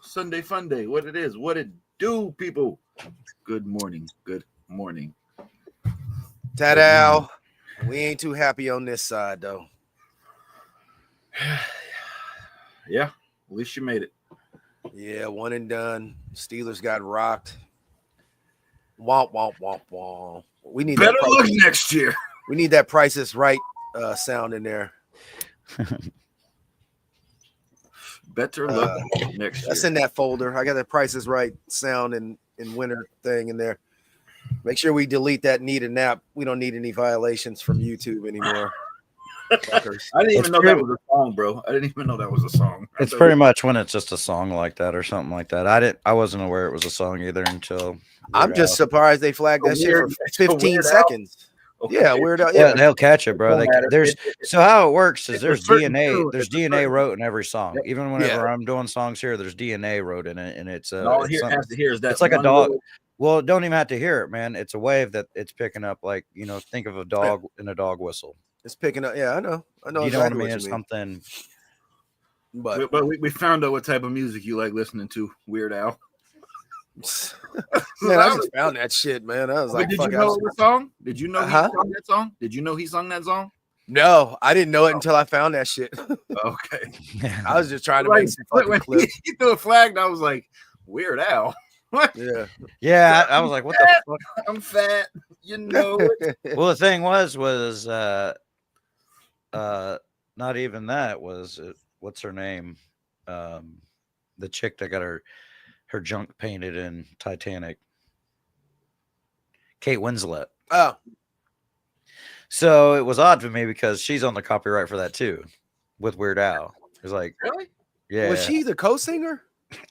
Sunday Fun Day. What it is? What it do, people? Good morning. Good morning. Ta-da. We ain't too happy on this side, though. Yeah, at least you made it. Yeah, one and done. Steelers got rocked. Womp, womp, womp, womp. We need Better that luck next year. We need that Price is Right sound in there. Better luck next year. That's in that folder. I got that Price is Right sound and winter thing in there. Make sure we delete that need a nap. We don't need any violations from YouTube anymore. I didn't even know that was a song, bro. I didn't even know that was a song. It's pretty much when it's just a song like that or something like that. I wasn't aware it was a song either until I'm just surprised they flagged that shit for 15 seconds. Okay. Yeah, Weird Al. Yeah, they'll catch it, bro. So how it works is there's certain DNA. tune. There's It's a DNA certain- wrote in every song. Even whenever Yeah. I'm doing songs here, there's DNA wrote in it, and it's All it's here something- has to hear is that it's like a one dog. little- Well, don't even have to hear it, man. It's a wave that it's picking up. Like, think of a dog in a dog whistle. It's picking up. Yeah, I know. You know exactly what I mean? what It's you mean. something. But we found out what type of music you like listening to, Weird Al. man, I just found that shit, man. I was But like, did fuck, you I know was- the song? Did you know he Uh-huh. sung that song? Did you know he sung that song? No, I didn't know it until I found that shit. Okay. I was just trying to Like, make some fucking when clips. he threw a flag, I was like, Weird Al. What? Yeah. Yeah, I was like, what the fuck? I'm fat. You know it. Well, the thing was not even that was what's her name, the chick that got her junk painted in Titanic, Kate Winslet. Oh, So it was odd for me because she's on the copyright for that too, with Weird Al. It's like, Really? yeah, was she the co-singer?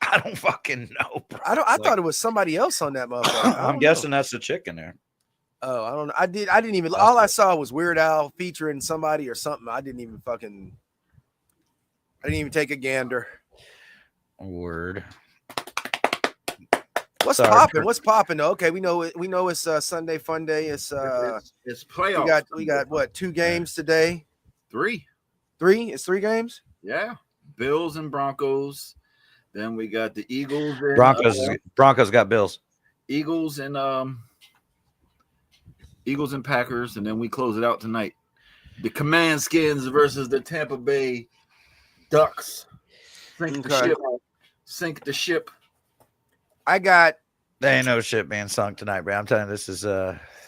I don't fucking know, bro. I thought it was somebody else on that motherfucker. I'm guessing that's the chick in there. Oh, I don't know. I didn't even. All I saw was Weird Al featuring somebody or something. I didn't even take a gander. Word. What's Sorry. popping? What's popping? Okay, we know it. We know it's Sunday Fun Day. It's It's playoffs. we got what, 2 games today? 3. 3? It's 3 games. Yeah. Bills and Broncos. Then we got the Eagles and Broncos got Bills. Eagles and Packers, and then we close it out tonight. The Command Skins versus the Tampa Bay Ducks. Sink the Okay. ship. Sink the ship. I got There ain't no shit being sunk tonight, bro. I'm telling you, this is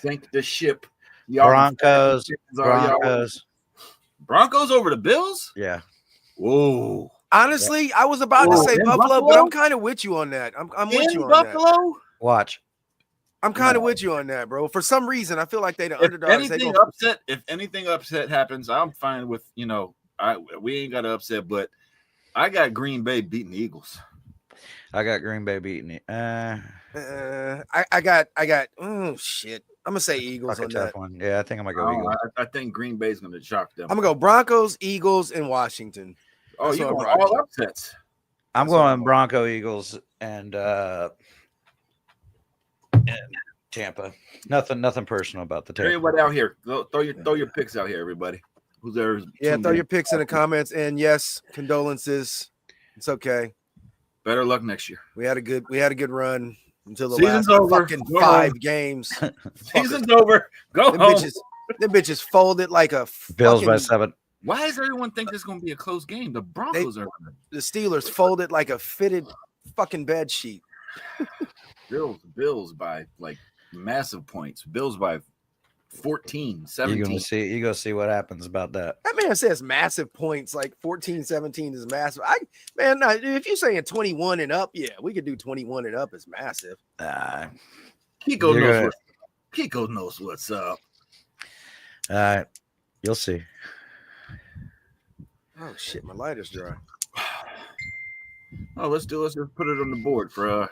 Sink the ship. Broncos. Broncos. Broncos over the Bills? Yeah. Whoa. honestly, I was about to Whoa, say in Buffalo, but Buffalo? I'm kind of with you on that. I'm with you In on that. Buffalo? Watch. I'm kind of with you on that, bro. For some reason, I feel like they the If underdogs. anything upset happens, I'm fine with, we ain't got to upset, but I got Green Bay beating the Eagles. I got Green Bay beating it. I got. Oh shit! I'm gonna say Eagles Fuck a on tough that. one. Yeah, I think I'm gonna go Eagles. I think Green Bay's going to shock them. I'm gonna go Broncos, Eagles, and Washington. Oh, That's you what going I'm all upsets. I'm going Bronco, Eagles, and Tampa. Nothing personal about the Tampa. Everybody out here, throw your picks out here, everybody. Who's there? Yeah, throw your picks in the comments. And yes, condolences. It's okay. Better luck next year. We had a good run until the Season's last over. fucking Go 5 home. games. Season's over. Go Them home. bitches folded like a Bills by fucking- 7. Why does everyone think this is going to be a close game? The Broncos are The Steelers folded like a fitted fucking bed sheet. Bills by like massive points. Bills by 14, You're 17. gonna see what happens about that. That man says massive points, like 14, 17 is massive. If you're saying 21 and up, yeah, we could do 21 and up is massive. Kiko knows what's up. All right, you'll see. Oh shit, my lighter's dry. Oh, let's just put it on the board for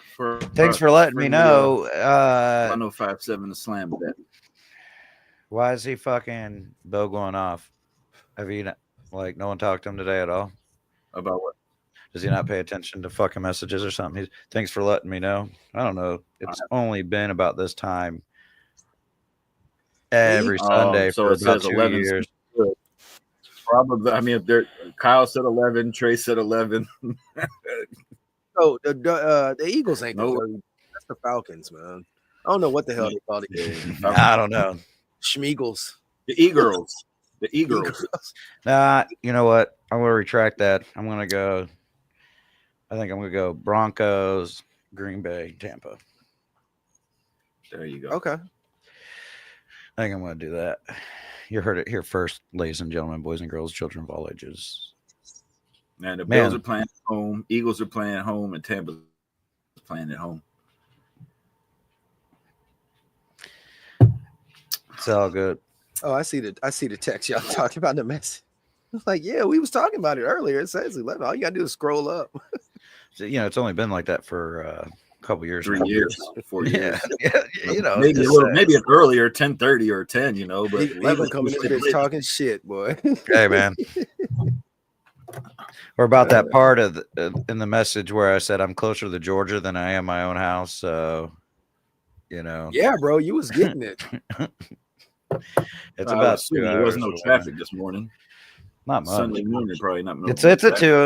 Thanks for letting me know. 1057 to slam bet. Why is he fucking Bill going off? Have you no one talked to him today at all? About what? Does he not pay attention to fucking messages or something? Thanks for letting me know. I don't know. It's only been about this time every Sunday so for it about says 2 11. years. Probably. I mean, if Kyle said 11, Trey said 11. So the Eagles ain't the No. dirty. That's the Falcons, man. I don't know what the hell they call it. I don't know. Schmeagles. The E-Girls. The E-Girls. Nah, you know what? I'm gonna retract that. I'm gonna go. I think I'm gonna go Broncos, Green Bay, Tampa. There you go. Okay. I think I'm gonna do that. You heard it here first, ladies and gentlemen, boys and girls, children of all ages. Man, the Man. Bills are playing at home. Eagles are playing at home, and Tampa's playing at home. It's all good. Oh, I see the text y'all talking about the mess. I was like, yeah, we was talking about it earlier. It says 11. All you gotta do is scroll up. So, it's only been like that for a couple years. 3 now. years, 4 years. Yeah, maybe just, a little, maybe an earlier, 10:30 or 10. But 11 coming in bitch talking shit, boy. hey, man. Or about that part of in the message where I said I'm closer to Georgia than I am my own house. So, Yeah, bro, you was getting it. it's I about was 2 assuming hours. there was no away. traffic this morning. Not much. Sunday morning, probably not. It's a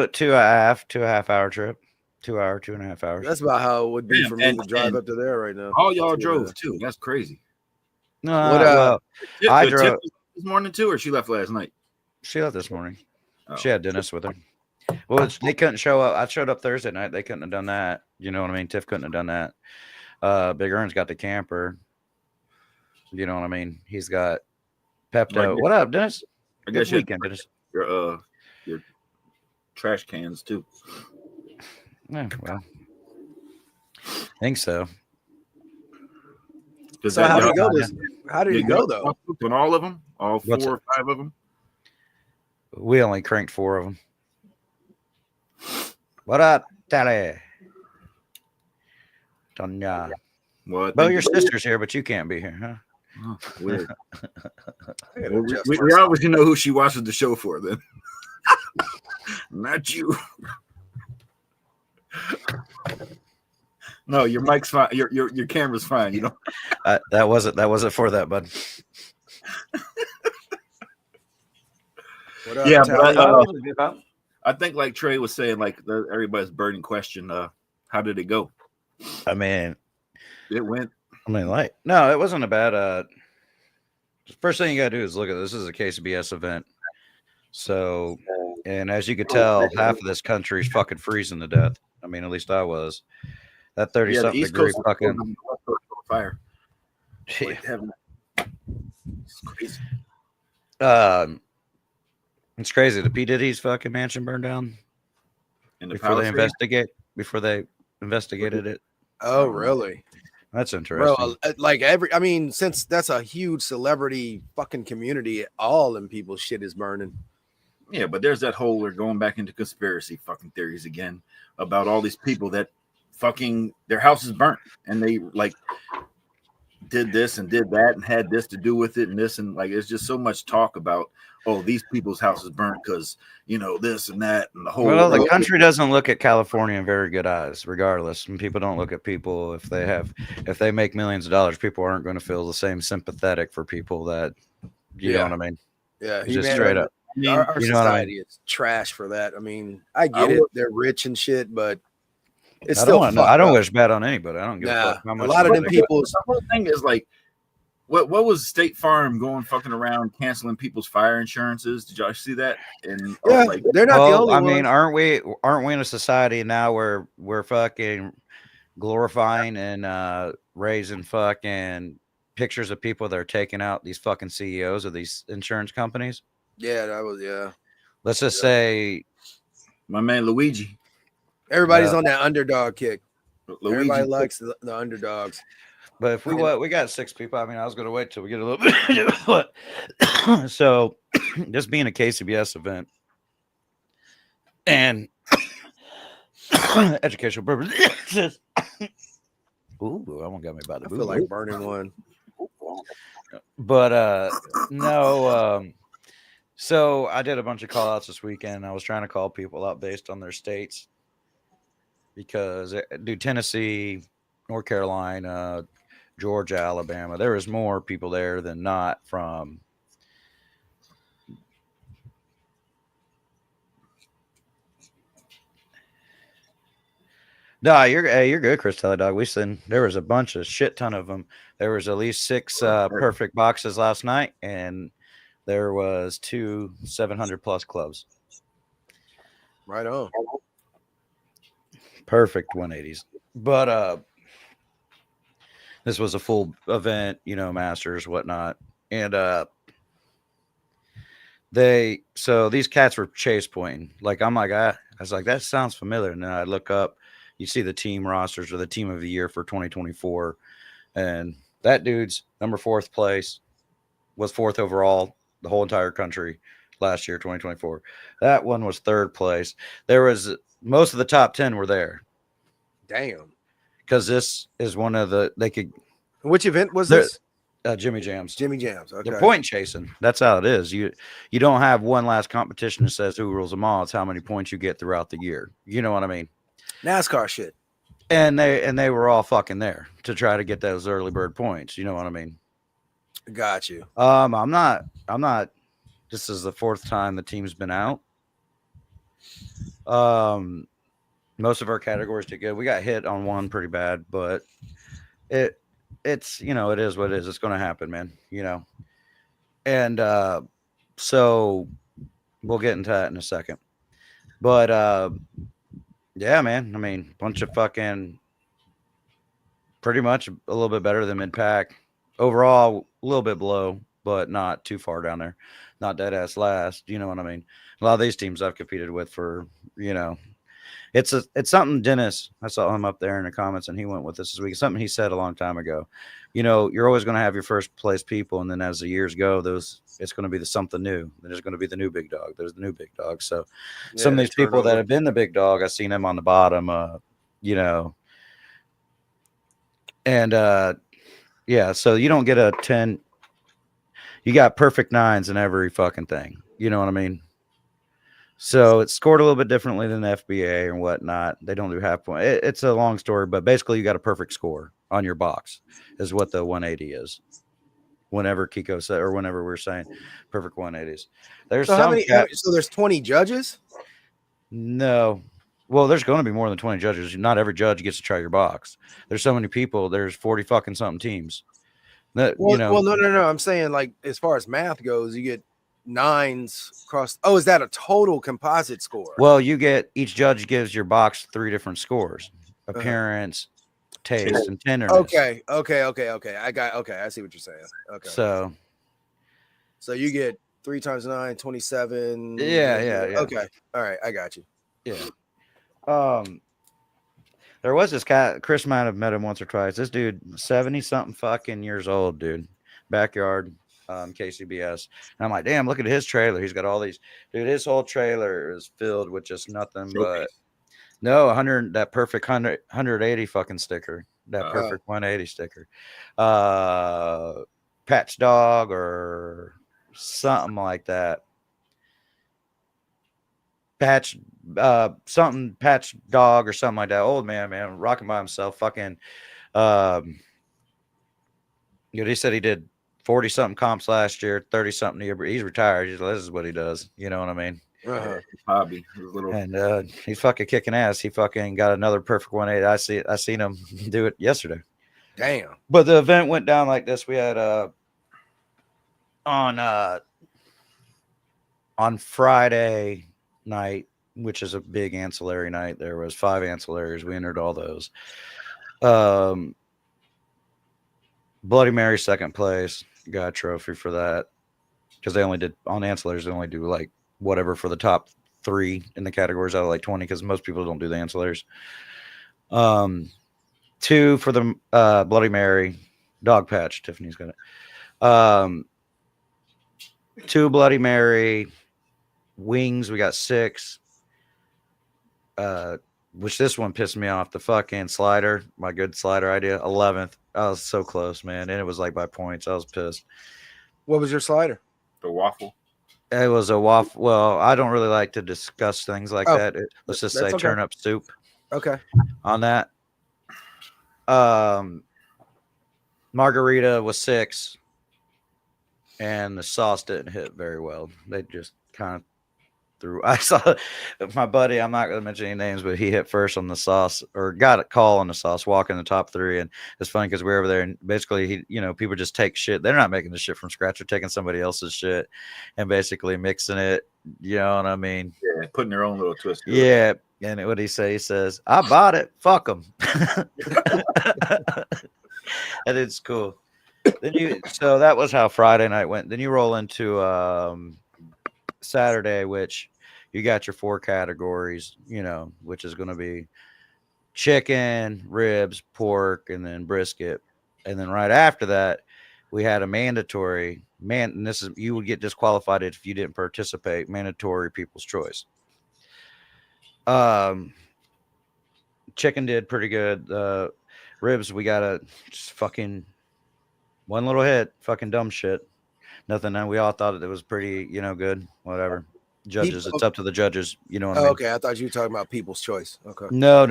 two and a half hour trip. 2.5 hours. That's about how it would be Damn, for me and- to drive and up to there right now. All y'all Yeah. drove too. That's crazy. No, What, well, I Tiff drove. was this morning too, or she left last night. She left this morning. Oh. She had Dennis with her. Well, they couldn't show up. I showed up Thursday night. They couldn't have done that. You know what I mean? Tiff couldn't have done that. Big Earn's got the camper. You know what I mean? He's got Pepto. Right. What up, Dennis? I Good guess you had weekend, Dennis. your trash cans too. Yeah, well, think so. So how did it go? How did it go though? On all of them, all What's 4 or 5 of them. We only cranked 4 of them. What up, Tally? Tonya. Well, Well, your sister's here, but you can't be here, huh? Oh, weird. I gotta Well, adjust we myself. obviously know who she watches the show for, then. Not you. No, your mic's fine. Your camera's fine. You know. That wasn't for that, bud. What up, Yeah, Tally? but I think like Trey was saying, like everybody's burning question. How did it go? I mean, It went. like, no, it wasn't a bad. First thing you gotta do is look at this. This is a KCBS event. So, and as you could tell, half of this country is fucking freezing to death. I mean, at least I was. That 30-something degree fucking fire. Yeah. Like, it's crazy. It's crazy. The P Diddy's fucking mansion burned down In the before they Palisades? investigated it. Oh, really? That's interesting. Bro, like since that's a huge celebrity fucking community, all them people's shit is burning. Yeah, but there's that whole we're going back into conspiracy fucking theories again about all these people that fucking their house is burnt and they like did this and did that and had this to do with it and this and like it's just so much talk about these people's houses burnt because this and that and the whole. Well, the country doesn't look at California in very good eyes, regardless. And people don't look at people if they make millions of dollars. People aren't going to feel the same sympathetic for people that you know what I mean. Yeah, It's just straight up. Our You know what I society is trash for that. I mean, I get it; they're rich and shit, but it's I still. don't wish bad on anybody. I don't give a fuck how much. A lot of them people. The whole thing is like, what was State Farm going fucking around canceling people's fire insurances? Did y'all see that? And Yeah, they're not the only I ones. mean, aren't we in a society now where we're fucking glorifying and raising fucking pictures of people that are taking out these fucking CEOs of these insurance companies? Yeah, that was Let's just say my man Luigi. Everybody's on that underdog kick. Luigi. Everybody likes the underdogs. But if we got 6 people, I mean, I was going to wait till we get a little bit. But so, this being a KCBS event and educational purposes. Ooh, that one got me by the I boo. feel like burning one. But no. So I did a bunch of call outs this weekend. I was trying to call people out based on their states because Tennessee, North Carolina, Georgia, Alabama. There is more people there than not from No, you're good, Chris Dog. There was a bunch of shit ton of them. There was at least 6 perfect boxes last night, and there was 2 700 plus clubs. Right on. Perfect 180s. But this was a full event, Masters, whatnot. And these cats were chase pointing. Like I was like, that sounds familiar. And then I look up, you see the team rosters or the team of the year for 2024. And that dude's number 4th place, was 4th overall the whole entire country last year, 2024. That one was 3rd place. There was most of the top 10 were there. Damn. Because this is one of Which event was this? Jimmy Jams. Jimmy Jams. Okay. They're point chasing. That's how it is. You don't have one last competition that says who rules them all. It's how many points you get throughout the year. You know what I mean? NASCAR shit. And they were all fucking there to try to get those early bird points. You know what I mean? Got you. I'm not. This is the 4th time the team's been out. Most of our categories did good. We got hit on one pretty bad, but it's it is what it is. It's going to happen, man. And so we'll get into that in a second. But yeah, man. I mean, bunch of fucking pretty much a little bit better than mid pack. Overall, a little bit below, but not too far down there. Not dead ass last. You know what I mean? A lot of these teams I've competed with for, it's something Dennis, I saw him up there in the comments and he went with this week. Something he said a long time ago. You're always going to have your first place people. And then as the years go, it's going to be something new. Then there's going to be the new big dog. There's the new big dog. So some of these people that have been the big dog, I've seen them on the bottom, and yeah, so you don't get a 10. You got perfect 9s in every fucking thing. You know what I mean? So it's scored a little bit differently than the FBA and whatnot. They don't do half point. It's a long story, but basically you got a perfect score on your box is what the 180 is. Whenever Kiko said, or whenever we're saying perfect 180s. There's so there's 20 judges? No. Well, there's going to be more than 20 judges. Not every judge gets to try your box. There's so many people. There's 40 fucking something teams. No. I'm saying, like, as far as math goes, you get 9s across. Oh, is that a total composite score? Well, each judge gives your box 3 different scores: appearance, taste, and tenderness. Okay. I see what you're saying. Okay. So you get 3 times 9, 27. Yeah. Okay. All right. I got you. Yeah. There was this guy, Chris might have met him once or twice. This dude, 70-something fucking years old, dude. Backyard, KCBS. And I'm like, damn, look at his trailer. He's got all these. Dude, his whole trailer is filled with just nothing but. No, 100, that perfect 180 fucking sticker. That perfect 180 sticker. Patch Dog or something like that. Patch Dog or something like that. Old man, rocking by himself. Fucking, he said he did 40 something comps last year, 30 something year. But he's retired. This is what he does. You know what I mean? Hobby. And he's fucking kicking ass. He fucking got another perfect 180. I seen him do it yesterday. Damn. But the event went down like this. We had on Friday night, which is a big ancillary night. There was 5 ancillaries. We entered all those. Bloody Mary 2nd place, got a trophy for that because they only did on ancillaries. They only do like whatever for the top 3 in the categories out of like 20 because most people don't do the ancillaries. 2 for the Bloody Mary dog patch. Tiffany's got it. 2 Bloody Mary wings. We got 6. Which this one pissed me off. The fucking slider, my good slider idea, 11th. I was so close, man, and it was like by points. I was pissed. What was your slider? The waffle. It was a waffle. Well, I don't really like to discuss things like that. Let's just say turn up soup. Okay. On that. Margarita was 6, and the sauce didn't hit very well. They just kind of through. I saw my buddy. I'm not going to mention any names, but he hit first on the sauce or got a call on the sauce, walking the top 3. And it's funny because we're over there and basically, people just take shit. They're not making the shit from scratch. They're taking somebody else's shit and basically mixing it. You know what I mean? Yeah, putting their own little twist. To Yeah. And what he say? He says, "I bought it. Fuck them." And it's cool. So that was how Friday night went. Then you roll into Saturday, which you got your 4 categories, which is going to be chicken, ribs, pork, and then brisket. And then right after that, we had a mandatory and this is, you would get disqualified if you didn't participate, mandatory people's choice. Chicken did pretty good. Ribs, we got a just fucking one little hit, fucking dumb shit. Nothing. We all thought it was pretty, good. Whatever. Judges, it's up to the judges. You know what I mean? Okay, I thought you were talking about people's choice. Okay. No.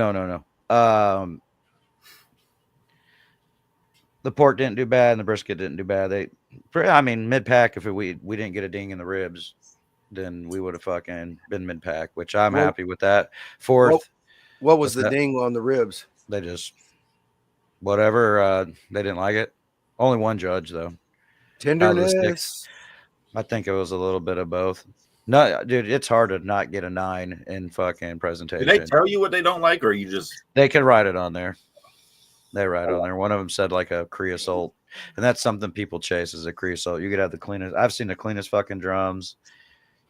The pork didn't do bad, and the brisket didn't do bad. Mid pack. If we didn't get a ding in the ribs, then we would have fucking been mid pack, which I'm happy with that. Fourth. What was the ding on the ribs? They just whatever. They didn't like it. Only one judge though. Tenderness. I think it was a little bit of both. No, dude, it's hard to not get a 9 in fucking presentation. Do they tell you what they don't like, or you just? They can write it on there. They write on there. One of them said like a creosote, and that's something people chase is a creosote. You could have the cleanest. I've seen the cleanest fucking drums.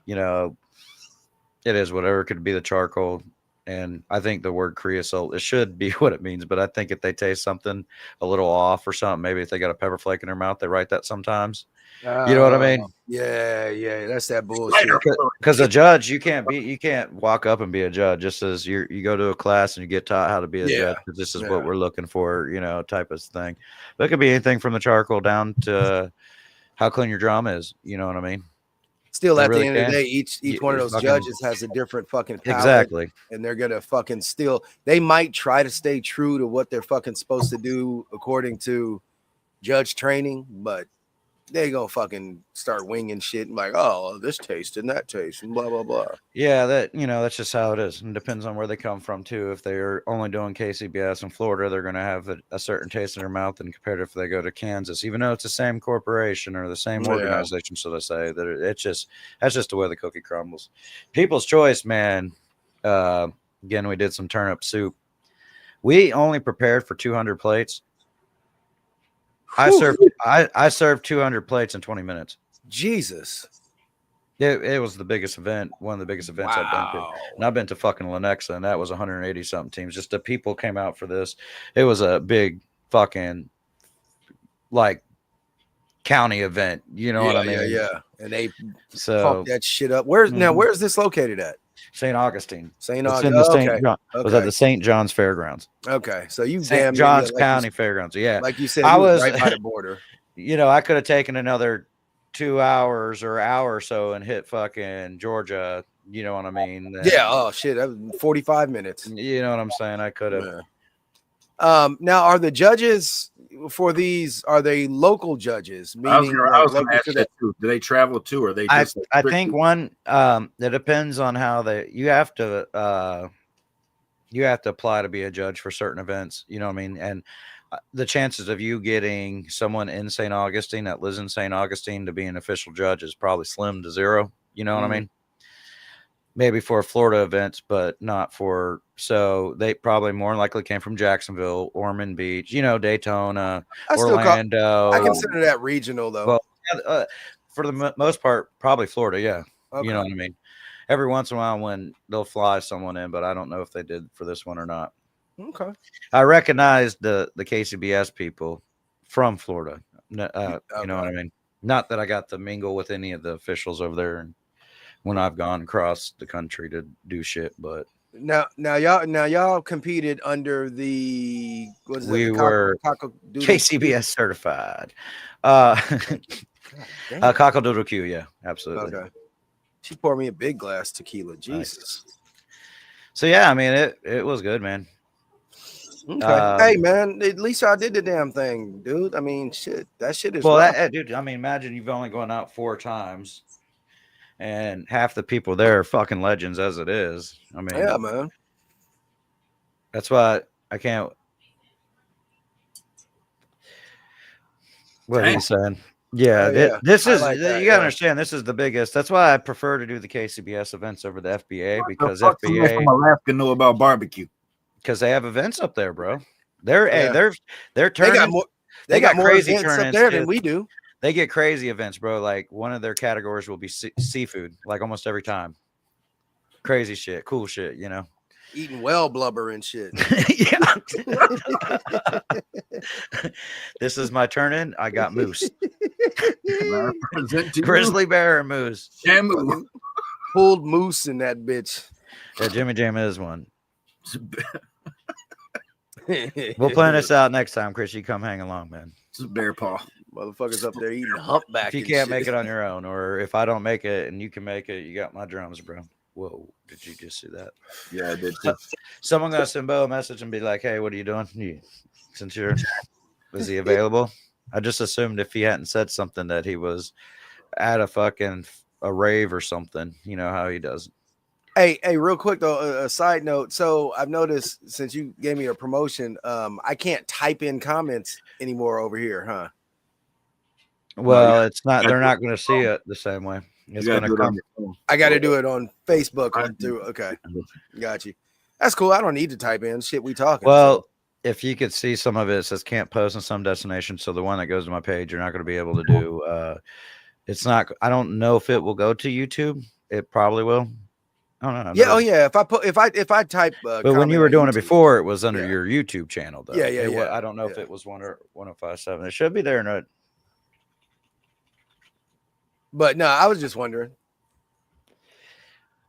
It is whatever. It could be the charcoal. And I think the word creosote, it should be what it means. But I think if they taste something a little off or something, maybe if they got a pepper flake in their mouth, they write that sometimes. You know what I mean? Yeah. That's that bullshit. Because a judge, you can't walk up and be a judge. Just as you go to a class and you get taught how to be a judge. This is what we're looking for, type of thing. But it could be anything from the charcoal down to how clean your drum is. You know what I mean? Still, at the end of the day, each one of those judges has a different fucking palate. Exactly. And they're gonna fucking they might try to stay true to what they're fucking supposed to do according to judge training, but they gonna fucking start winging shit and like, oh, this taste and that taste and blah blah blah. Yeah, that's just how it is. And depends on where they come from too. If they're only doing KCBS in Florida, they're gonna have a certain taste in their mouth, and compared to if they go to Kansas, even though it's the same corporation or the same organization, so to say, that's just the way the cookie crumbles. People's choice, man. Again, we did some turnip soup. We only prepared for 200 plates. I served 200 plates in 20 minutes. Jesus. It was the biggest event, one of the biggest events I've been to. And I've been to fucking Lenexa, and that was 180 something teams. Just the people came out for this. It was a big fucking like county event. You know what I mean? Yeah. And they pump that shit up. Where's this located at? St. Augustine. St. Augustine. It was at the St. John's Fairgrounds. Okay. So you St. John's County Fairgrounds. Yeah. Like you said, I was right by the border. I could have taken another 2 hours or hour or so and hit fucking Georgia. You know what I mean? Yeah. Oh shit. That was 45 minutes. You know what I'm saying? I could have. Yeah. Now, are the judges for these? Are they local judges? Meaning, I was going to ask that too. Do they travel too, or they? Just I think one. It depends on how you have to apply to be a judge for certain events. You know what I mean? And the chances of you getting someone in St. Augustine that lives in St. Augustine to be an official judge is probably slim to zero. You know what I mean? Maybe for Florida events, but not for. So they probably more likely came from Jacksonville, Ormond Beach, Daytona, Orlando. I consider that regional though. Well, for the most part, probably Florida. Yeah. Okay. You know what I mean? Every once in a while when they'll fly someone in, but I don't know if they did for this one or not. Okay. I recognized the KCBS people from Florida. You know what I mean? Not that I got to mingle with any of the officials over there and when I've gone across the country to do shit, but now y'all competed under the we were KCBS certified. Cockle-Doodle Q, yeah, absolutely. Okay. She poured me a big glass tequila. Jesus. Nice. So yeah, I mean it was good, man. Okay. Hey man, at least I did the damn thing, dude. I mean, shit, that shit is well. That, dude, I mean, imagine you've only gone out 4 times. and half the people there are fucking legends as it is. I mean, Yeah, man. that's why I can't. What are Damn. you saying? Yeah, Oh, yeah. this I is like that, you gotta yeah. understand. This is the biggest. That's why I prefer to do the KCBS events over the FBA because The fuck somebody FBA from Alaska know about barbecue. because they have events up there, bro. They're Yeah. they're They turning. got more. They They got got more crazy events up turn-ins, there too. than we do. They get crazy events, bro. Like one of their categories will be seafood, like almost every time. Crazy shit, cool shit, you know. Eating well blubber and shit. Yeah. This is my turn in. I got moose, I present to you grizzly bear, and moose. Shamu. Fucking pulled moose in that bitch. Yeah, Jimmy Jam is one. We'll plan this out next time, Chris. You come hang along, man. It's a bear paw. Motherfuckers up there eating humpback. If you and can't shit. make it on your own, or if I don't make it and you can make it, you got my drums, bro. Whoa, did you just see that? Yeah, I did too. Someone gonna send Bo a message and be like, "Hey, what are you doing? Since you're, is he available?" I just assumed if he hadn't said something that he was at a rave or something. You know how he does. Hey, real quick though, a side note. So I've noticed since you gave me a promotion, I can't type in comments anymore over here, huh? Well, it's not. gotta They're do not going to see it the same way. It's You gotta going to do it on come. your phone. I got to do it on Facebook I on do. through. Okay, got you. That's cool. I don't need to type in shit. We talking. Well, so. if you could see some of it, it says can't post in some destinations. So the one that goes to my page, you're not going to be able to do. It's not. I don't know if it will go to YouTube. It probably will. I don't know. Yeah. Oh yeah. If I type. But when comment you were on doing it YouTube- before, it was under Yeah. your YouTube channel, though. Yeah, yeah, It yeah, I don't know if yeah. it was 1057. It should be there. No, But no, I was just wondering.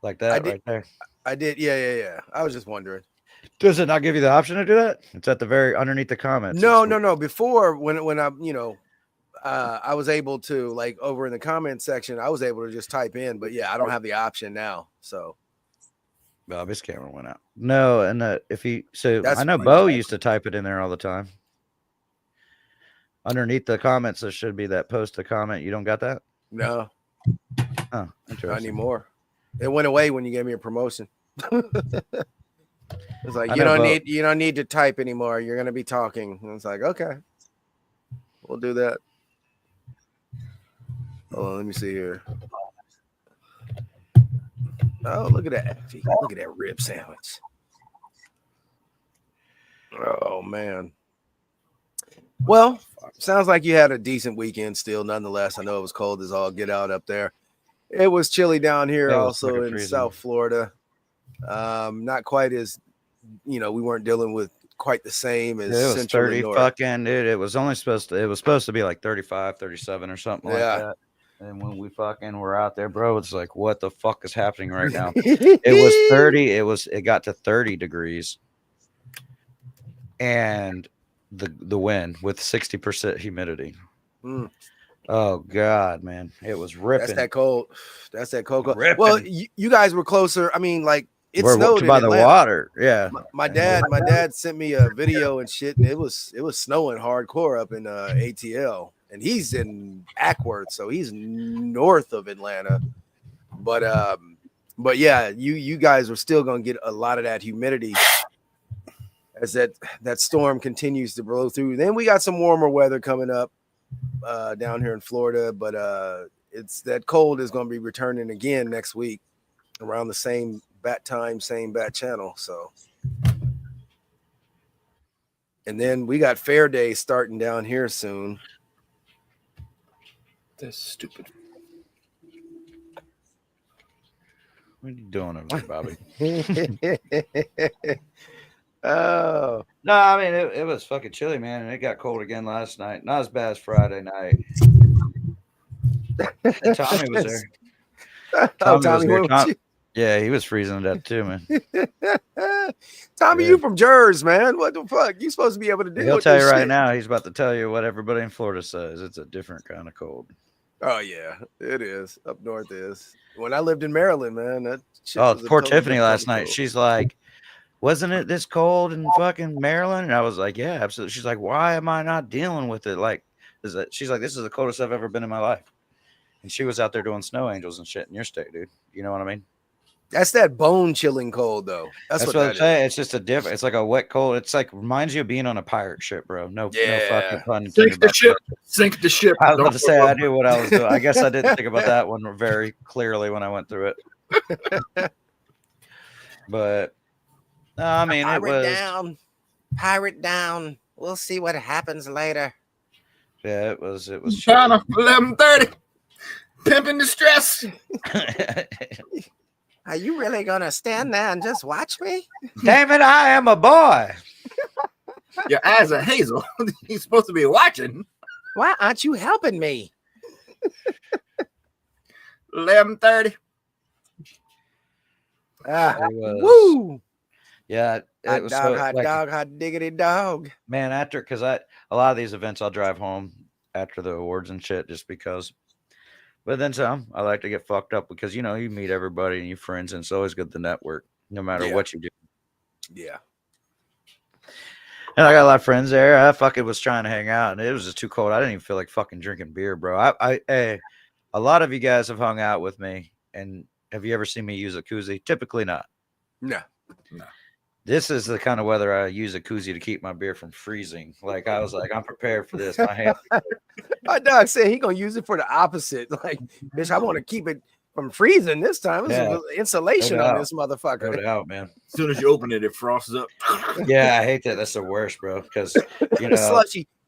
like that did- right there. I did. Yeah. I was just wondering. Does it not give you the option to do that? It's at the very underneath the comments. No. It's- Before when I I was able to like over in the comment section, I was able to just type in. But yeah, I don't have the option now. So Well, his camera went out. No, and if he That's I know fine. Bo used to type it in there all the time. Underneath the comments, there should be that post a comment. You don't got that? no, Oh, not interesting. anymore. It went away when you gave me a promotion. It's like I you know, don't need to type anymore. You're gonna be talking. And it's like, okay, we'll do that. Hold on, let me see here. Oh, look at that. Look at that rib sandwich. Oh man. Well, sounds like you had a decent weekend still, nonetheless. I know it was cold as all get out up there. It was chilly down here It was also fucking in freezing. South Florida. Not quite as we weren't dealing with quite the same as It was Central 30 and North. fucking dude. It was supposed to be like 35, 37 or something like Yeah. that. And when we fucking were out there, bro, it's like, what the fuck is happening right now? It was 30. It got to 30 degrees. And the wind with 60% humidity. Mm. Oh God, man. It was ripping. That's that cold. That's that cold. Ripping. Well, you guys were closer. I mean, like it We're snowed by in the Atlanta. water. Yeah. My dad sent me a video and shit, and it was snowing hardcore up in ATL, and he's in Ackworth, so he's north of Atlanta. But yeah, you guys were still gonna get a lot of that humidity as that storm continues to blow through. Then we got some warmer weather coming up down here in Florida, but it's that cold is gonna be returning again next week around the same bat time, same bat channel. So, and then we got Fair Day starting down here soon. That's stupid. What are you doing over there, Bobby? Oh, No, I mean it was fucking chilly, man, and it got cold again last night. Not as bad as Friday night. And Tommy was there. Oh, Tommy was there. where was you? Yeah, he was freezing to death too, man. Tommy, Yeah. you from Jersey, man? What the fuck? You supposed to be able to deal He'll with tell you this right shit. now. He's about to tell you what everybody in Florida says. It's a different kind of cold. Oh yeah, it is. Up north is. When I lived in Maryland, man, that shit Oh, was a poor totally Tiffany different last kind of night. cold. She's like, "Wasn't it this cold in fucking Maryland?" And I was like, "Yeah, absolutely." She's like, "Why am I not dealing with it?" Like, she's like, "This is the coldest I've ever been in my life." And she was out there doing snow angels and shit in your state, dude. You know what I mean? That's that bone chilling cold, though. That's what I'm that is. saying. It's just a different. It's like a wet cold. It's like reminds you of being on a pirate ship, bro. No fucking pun intended. Sink the about ship. that. Sink the ship. I was Don't about to say fuck I up. knew what I was doing. I guess I didn't think about that one very clearly when I went through it. But no, I mean it was. Pirate down. We'll see what happens later. Yeah, it was. It was. China, 11:30. Pimp in distress. Are you really gonna stand there and just watch me? Damn it! I am a boy. Your eyes are hazel. He's supposed to be watching. Why aren't you helping me? 11:30. It was- Woo! Yeah, it was so, like, hot diggity dog. man. After because a lot of these events I'll drive home after the awards and shit just because. But then some. I like to get fucked up because you meet everybody and your friends, and it's always good to network no matter what you do. Yeah. And I got a lot of friends there. I fucking was trying to hang out, and it was just too cold. I didn't even feel like fucking drinking beer, bro. A lot of you guys have hung out with me, and have you ever seen me use a koozie? Typically not. No. This is the kind of weather I use a koozie to keep my beer from freezing. Like I was like, I'm prepared for this. My hand. My dog said he gonna use it for the opposite. Like, bitch, I want to keep it from freezing this time. This is insulation on this motherfucker. No doubt, man. As soon as you open it, it frosts up. Yeah, I hate that. That's the worst, bro. Because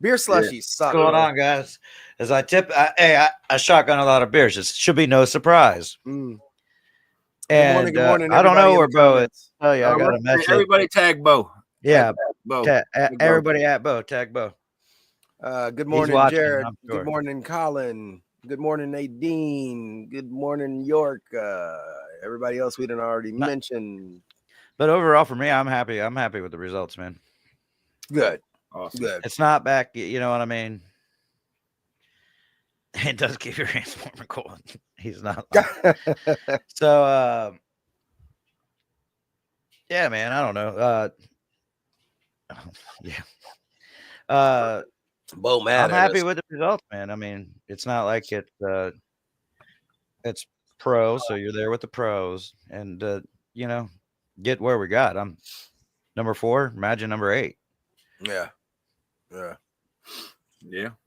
beer slushy suck. What's going on, guys? As I shotgun a lot of beers. It should be no surprise. Mm. And good morning, I don't know everybody where in the Bo is. comments. Oh yeah, I got a message. Everybody tag Bo. Yeah, Bo. everybody at Bo. Tag Bo. Good morning, watching, Jared. I'm sure. Good morning, Colin. Good morning, Nadine. Good morning, York. Everybody else we didn't already mention. But overall, for me, I'm happy. I'm happy with the results, man. Good. Awesome. Good. It's not back. You know what I mean? It does keep your hands warm and cold. He's not. So, yeah, man. I don't know. Yeah. Bo mad. I'm happy with the results, man. I mean, it's not like it's pro, so you're there with the pros, and get where we got. I'm number 4. Imagine number 8. Yeah. I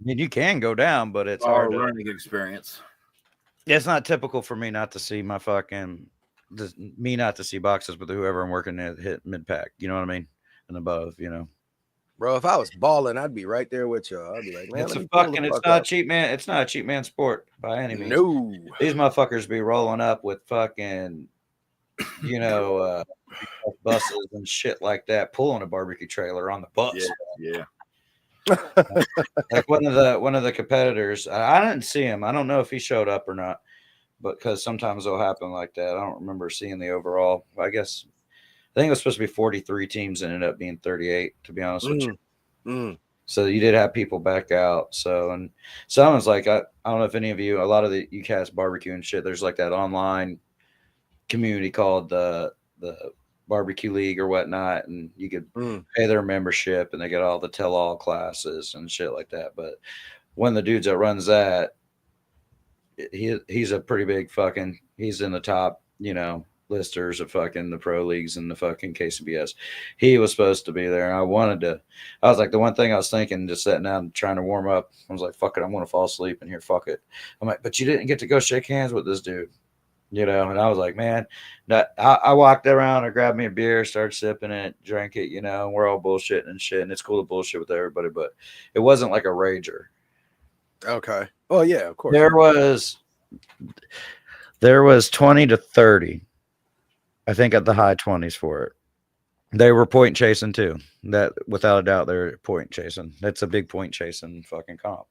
mean, you can go down, but it's Our hard. learning experience. It's not typical for me not to see not to see boxes with whoever I'm working at hit mid pack. You know what I mean? And above, Bro, if I was balling, I'd be right there with you. I'd be like, man, it's not a cheap man. It's not a cheap man sport by any means. No. These motherfuckers be rolling up with fucking, buses and shit like that, pulling a barbecue trailer on the bus. Yeah. Like one of the competitors, I didn't see him. I don't know if he showed up or not, but because sometimes it'll happen like that. I don't remember seeing the overall. I think it was supposed to be 43 teams and ended up being 38, to be honest with you. So you did have people back out. So, and someone's like, I don't know if any of you, a lot of the UCAS barbecue and shit, there's like that online community called the Barbecue League or whatnot, and you could pay their membership and they get all the tell-all classes and shit like that. But one of the dudes that runs that, he's a pretty big he's in the top, listers of fucking the pro leagues and the fucking KCBS. He was supposed to be there. And I was like, the one thing I was thinking, just sitting down and trying to warm up, I was like, fuck it, I'm going to fall asleep in here. Fuck it. I'm like, but you didn't get to go shake hands with this dude. And I was like, man, I walked around, I grabbed me a beer, started sipping it, drank it, and we're all bullshitting and shit. And it's cool to bullshit with everybody, but it wasn't like a rager. Okay. Oh yeah, of course. There was 20 to 30, I think, at the high 20s for it. They were point chasing too. That without a doubt, they're point chasing. That's a big point chasing fucking comp.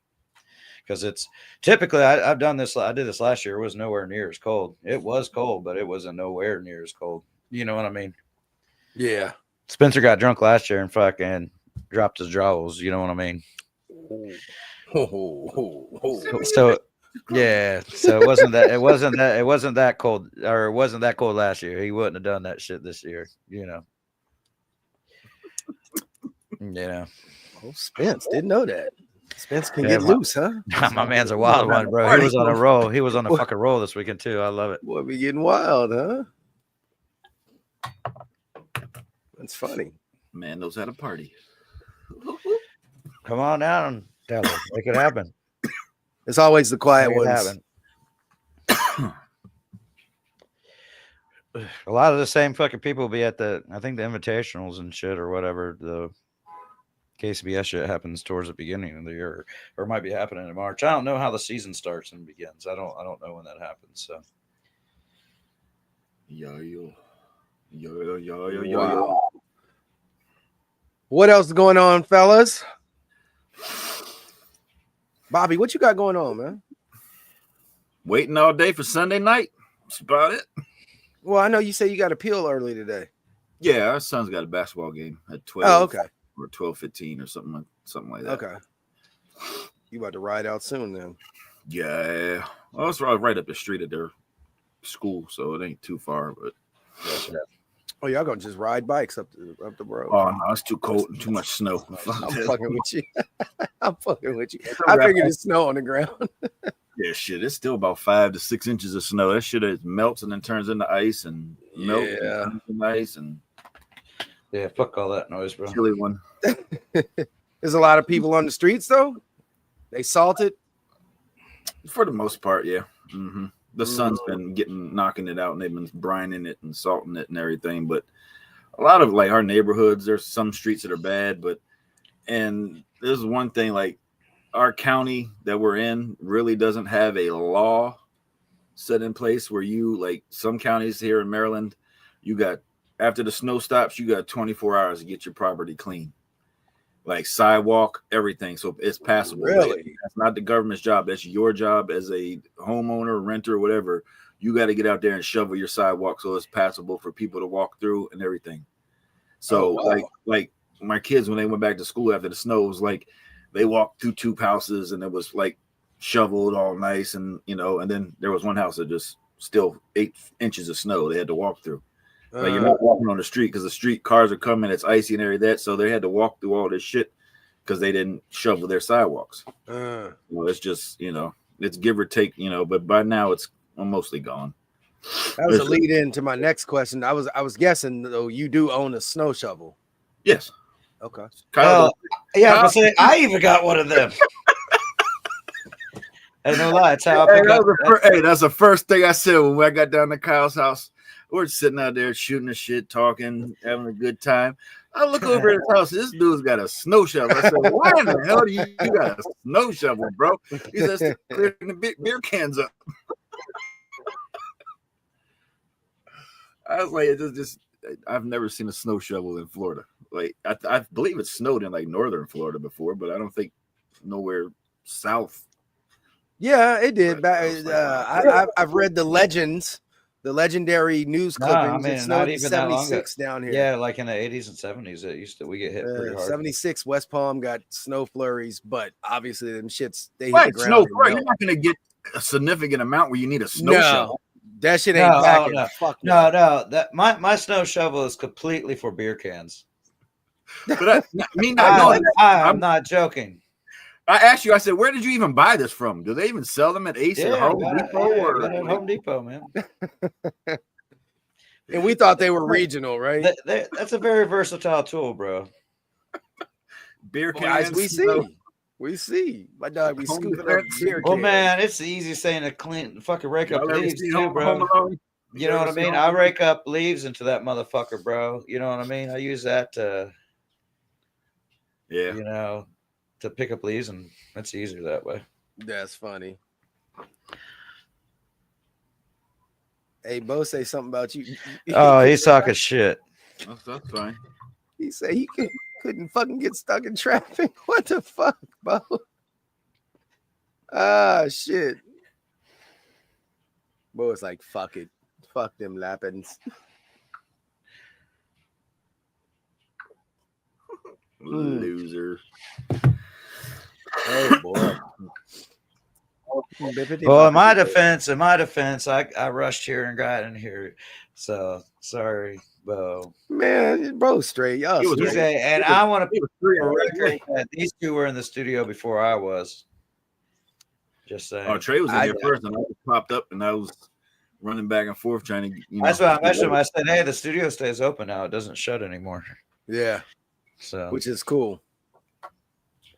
Because it's typically, I've done this. I did this last year. It was nowhere near as cold. It was cold, but it wasn't nowhere near as cold. You know what I mean? Yeah. Spencer got drunk last year and fucking dropped his jaws. You know what I mean? So yeah. So it wasn't that cold, or it wasn't that cold last year. He wouldn't have done that shit this year. Oh, Spence didn't know that. Spence can Yeah, get loose, huh? My man's a wild one, bro. He was on a roll. He was on a fucking roll this weekend too. I love it. Boy, be getting wild, huh? That's funny. Man knows how to party. Come on down, Taylor. Make it happen. It's always the quiet Make it ones. happen. A lot of the same fucking people will be at I think the invitationals and shit or whatever. The KCBS shit happens towards the beginning of the year, or it might be happening in March. I don't know how the season starts and begins. I don't know when that happens. So Yo. Wow. What else is going on, fellas? Bobby, what you got going on, man? Waiting all day for Sunday night. That's about it. Well, I know you say you got a peel early today. Yeah, our son's got a basketball game at 12. Oh, okay. Or 12:15 or something like that. Okay. You about to ride out soon then? Yeah. Well, it's right up the street at their school, so it ain't too far. But Oh, y'all gonna just ride bikes up the road? oh no, it's too cold and too much snow. I'm fucking with you. I'm fucking with you. I figured it's snow on the ground. Yeah, shit. It's still about 5 to 6 inches of snow. That shit melts and then turns into ice and melts and turns into ice and yeah, fuck all that noise, bro. chilly one. There's a lot of people on the streets though. They salted. For the most part, yeah. Mm-hmm. The sun's been knocking it out, and they've been brining it and salting it and everything. But a lot of like our neighborhoods, there's some streets that are bad, and there's one thing, like our county that we're in really doesn't have a law set in place where you, like some counties here in Maryland, you got, after the snow stops, you got 24 hours to get your property clean. Like sidewalk, everything. So it's passable. Really? That's not the government's job. That's your job as a homeowner, renter, whatever. You got to get out there and shovel your sidewalk so it's passable for people to walk through and everything. So like my kids, when they went back to school after the snow, it was like they walked through 2 houses and it was like shoveled all nice. And, and then there was one house that just still 8 inches of snow they had to walk through. Like you're not walking on the street because the street cars are coming, it's icy and everything that, so they had to walk through all this shit because they didn't shovel their sidewalks. It's just it's give or take, but by now it's mostly gone. That was a lead in to my next question. I was guessing though you do own a snow shovel. Yes. Okay. Well, yeah, I even got one of them. Hey, no lie, it's how I pick up. That's the first thing I said when I got down to Kyle's house. We're sitting out there shooting the shit, talking, having a good time. I look over at his house. This dude's got a snow shovel. I said, "Why in the hell do you got a snow shovel, bro?" He says, "Clearing the beer cans up." I was like, "It's just I've never seen a snow shovel in Florida. Like I believe it snowed in like northern Florida before, but I don't think nowhere south." Yeah, it did. I've read the legends. The legendary news clippings. It snowed in 76 down here. Yeah, like in the 80s and 70s, we get hit pretty hard. 76 West Palm got snow flurries, but obviously them shits they hit right, the ground. You're not gonna get a significant amount where you need a snow shovel. That shit ain't packing. No. Fuck no. That my snow shovel is completely for beer cans. But I'm not joking. I asked you, I said, where did you even buy this from? Do they even sell them at Ace or Home Depot? Or Home Depot, man. And we thought they were regional, right? That's a very versatile tool, bro. Beer cans. We see. My dog be scooping up beer cans. Well, man, it's the easiest thing to clean, fucking rake up leaves too, bro. You know what I mean? I rake up leaves into that motherfucker, bro. You know what I mean? I use that to, to pick up leaves, and it's easier that way. That's funny. Hey, Bo, say something about you. Oh, he's talking shit. That's fine. He said he couldn't fucking get stuck in traffic. What the fuck, Bo? Ah, shit. Bo was like, fuck it. Fuck them lappins. Loser. Oh boy. Well, in my defense, I rushed here and got in here. So sorry. Bo. Man, bro, straight. Y'all He was He's straight. and I want He to was 3 for hours record late. that these two were in the studio before I was. Just saying. Oh, Trey was in I here doubt first, and I just popped up, and I was running back and forth trying to, That's why I mentioned him. I said, "Hey, the studio stays open now; it doesn't shut anymore." Yeah, So, which is cool.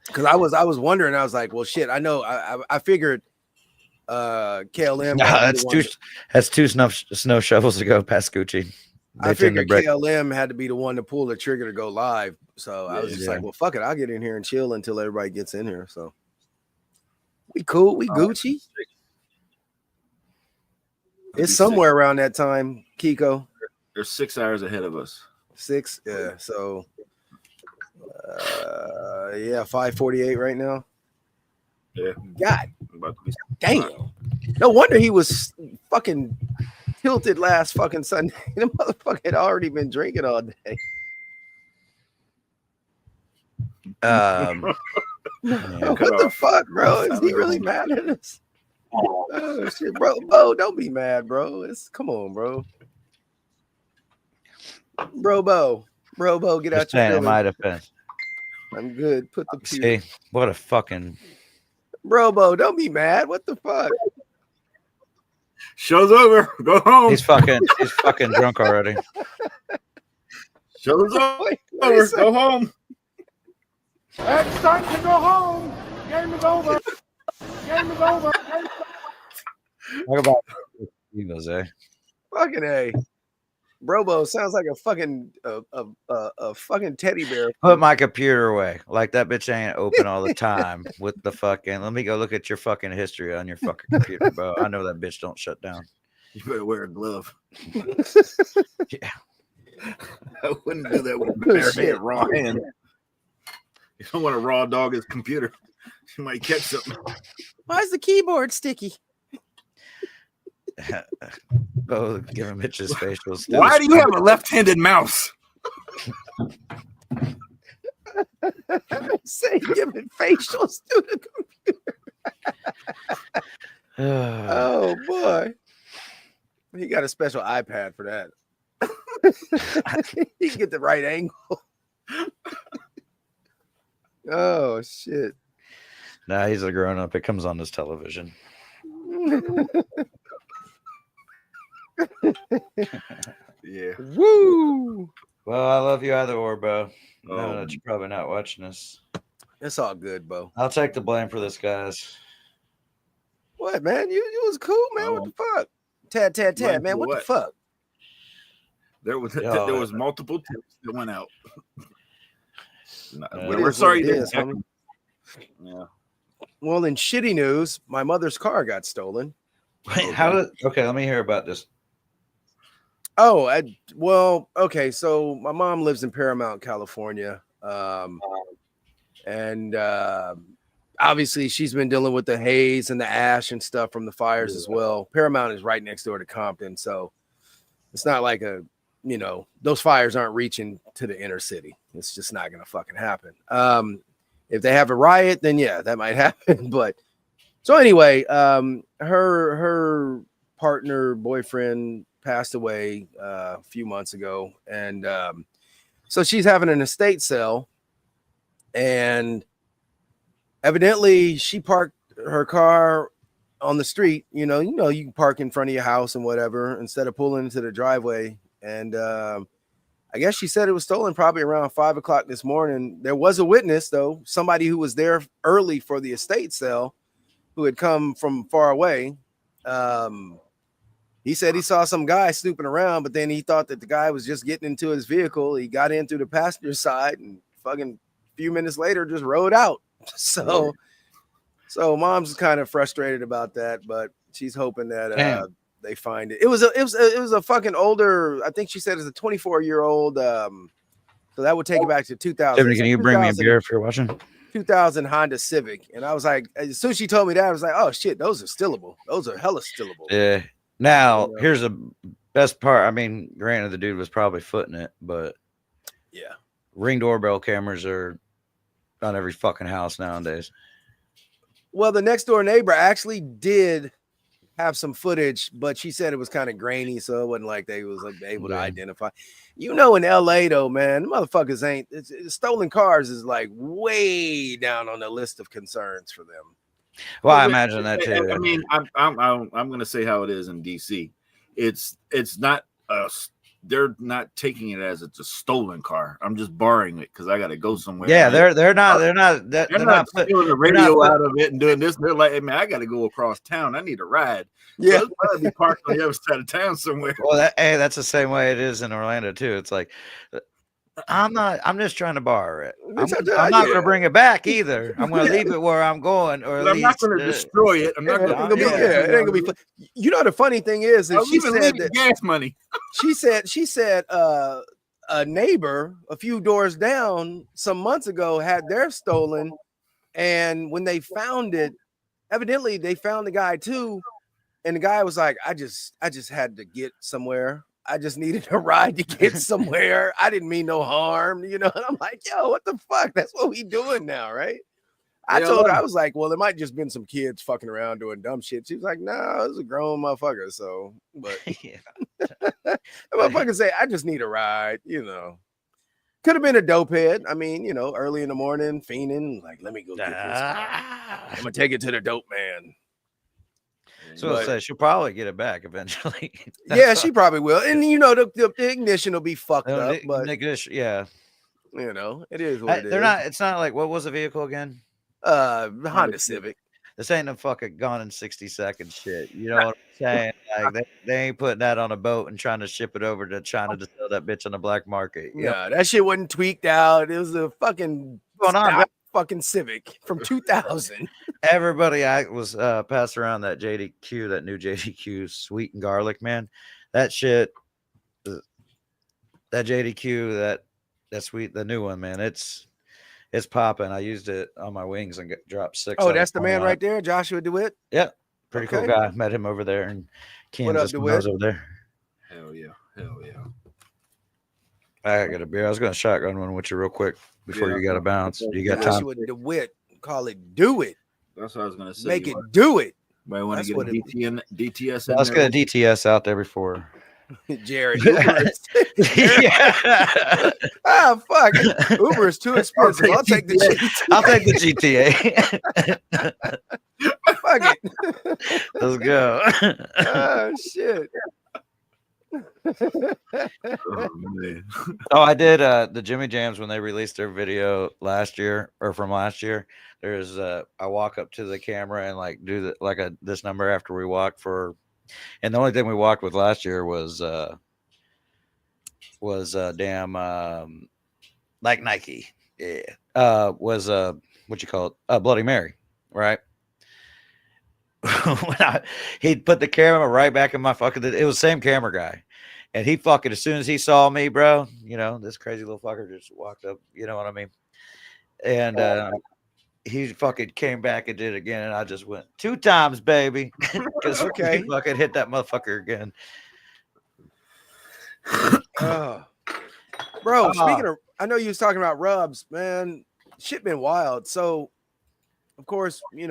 Because I was wondering, I was like, well, shit. I know. I figured KLM. nah, had to be the one that's two snow shovels to go past Gucci. I They tend to figured break. KLM had to be the one to pull the trigger to go live. So I was just Yeah. like, well, fuck it. I'll get in here and chill until everybody gets in here. So we cool. We Gucci. It's somewhere around that time, Kiko. They're 6 hours ahead of us. 6. Yeah. So yeah, 5:48 right now. Yeah. God About to be damn. No wonder he was fucking tilted last fucking Sunday. The motherfucker had already been drinking all day. Yeah. What the fuck, bro? Is he really mad at us? Oh shit, bro. Bo, don't be mad, bro. Come on, bro. Bro, Bo, get Just out your saying, in feelings. my defense. I'm good. Put the See, what a fucking Bro, Bo, don't be mad. What the fuck? Show's over. Go home. he's fucking drunk already. Show's Wait, over. Go home. It's time to go home. Game is over. Game is over. Talk about Eagles, eh? Fucking A. Brobo sounds like a fucking a fucking teddy bear. Put my computer away. Like that bitch ain't open all the time with the fucking. Let me go look at your fucking history on your fucking computer, bro. I know that bitch don't shut down. You better wear a glove. Yeah. I wouldn't do that with a Oh, bare shit. hand, raw hand. You don't want to raw dog his computer. You might catch something. Why is the keyboard sticky? Oh, give him Mitch's facials. Why do you have a left-handed mouse? Say giving facials to the computer. Oh boy. He got a special iPad for that. He can get the right angle. Oh shit. Nah, he's a grown up. It comes on his television. Yeah. Woo! Well, I love you either or, bro. No, Oh. that you're probably not watching this. It's all good, Bo. I'll take the blame for this, guys. What, man? You was cool, man. What the fuck? Tad, Blame man. for What the what? fuck? There was Yo. there was multiple tips that went out. No, It we're is sorry. what it that is, homie. Yeah. Well, in shitty news, my mother's car got stolen. Wait, how did? Okay, let me hear about this. Oh, well, okay. So my mom lives in Paramount, California, and obviously she's been dealing with the haze and the ash and stuff from the fires as well. Paramount is right next door to Compton, so it's not like those fires aren't reaching to the inner city. It's just not gonna fucking happen. If they have a riot, then yeah, that might happen. But so anyway, her partner, boyfriend passed away a few months ago, and so she's having an estate sale, and evidently she parked her car on the street. You can park in front of your house and whatever instead of pulling into the driveway. And I guess she said it was stolen probably around 5 o'clock this morning. There was a witness, though, somebody who was there early for the estate sale, who had come from far away. He said he saw some guy snooping around, but then he thought that the guy was just getting into his vehicle. He got in through the passenger side and fucking a few minutes later just rode out. So mom's kind of frustrated about that, but she's hoping that Damn. they find it. It was a fucking older, I think she said it's a 24-year-old. So that would take it back to 2000. Tiffany, can you bring me a 2000 beer if you're watching? 2000 Honda Civic. And I was like, as soon as she told me that, I was like, oh shit, those are stillable. Those are hella stillable. Yeah. Now, Yeah. here's the best part. I mean, granted, the dude was probably footing it, but Yeah. Ring doorbell cameras are on every fucking house nowadays. Well, the next door neighbor actually did have some footage, but she said it was kind of grainy, so it wasn't like they was like, able to Yeah. identify. In LA though, man, the motherfuckers ain't stolen cars is like way down on the list of concerns for them. Well, I imagine that too. I mean, I'm going to say how it is in DC. It's not they're not taking it as it's a stolen car. I'm just borrowing it because I got to go somewhere. Yeah, they're not stealing the radio out of it and doing this. They're like, hey man, I got to go across town. I need a ride. Yeah, so it's probably be parked on the other side of town somewhere. Well, that's the same way it is in Orlando too. It's like I'm just trying to borrow it. I'm not going to bring it back either. I'm going to leave it where I'm going, or at I'm least not going to destroy it. I'm not going to. It ain't gonna be fun. The funny thing is that she said that gas money. she said a neighbor a few doors down some months ago had theirs stolen, and when they found it, evidently they found the guy too, and the guy was like, I just had to get somewhere. I just needed a ride to get somewhere. I didn't mean no harm, And I'm like, yo, what the fuck? That's what we doing now, right? I told her, I was like, well, it might just been some kids fucking around doing dumb shit. She was like, no, it was a grown motherfucker. So, but the motherfucker say, I just need a ride, Could have been a dope head. I mean, early in the morning, fiending, like, let me go get this car. I'm gonna take it to the dope man. So I say she'll probably get it back eventually. Yeah, she probably will. And the ignition will be fucked up, but yeah, it is what it is. They're not. It's not like, what was the vehicle again? Honda Civic. This ain't no fucking gone in 60 seconds shit. You know what I'm saying? Like they ain't putting that on a boat and trying to ship it over to China to sell that bitch on the black market. Yeah, that shit wasn't tweaked out. It was a fucking going on. Fucking Civic from 2000. Everybody was passing around that JDQ, that new JDQ sweet and garlic, man. That shit, that JDQ, that sweet, the new one, man. It's popping. I used it on my wings and dropped 6. Oh, that's the man right there, Joshua DeWitt. Yeah, pretty cool guy. Met him over there in Kansas. What up, DeWitt? Over there. Hell yeah. I got a beer. I was going to shotgun one with you real quick before you got to bounce. You got time? Joshua DeWitt, call it do it. That's what I was going to say. Make it do it. Might want to get a DTS. Let's get a DTS out there before. Jared. Yeah. Fuck. Uber is too expensive. I'll take the GTA. I'll take the GTA. Fuck it. Let's go. Oh, shit. Oh, I did the Jimmy Jams when they released their video last year or from last year. There's I walk up to the camera and like do this number after we walk for, and the only thing we walked with last year was damn like Nike, was what you call it, Bloody Mary, right? He'd put the camera right back in my fucking, it was the same camera guy. And he fucking, as soon as he saw me, bro, this crazy little fucker just walked up, you know what I mean? And he fucking came back and did it again. And I just went 2 times, baby. Because he fucking hit that motherfucker again. Bro, speaking of, I know you was talking about rubs, man. Shit been wild. So, of course, we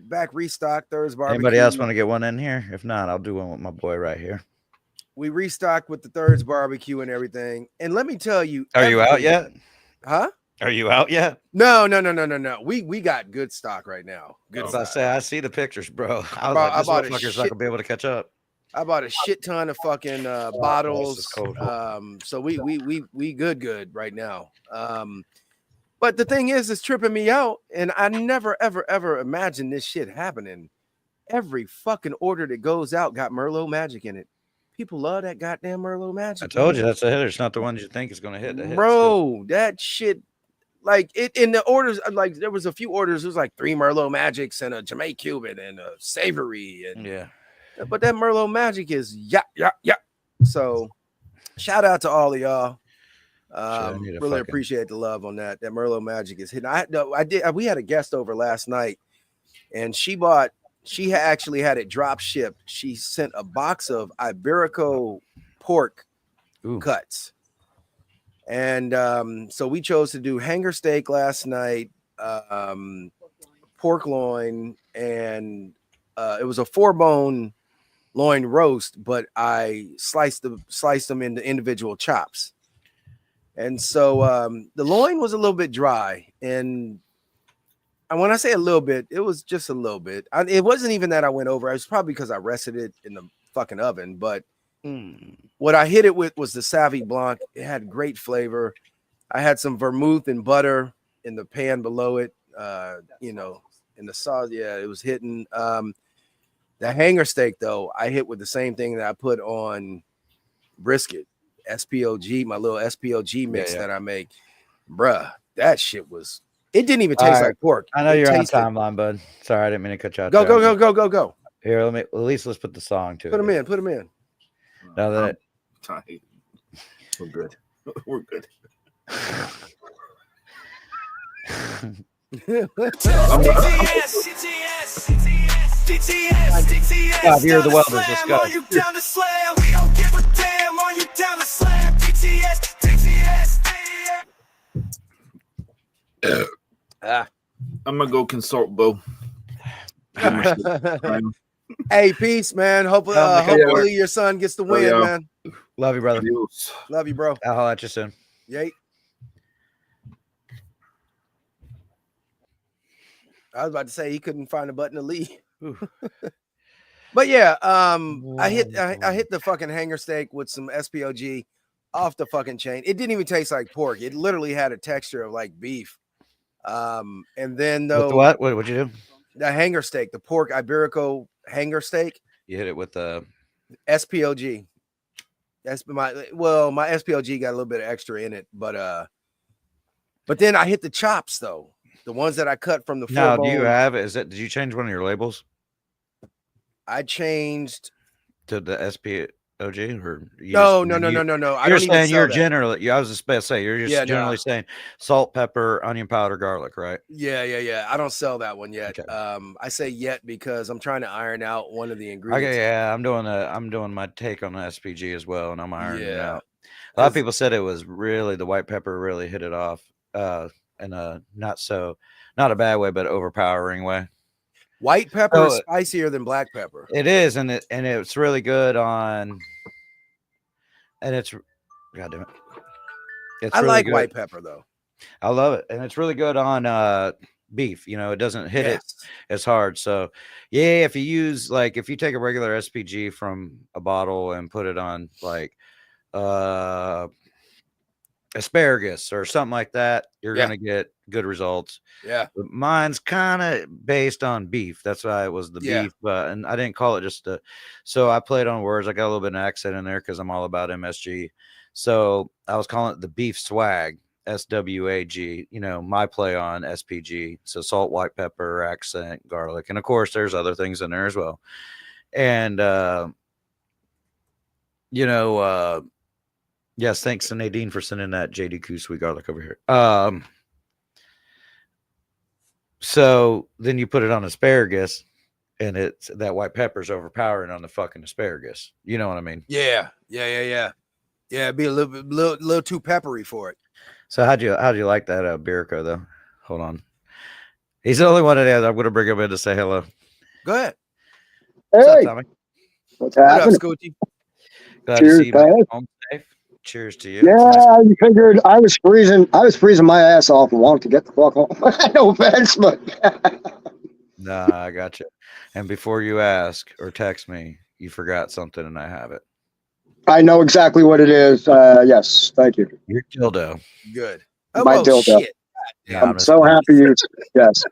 back restocked Thirds Barbecue. Anybody else want to get one in here? If not, I'll do one with my boy right here. We restocked with the Thirds Barbecue and everything. And let me tell you. Are you out yet? Huh? Are you out yet? No. We got good stock right now. Good stock. I see the pictures, bro. I was like, this motherfucker's not gonna be able to catch up. I bought a shit ton of fucking bottles. So we good right now. But the thing is, it's tripping me out, and I never ever imagined this shit happening. Every fucking order that goes out got Merlot Magic in it. People love that goddamn Merlot Magic. I told you that's a hitter. It's not the ones you think is going to hit. Bro, that shit, like it in the orders, like there was a few orders. It was like 3 Merlot Magics and a Jamaican Cuban and a Savory. And, yeah. But that Merlot Magic is yeah. So shout out to all of y'all. Really appreciate the love on that. That Merlot Magic is hitting. We had a guest over last night, and she actually had it drop shipped. She sent a box of Iberico pork cuts. And so we chose to do hanger steak last night, pork loin, and it was a 4-bone loin roast, but I sliced them into individual chops. And so the loin was a little bit dry, and when I say a little bit, it was just a little bit. It wasn't even that I went over. It was probably because I rested it in the fucking oven. But what I hit it with was the Savvy Blanc. It had great flavor. I had some vermouth and butter in the pan below it. In the sauce. Yeah, it was hitting. The hanger steak, though, I hit with the same thing that I put on brisket. SPOG, my little SPOG mix that I make. Bruh, that shit was, it didn't even taste like pork. I know you're on timeline, bud. Sorry, I didn't mean to cut you out. Go. Here, at least let's put the song to it. Put them in. Now that we're good. We're good. You're the welders. Let's go. I'm gonna go consult Bo. Hey, peace, man. Hopefully your son gets the win, man. Love you, brother. Love you, bro. I'll holler at you soon. Yay. I was about to say he couldn't find a button to leave. But yeah, I hit the fucking hanger steak with some SPOG off the fucking chain. It didn't even taste like pork. It literally had a texture of like beef. And then though, with what'd you do? The hanger steak, the pork Iberico hanger steak. You hit it with the SPOG. My SPOG got a little bit of extra in it, but then I hit the chops though. The ones that I cut from the Now, do you have did you change one of your labels? I changed to the SPOG or no. You're saying you're generally, I was just about to say, you're just generally saying salt, pepper, onion powder, garlic, right? Yeah. I don't sell that one yet. Okay. I say yet because I'm trying to iron out one of the ingredients. Okay, yeah, I'm doing my take on the SPG as well, and I'm ironing it out. A lot of people said it was really the white pepper really hit it off in a not a bad way, but overpowering way. White pepper is spicier than black pepper. It is, and it's really good on. And it's, goddamn it, I really like white pepper though. I love it, and it's really good on beef. You know, it doesn't hit it as hard. So, yeah, if you take a regular SPG from a bottle and put it on like asparagus or something like that, you're gonna get good results. Yeah, but mine's kind of based on beef. That's why it was the beef, and I didn't call it just so I played on words. I got a little bit of an accent in there because I'm all about MSG. So I was calling it the beef swag, SWAG. You know, my play on SPG. So salt, white pepper, accent, garlic, and of course there's other things in there as well. And yes, thanks to Nadine for sending that JDQ sweet garlic over here. So then you put it on asparagus, and it's that white pepper's overpowering on the fucking asparagus. You know what I mean? Yeah. It'd be a little too peppery for it. So how'd you like that Iberico though? Hold on, he's the only one that has. I'm gonna bring him in to say hello. Go ahead. Hey, what's up, Tommy? What's happening? What up, Scoochie? Glad to see you home safe. Cheers to you. Yeah, I figured I was freezing my ass off and wanted to get the fuck home. No offense, but nah, I got you. And before you ask or text me, you forgot something, and I have it. I know exactly what it is. Yes, thank you. Your dildo. Good. My dildo. Shit. Yeah, I'm so happy you. Yes.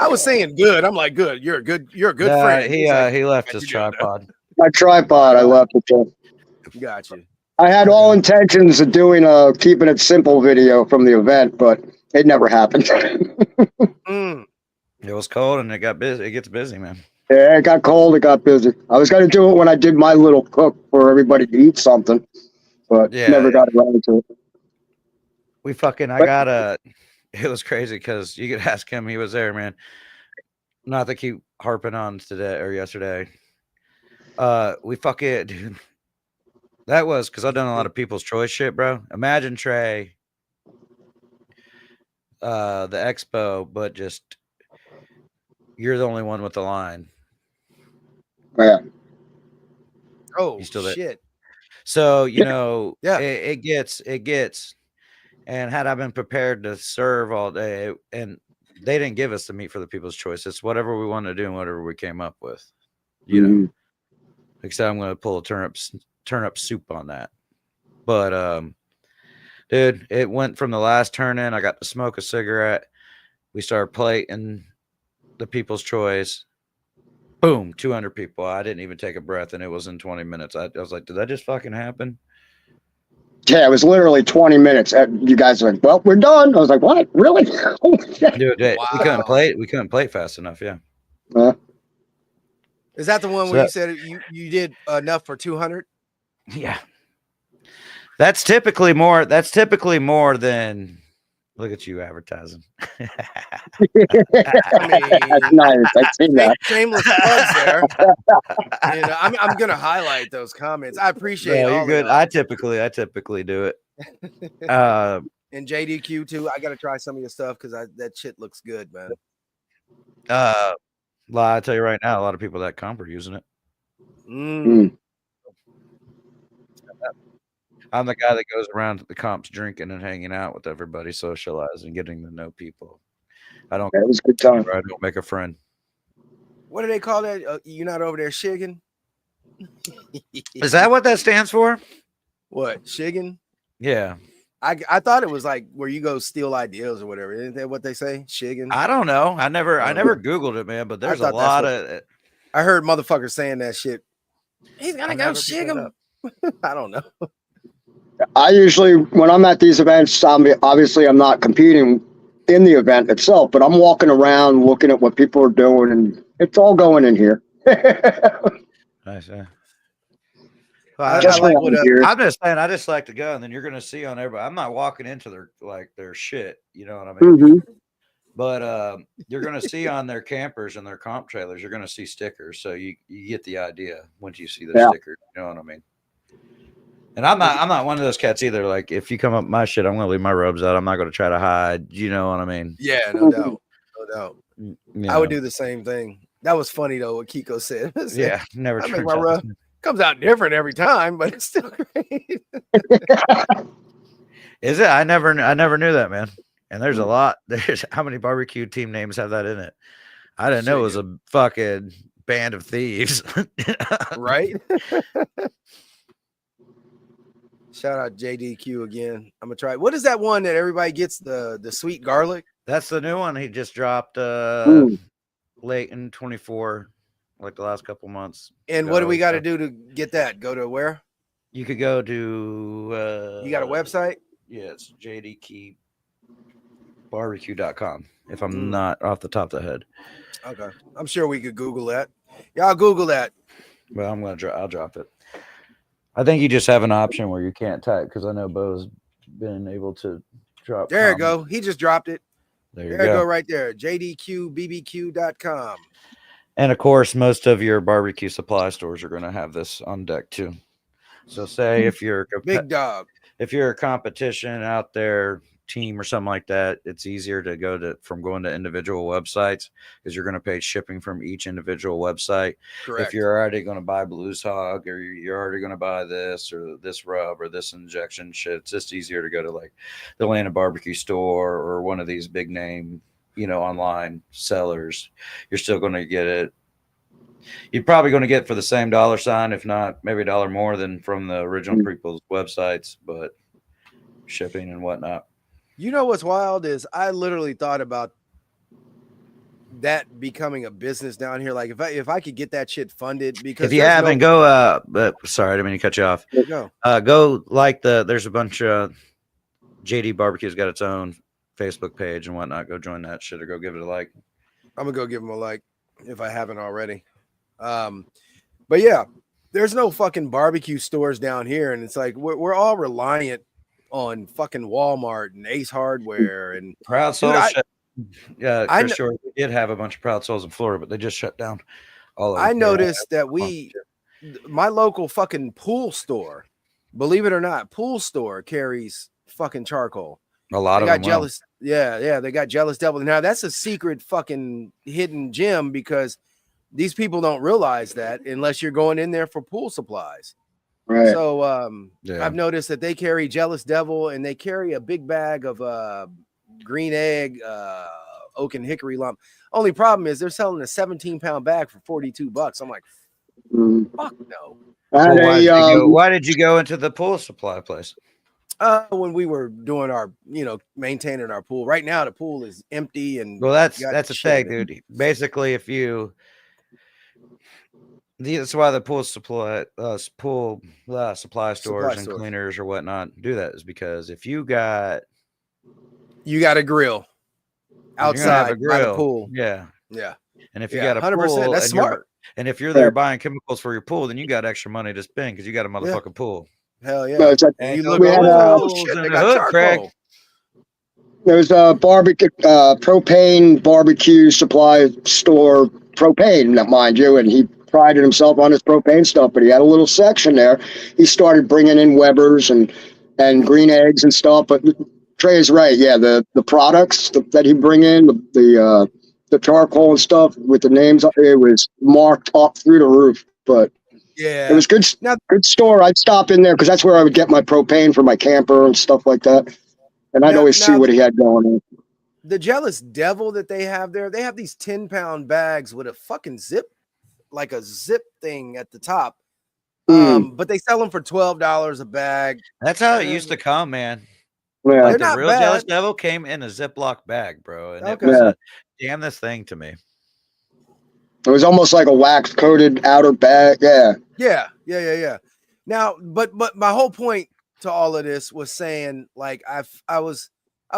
I was saying good. I'm like, good. You're a good friend. He left his tripod. My tripod. I left it there. Got you. I had all intentions of doing a keeping it simple video from the event, but it never happened. It was cold and it got busy. It gets busy, man. Yeah, it got cold. It got busy. I was going to do it when I did my little cook for everybody to eat something, but never got around to it. It was crazy because you could ask him. He was there, man. Not to keep harping on today or yesterday. Dude. That was because I've done a lot of People's Choice shit, bro. Imagine Trey, the expo, but just you're the only one with the line. Yeah. Oh, You still there? shit. So, you know, Yeah. it gets, and had I been prepared to serve all day, and they didn't give us the meat for the people's choice. It's whatever we wanted to do and whatever we came up with, you know, except I'm going to pull a turnip soup on that. But, dude, it went from the last turn in. I got to smoke a cigarette. We started plating the people's choice. Boom, 200 people. I didn't even take a breath, and it was in 20 minutes. I was like, did that just fucking happen? Yeah, it was literally 20 minutes. You guys were like, well, we're done. I was like, what? Really? Dude, Wow. we couldn't play it. We couldn't play it fast enough. Yeah. Is that the one So where you that- said you did enough for 200? Yeah. That's typically more than, look at you advertising. That's nice. I've seen that. Shameless plugs there. You know, I'm gonna highlight those comments. I appreciate No, all you're of good. y'all. I typically do it. And JDQ too. I gotta try some of your stuff because that shit looks good, man. I tell you right now, a lot of people that comp are using it. I'm the guy that goes around to the comps drinking and hanging out with everybody, socializing, getting to know people. I don't. It was a good time. I don't make a friend. What do they call that? You're not over there shigging? Is that what that stands for? What, shigging? Yeah. I thought it was like where you go steal ideas or whatever. Isn't that what they say? Shigging? I don't know. I never Googled it, man, but there's a thought that's lot what- of. I heard motherfuckers saying that shit. He's gonna I've go never shig picked him. I don't know. I usually, when I'm at these events, obviously I'm not competing in the event itself, but I'm walking around looking at what people are doing, and it's all going in here. Nice, yeah. I Just like around what here. I'm just saying, I just like to go, and then you're gonna see on everybody. I'm not walking into their shit, you know what I mean? Mhm. But you're gonna see on their campers and their comp trailers, you're gonna see stickers, so you get the idea once you see the Yeah. stickers. You know what I mean? And I'm not one of those cats either. Like if you come up my shit, I'm gonna leave my rubs out. I'm not gonna try to hide. You know what I mean? Yeah, no doubt. No doubt. You I would know. do the same thing. That was funny though, what Kiko said. Yeah, never I make turns my out rub. Comes out different every time, but it's still great. Is it? I never knew that, man. And there's a lot. There's how many barbecue team names have that in it? I didn't know it was a fucking band of thieves. Right? Shout out JDQ again. I'm gonna try. What is that one that everybody gets, the sweet garlic? That's the new one he just dropped late in 24, like the last couple months. And what do we got to do to get that? Go to where? You could go to You got a website? Yeah, it's jdkeybarbecue.com if I'm not off the top of the head. Okay. I'm sure we could Google that. Y'all Google that. Well, I'll drop it. I think you just have an option where you can't type because I know Bo's been able to drop. There you go. He just dropped it. There you There you go. go right there. jdqbbq.com. And of course, most of your barbecue supply stores are going to have this on deck too. So say if you're Big dog. if you're a competition out there team or something like that, it's easier to go from going to individual websites because you're going to pay shipping from each individual website. Correct. If you're already going to buy Blues Hog or you're already going to buy this or this rub or this injection shit, it's just easier to go to like the Atlanta Barbecue Store or one of these big name, online sellers. You're still going to get it. You're probably going to get for the same dollar sign, if not maybe $1 more than from the original people's websites, but shipping and whatnot. You know what's wild is I literally thought about that becoming a business down here. Like if I could get that shit funded, because If you haven't, go. Sorry, I didn't mean to cut you off. go. Go like there's a bunch of JD Barbecue's got its own Facebook page and whatnot. Go join that shit or go give it a like. I'm gonna go give them a like if I haven't already. But yeah, there's no fucking barbecue stores down here, and it's like we're all reliant on fucking Walmart and Ace Hardware and Proud Souls. Yeah, I Chris Short did have a bunch of Proud Souls in Florida, but they just shut down all of them. I noticed that my local fucking pool store, believe it or not, pool store carries fucking charcoal. A lot They of got them. jealous. Yeah, they got Jealous Devil. Now that's a secret fucking hidden gem because these people don't realize that unless you're going in there for pool supplies. Right. So Yeah. I've noticed that they carry Jealous Devil and they carry a big bag of green egg, oak and hickory lump. Only problem is they're selling a 17-pound bag for $42. I'm like, Mm. fuck no. I had Well, a, why did you go into the pool supply place? When we were doing our, maintaining our pool. Right now the pool is empty and Well, that's got a shit thing, in it. dude. Basically, that's why the pool supply supply stores and stores. cleaners or whatnot do that, is because if you got You got a grill you're gonna have a outside by the grill, pool. yeah. Yeah. And if you Yeah, got a 100%. pool, That's and you're- smart. and if you're there buying chemicals for your pool, then you got extra money to spend because you got a motherfucking pool. Hell yeah. no, it's like, And you Ain't look we over, had, oh holes shit, in they the got hood, charcoal. Craig. there's a barbecue, propane barbecue supply store, propane, mind you, and he prided himself on his propane stuff, but he had a little section there. He started bringing in Weber's and green eggs and stuff. But Trey is right. Yeah, the products that he bring in, the charcoal and stuff with the names, it was marked up through the roof. But Yeah. it was good. Now- Good store. I'd stop in there because that's where I would get my propane for my camper and stuff like that. And I'd always see what he had going on. The Jealous Devil that they have there, they have these 10-pound bags with a fucking zip, like a zip thing at the top. But they sell them for $12 a bag. That's how it used to come, man. Yeah. Like They're the not real bad. Jealous Devil came in a Ziploc bag, bro, and it Okay. was Yeah. a damnedest thing to me. It was almost like a wax coated outer bag. Yeah. Yeah. Now, but my whole point to all of this was saying, like, I was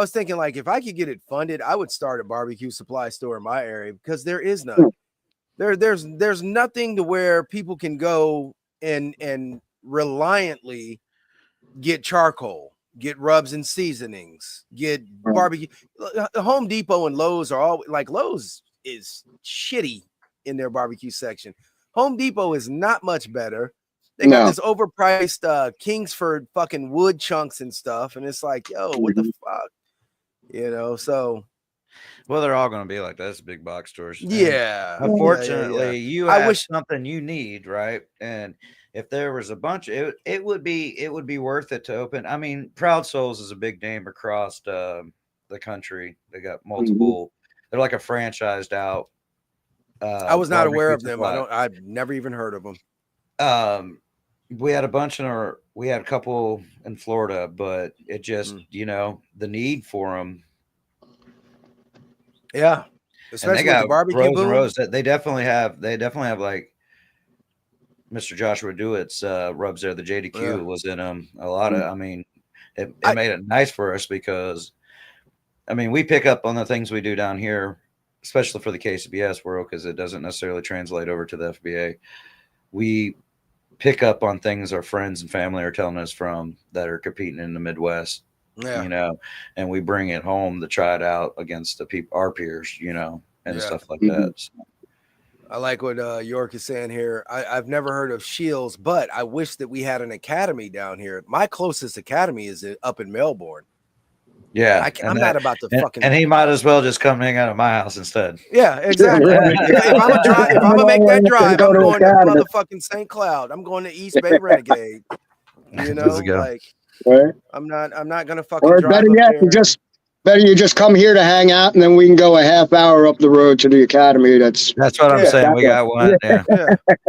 thinking, like, if I could get it funded, I would start a barbecue supply store in my area because there is none. There's nothing to where people can go and reliantly get charcoal, get rubs and seasonings, get barbecue. Home Depot and Lowe's are all like, Lowe's is shitty in their barbecue section. Home Depot is not much better. They got this overpriced Kingsford fucking wood chunks and stuff, and it's like, yo, what the fuck, so Well, they're all going to be like that. It's big box stores. And yeah. unfortunately, you I have wish- something you need, right? And if there was a bunch, it would be worth it to open. I mean, Proud Souls is a big name across the country. They got multiple. They're like a franchised out. I was not aware of barbecue them. supply. I've never even heard of them. We had a bunch we had a couple in Florida, but it just, the need for them. Yeah. And Especially they got with the barbecue rows and boom. rows. They definitely have like Mr. Joshua Dewitt's rubs there. The JDQ was in them. A lot of, I mean, it made it nice for us because, I mean, we pick up on the things we do down here, especially for the KCBS world, because it doesn't necessarily translate over to the FBA. We pick up on things our friends and family are telling us from that are competing in the Midwest, and we bring it home to try it out against our peers, and stuff like that. So. I like what York is saying here. I've never heard of Shields, but I wish that we had an academy down here. My closest academy is up in Melbourne. Yeah, I'm not about to fucking. And he might as well just come hang out at my house instead. Yeah, exactly. if I'm gonna make that drive, I'm going to motherfucking St. Cloud. I'm going to East Bay Renegade. Like I'm not gonna fucking or drive better up yet, there. Better you just come here to hang out, and then we can go a half hour up the road to the academy. That's what I'm saying. We got one. Yeah.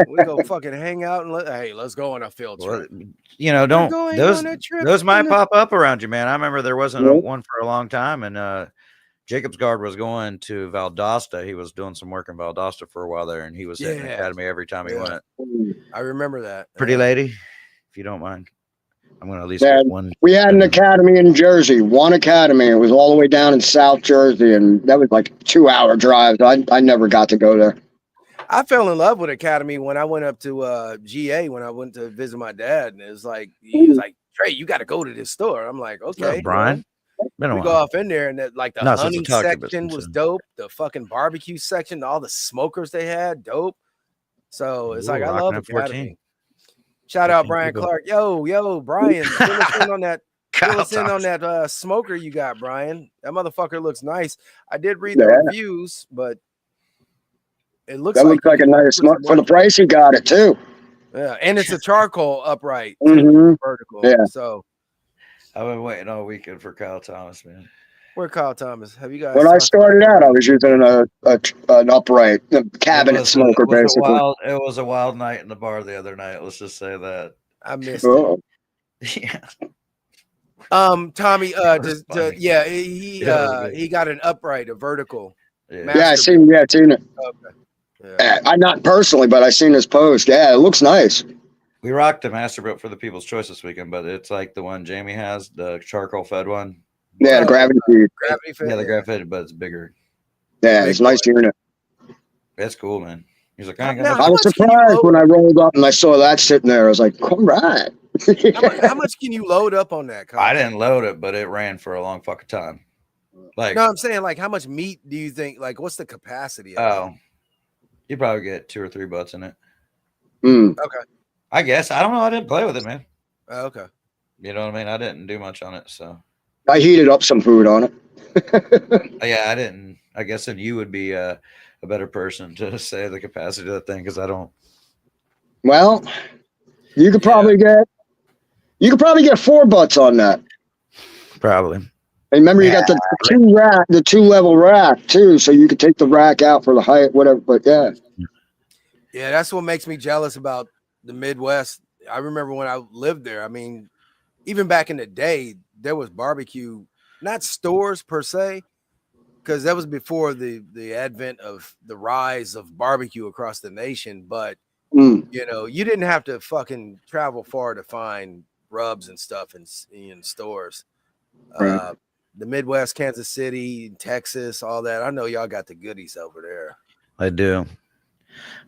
We go fucking hang out and let's go on a field trip. Those might pop up around you, man. I remember there wasn't one for a long time, and Jacob's Guard was going to Valdosta. He was doing some work in Valdosta for a while there, and he was at the academy every time he went. I remember that. Pretty lady, if you don't mind. I'm going to at least get one. We had an academy in Jersey, one academy. It was all the way down in South Jersey, and that was like a 2-hour drive. I never got to go there. I fell in love with academy when I went up to GA when I went to visit my dad, and it was like he was like, "Trey, you got to go to this store." I'm like, "Okay, Brian." We go off in there, and that, like the hunting section was dope. The fucking barbecue section, all the smokers they had, dope. So it's like I love academy. Shout out Brian Clark. Yo, Brian, fill us in on that. Fill us in on that smoker you got, Brian. That motherfucker looks nice. I did read the reviews, but It looks That like looks like a nice for the price you got it too. Yeah, and it's a charcoal upright Mm-hmm. vertical. Yeah. So I've been waiting all weekend for Kyle Thomas, man. where Kyle Thomas? Have you guys? When I talked started about out, I that? was using an upright cabinet smoker, basically. It was a wild night in the bar the other night. Let's just say that. I missed it. Oh, Yeah. Tommy, was funny. he Yeah, he got an upright, a vertical. Yeah. yeah, I seen it. Okay. Yeah. I not personally, but I seen his post. Yeah, it looks nice. We rocked the Masterbuilt for the People's Choice this weekend, but it's like the one Jamie has, the charcoal fed one. Yeah, the gravity feed. Gravity fed. Yeah, the gravity fed, but it's bigger. Yeah, it's a nice unit. That's cool, man. He's like, Now, I ain't how gonna I was much can you surprised load- when I rolled up and I saw that sitting there. I was like, all right. How much can you load up on that? Kyle? I didn't load it, but it ran for a long fucking time. Like, No, I'm saying like how much meat do you think? Like, what's the capacity of oh, you probably get 2 or 3 butts in it. Mm. it? Okay. I guess. I don't know. I didn't play with it, man. Okay. You know what I mean? I didn't do much on it, so I heated up some food on it. yeah, I didn't. I guess then you would be a better person to say the capacity of that thing because I don't. Well, you could probably get 4 butts on that. Probably. And remember, you got the 2-level rack too, so you could take the rack out for the height, whatever. But yeah, Yeah, that's what makes me jealous about the Midwest. I remember when I lived there. I mean, even back in the day, there was barbecue, not stores per se, because that was before the advent of the rise of barbecue across the nation. But you know, you didn't have to fucking travel far to find rubs and stuff in stores. Right. The Midwest, Kansas City, Texas, all that. I know y'all got the goodies over there. I do.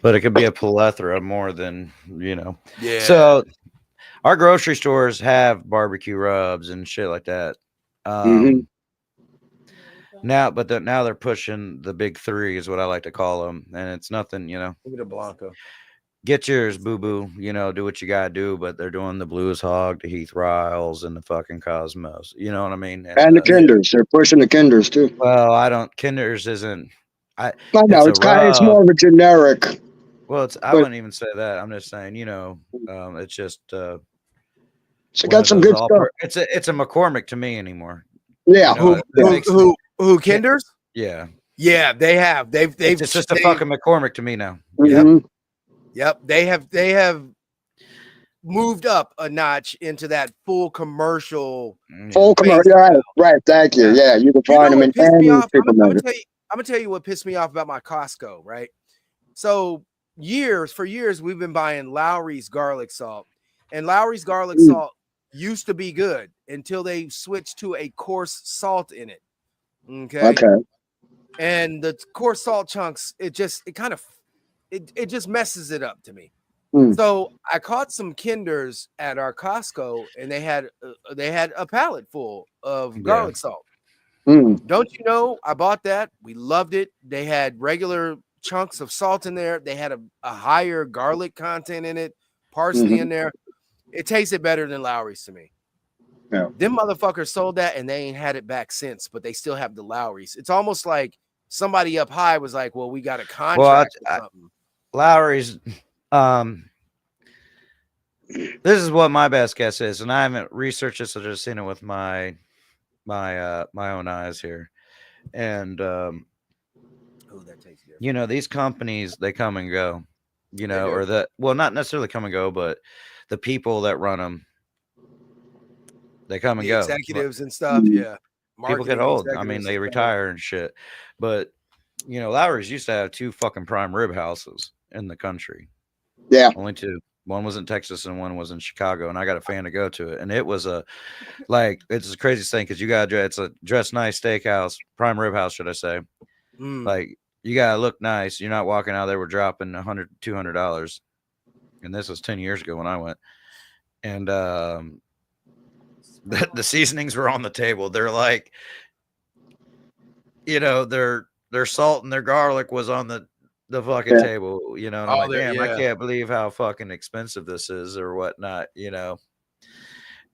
But it could be a plethora more than, Yeah. So our grocery stores have barbecue rubs and shit like that. Now, but now they're pushing the big 3 is what I like to call them. And it's nothing, Give me the Blanco. get yours, boo-boo, do what you gotta do, but they're doing the Blues Hog, the Heath Riles, and the fucking Cosmos. You know what I mean? and the Kinders. They're pushing the Kinders too. Well, Kinders isn't. I know it's more of a generic. Well, I wouldn't even say that. I'm just saying, it's just. So got some good stuff. It's a McCormick to me anymore. Yeah. Who Kinders? Yeah. Yeah, they have. It's just a fucking McCormick to me now. Mm-hmm. Yep. They have moved up a notch into that full commercial. Right. Thank you. Yeah, you can find them in any supermarket. I'm gonna tell you what pissed me off about my Costco, right? So for years we've been buying Lowry's garlic salt, and Lowry's garlic salt used to be good until they switched to a coarse salt in it. Okay. And the coarse salt chunks, it just messes it up to me. So I caught some Kinders at our Costco, and they had a pallet full of garlic salt. Don't you know? I bought that. We loved it. They had regular chunks of salt in there. They had a higher garlic content in it, parsley in there. It tasted better than Lowry's to me. Yeah. Them motherfuckers sold that and they ain't had it back since, but they still have the Lowry's. It's almost like somebody up high was like, well, we got a contract or something. Lowry's, this is what my best guess is, and I haven't researched this, I've just seen it with my own eyes here. And these companies, they come and go, or not necessarily come and go, but the people that run them, they come and go. Executives and stuff, yeah. People get old. I mean, they retire and shit. But Lowry's used to have 2 fucking prime rib houses in the country. Yeah, only 2. One was in Texas and one was in Chicago, and I got a fan to go to it. And it was it's the craziest thing because it's a dressed nice steakhouse, prime rib house, should I say? Like, you gotta look nice. You're not walking out there. We're dropping $100, $200, and this was 10 years ago when I went. And the seasonings were on the table. They're like, their salt and their garlic was on the fucking table, and I'm like, damn, I can't believe how fucking expensive this is or whatnot, And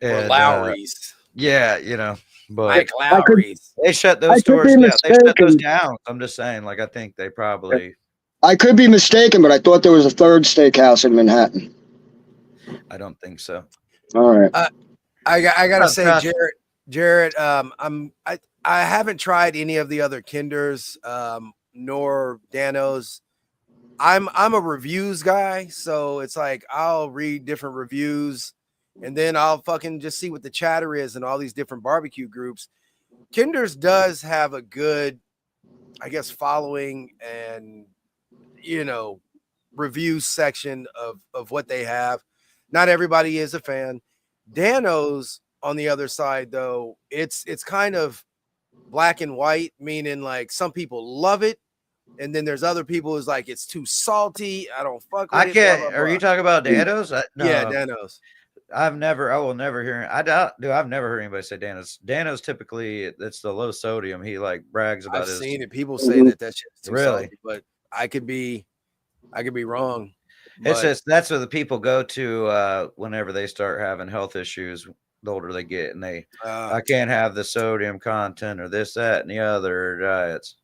Lowry's. But Mike Lowry's. They shut those stores down. They shut those down. I'm just saying, I think they probably. I could be mistaken, but I thought there was a third steakhouse in Manhattan. I don't think so. All right. I gotta Oh, say, gosh. Jared, I haven't tried any of the other Kinders, nor Danos. I'm a reviews guy, so it's like I'll read different reviews and then I'll fucking just see what the chatter is in all these different barbecue groups. Kinders does have a good, I guess, following and review section of what they have. Not everybody is a fan. Danos on the other side, though, it's kind of black and white, meaning like some people love it, and then there's other people who's like it's too salty. I don't fuck with I it. can't. Blah, blah, Are you blah. talking about Danos? No, Yeah, Danos. I will never hear. I've never heard anybody say Danos. Danos typically it's the low sodium. He like brags about I've his. seen it. People say that shit's too Really? salty, but I could be wrong. It's But just that's what the people go to whenever they start having health issues. The older they get, and I can't have the sodium content or this, that, and the other diets.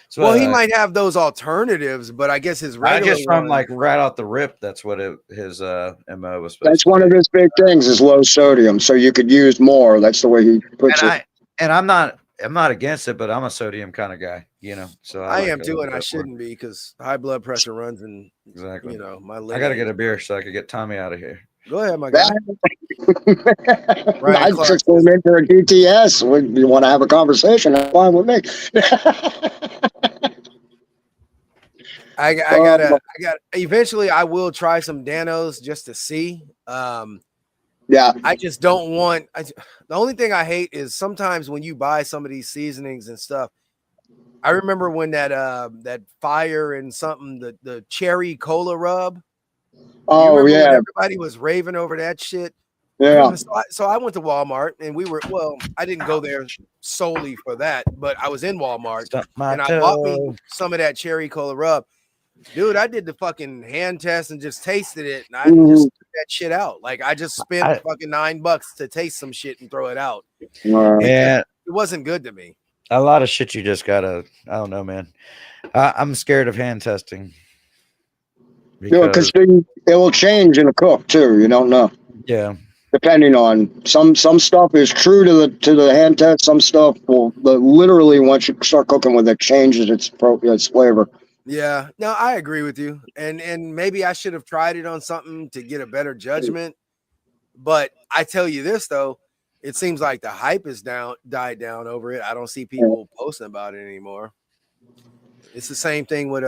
So well, he might have those alternatives, but I guess his I regular just from one- like right out the rip. That's what his MO was supposed That's to one be. of his big things is low sodium, so you could use more. That's the way he puts it. I'm not against it, but I'm a sodium kind of guy, So I like am a too, little and I bit more. shouldn't be because high blood pressure runs in Exactly. my I liver. got to get a beer so I could get Tommy out of here. Go ahead, my guy. I Clark. just came in for a DTS. You want to have a conversation? That's fine with me. I gotta eventually I will try some Danos just to see. Yeah. I just don't want the only thing I hate is sometimes when you buy some of these seasonings and stuff. I remember when that fire and something, the cherry cola rub. Oh when yeah. everybody was raving over that shit. Yeah. So I went to Walmart and I didn't go there solely for that, but I was in Walmart and I bought me some of that cherry cola rub. Dude, I did the fucking hand test and just tasted it, and I just threw that shit out. Like I just spent fucking $9 to taste some shit and throw it out. Yeah, it wasn't good to me. A lot of shit you just gotta. I don't know, man. I'm scared of hand testing. Because it will change in a cook too. You don't know. Yeah. Depending on some stuff is true to the hand test. Some stuff will literally once you start cooking with it changes its flavor. Yeah, no, I agree with you, and maybe I should have tried it on something to get a better judgment. But I tell you this though, it seems like the hype is died down over it. I don't see people posting about it anymore. It's the same thing with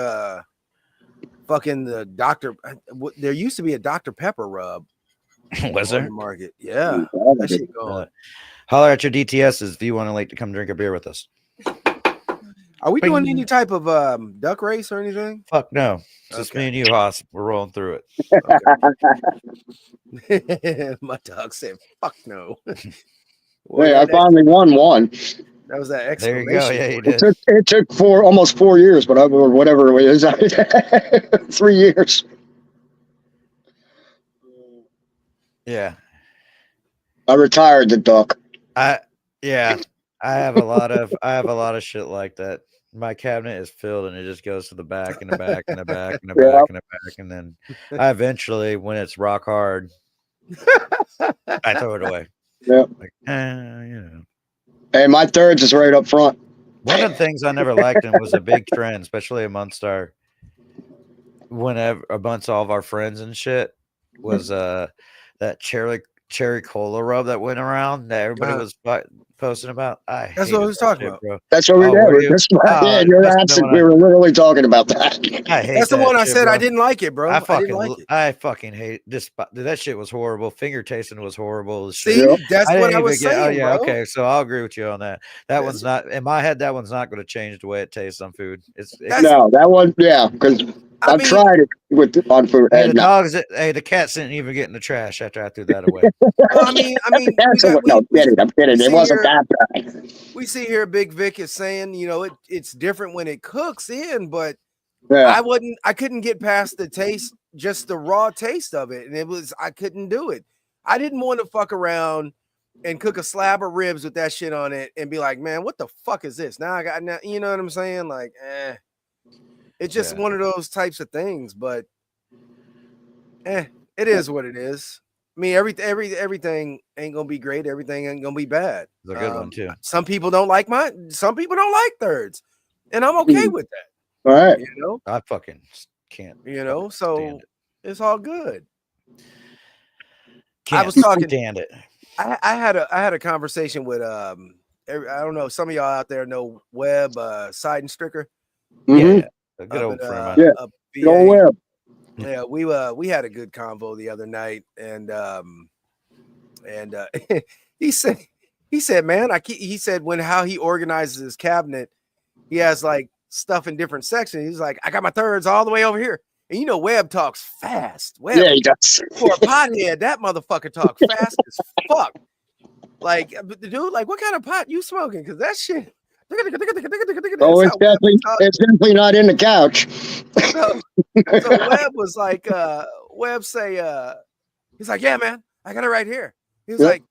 fucking the Dr. There used to be a Dr. Pepper rub. Was there? On the market? Yeah, that shit going. Holler at your DTSs if you want to come drink a beer with us. Are we doing any type of duck race or anything? Fuck no. It's just me and you, Haas. We're rolling through it. My dog said, "Fuck no." Hey, I finally won one. That was that exclamation. There you go. Yeah, you did. It took almost 4 years, but or whatever it is, 3 years. Yeah. I retired the duck. I have a lot of shit like that. My cabinet is filled and it just goes to the back and the back and the back and the back and the back. And then I eventually, when it's rock hard, I throw it away. Yeah. Hey, my thirds is right up front. One of the things I never liked and was a big trend, especially amongst all of our friends and shit, was that cherry cola rub that went around that everybody was posting about. That's what I was talking about, bro. That's what we did. Your absent. We were literally talking about that. That's the one I said bro. I didn't like it, bro. I fucking hate this. That shit was horrible. Finger tasting was horrible. See, that's what I was saying. Oh yeah, bro. okay. So I'll agree with you on that. That one's not in my head. That one's not going to change the way it tastes on food. No, that one, yeah, because I've tried it on food. Hey, the cats didn't even get in the trash after I threw that away. Well, I mean, I'm kidding. It wasn't that bad. We see here Big Vic is saying, it's different when it cooks in, but yeah. I couldn't get past the taste, just the raw taste of it, and I couldn't do it. I didn't want to fuck around and cook a slab of ribs with that shit on it and be like, man, what the fuck is this? Now you know what I'm saying? Like, It's just Yeah. one of those types of things, but it is what it is. I mean, everything ain't gonna be great. Everything ain't gonna be bad. It's a good one too. Some people don't like mine. Some people don't like thirds, and I'm okay with that. All right. You know, I fucking can't. you know. fucking So stand it. it's all good. Can't was talking- stand it. I had a conversation with I don't know, some of y'all out there know Webb Seidenstricker. Mhm. Yeah, a good old friend of mine. Yeah. up Go VA. Webb. Yeah, we had a good convo the other night, and he said, man, he said how he organizes his cabinet, he has like stuff in different sections. He's like, I got my thirds all the way over here, and you know, Webb talks fast. Webb, Yeah, he does. for a pothead, that motherfucker talks fast as fuck. Like the dude, like, what kind of pot you smoking? Because that shit. Oh, it's definitely not in the couch. So Webb was like, Webb say, he's like, yeah, man, I got it right here. He was Yep. like,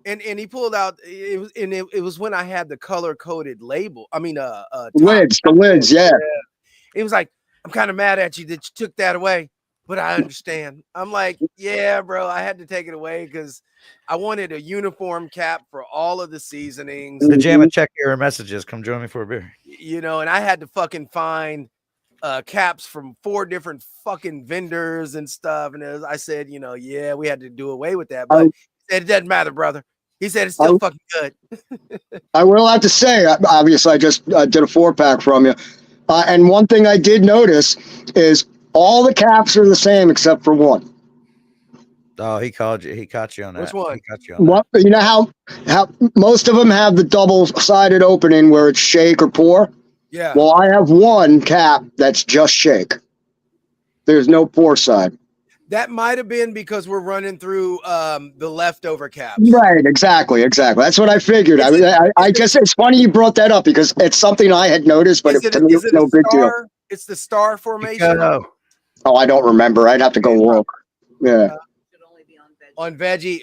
and he pulled out it was when I had the color coded label. I mean, top. The lids, yeah. He was like, I'm kind of mad at you that you took that away, but I understand. I'm like, yeah, bro, I had to take it away because I wanted a uniform cap for all of the seasonings. The Jam and check your messages. Come join me for a beer. You know, and I had to fucking find caps from 4 different fucking vendors and stuff. And I said, you know, yeah, we had to do away with that. But he said, it doesn't matter, brother. He said, it's still fucking good. I will have to say, obviously, I just did a 4-pack from you. And one thing I did notice is all the caps are the same except for one. Oh, he called you. He caught you on that. Which one? He caught you on What, you know how most of them have the double-sided opening where it's shake or pour? Yeah. Well, I have one cap that's just shake. There's no pour side. That might have been because we're running through the leftover caps. Right, exactly. That's what I figured. I guess it's funny you brought that up because it's something I had noticed, but to me, it's no big deal. It's the star formation. Oh, I don't remember. I'd have to go look. Yeah. On veggie,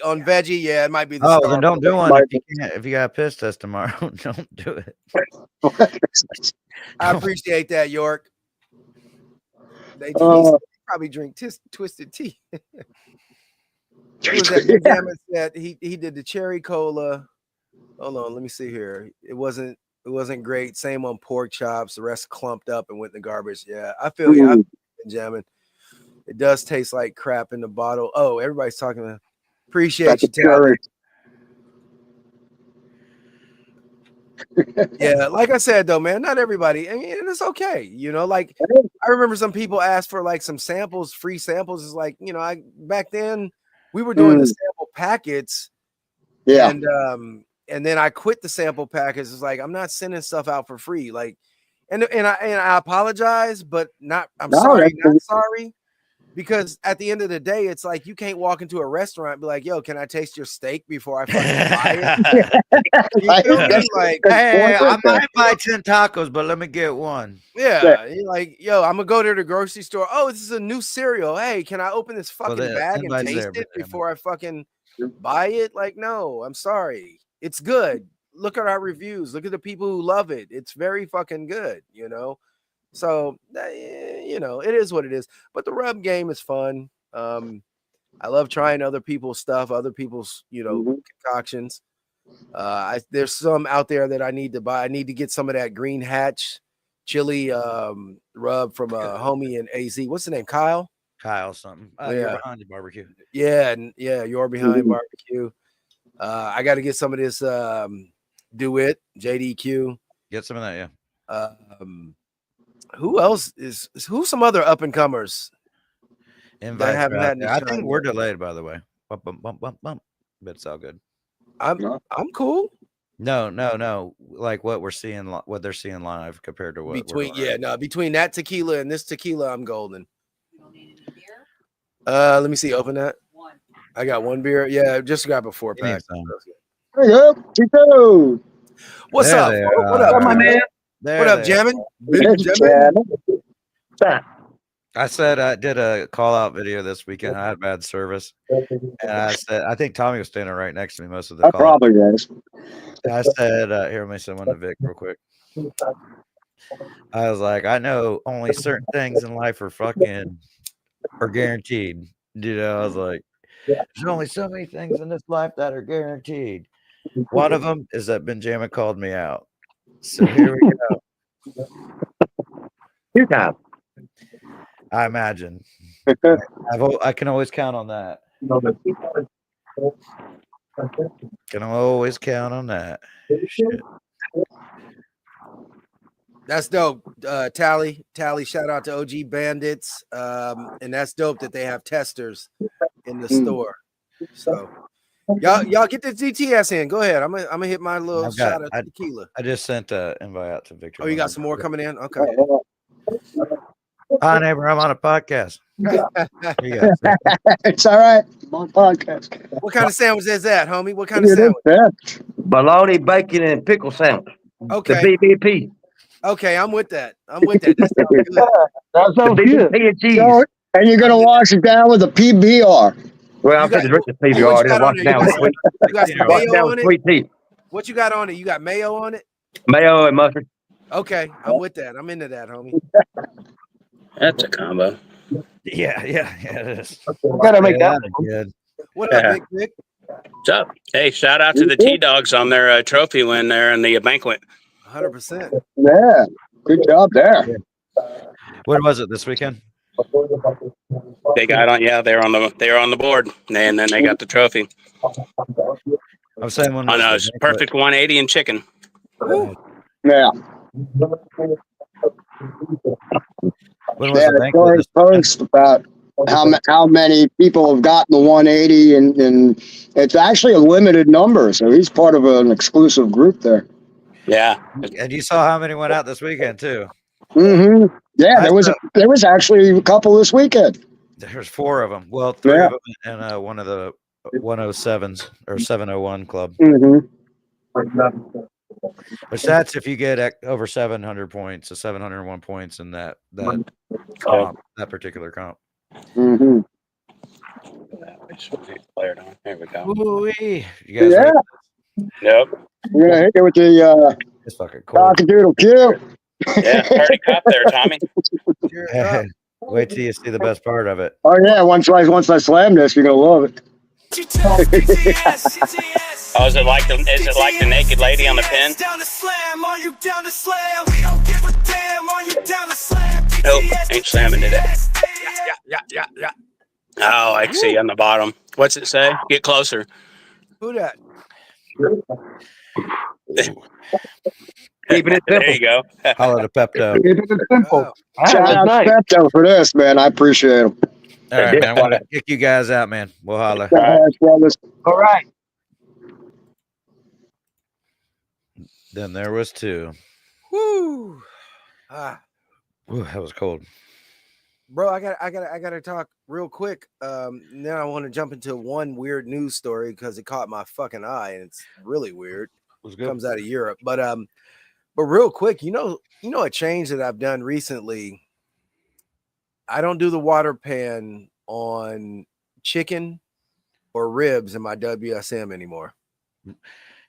yeah, it might be the Oh, star. then don't do formation. one if you can't. If you got a piss test tomorrow, don't do it. I appreciate that, York. They probably drink twisted tea. Who was that? Big Hammond said he did the cherry cola. Hold on, let me see here. It wasn't great. Same on pork chops. The rest clumped up and went in the garbage. Yeah, I feel you. I'm jamming. It does taste like crap in the bottle. Oh, everybody's talking. Appreciate you, Terry. Yeah, like I said though, man, not everybody. I mean, it's okay. You know, like I remember some people asked for like some samples, free samples. It's like, you know, back then we were doing the sample packets. Yeah. And then I quit the sample packets. It's like I'm not sending stuff out for free. Like, and I apologize, but I'm sorry, not sorry. Because at the end of the day, it's like you can't walk into a restaurant and be like, yo, can I taste your steak before I fucking buy it? You feel me? Like, hey, I might buy 10 tacos, but let me get one. Yeah. You're like, yo, I'm gonna go to the grocery store. Oh, this is a new cereal. Hey, can I open this fucking bag and taste it before I fucking buy it? Like, no, I'm sorry. It's good. Look at our reviews. Look at the people who love it. It's very fucking good, you know? So, you know, it is what it is. But the rub game is fun. I love trying other people's stuff, other people's, you know, concoctions. There's some out there that I need to buy. I need to get some of that Green Hatch chili rub from a homie in AZ. What's the name? Kyle something. Yeah. You're behind the barbecue. Yeah, you're behind barbecue. I got to get some of this Do It JDQ. Get some of that, yeah. Who else who's some other up and comers? Invite haven't had any I shine think yet. we're delayed, by the way. Bump, bump, bump, bump, bump. But it's all good. I'm cool. No. Like what we're seeing, what they're seeing live compared to what between that tequila and this tequila, I'm golden. You don't need any beer? Let me see. Open that. One. I got one beer. Yeah, just grab a 4-pack. There you go. Chico. What's There up? they What are. up, my man? There What up, they are. Jammin'? Big Jammin'? I said I did a call out video this weekend. I had bad service. And I said, I think Tommy was standing right next to me most of the I call. probably was. I said, here, let me send one to Vic real quick. I was like, I know only certain things in life are guaranteed. You know, I was like, there's only so many things in this life that are guaranteed. One of them is that Benjamin called me out. So here we go. 2 times. I imagine. I can always count on that. Can always count on that. Shit. That's dope. Tally, shout out to OG Bandits. And that's dope that they have testers in the store. So y'all get the GTS in. Go ahead. I'm gonna hit my little shot of tequila. I just sent an invite out to Victor. Oh, you got some more coming in? Okay. Hi, neighbor. I'm on a podcast. It's all right. I'm on podcast. What kind of sandwich is that, homie? What kind of sandwich? Bologna, bacon, and pickle sandwich. Okay. The BBP. Okay, I'm with that. That sounds good. That sounds good. And cheese. So, and you're gonna wash it down with a PBR. Well, I'm going to drink the PBR. Then wash it down with sweet. You got some Wash it mayo down on with it? sweet tea. What you got on it? You got mayo on it? Mayo and mustard. Okay, I'm with that. I'm into that, homie. That's a combo. Yeah, it is. Gotta make that. Good. What up, Big Vic? What's up? Hey, shout out to the T-Dogs on their trophy win there in the banquet. 100%. Yeah, good job there. What was it this weekend? They got on, yeah, they were on the board, and then they got the trophy. I'm saying when. Oh no, it's perfect 180 and chicken. Yeah. When was Yeah, the the banquet? post about how many people have gotten the 180, and it's actually a limited number, so he's part of an exclusive group there. Yeah. And you saw how many went out this weekend too. Mm-hmm. Yeah, there was actually a couple this weekend. There's 4 of them. Well, 3 of them and one of the 107s or 701 club. Mm-hmm. Which that's if you get over 700 points, so 701 points in that comp, that particular comp. Mm-hmm. There we go. Ooh-wee. You guys Yeah. Yep. You're gonna hit it with the it's fucking cool. cockadoodle cue. Yeah, party cup there, Tommy. Wait till you see the best part of it. Oh yeah, once I slam this, you're gonna love it. Oh, is it like the naked lady on the pin? Nope, ain't slamming today. Yeah. Oh, I see on the bottom. What's it say? Get closer. Who that? Keeping it There simple. you go. Holla to Pepto. Keeping it simple. Oh. Shout out to Pepto for this, man. I appreciate him. All right, man. I'm gonna kick you guys out, man. We'll holler. All right. Then there was 2. Woo. Ooh, that was cold. Bro, I gotta talk real quick. Then I want to jump into one weird news story because it caught my fucking eye and it's really weird. It was It good. comes out of Europe. But real quick, you know a change that I've done recently. I don't do the water pan on chicken or ribs in my WSM anymore.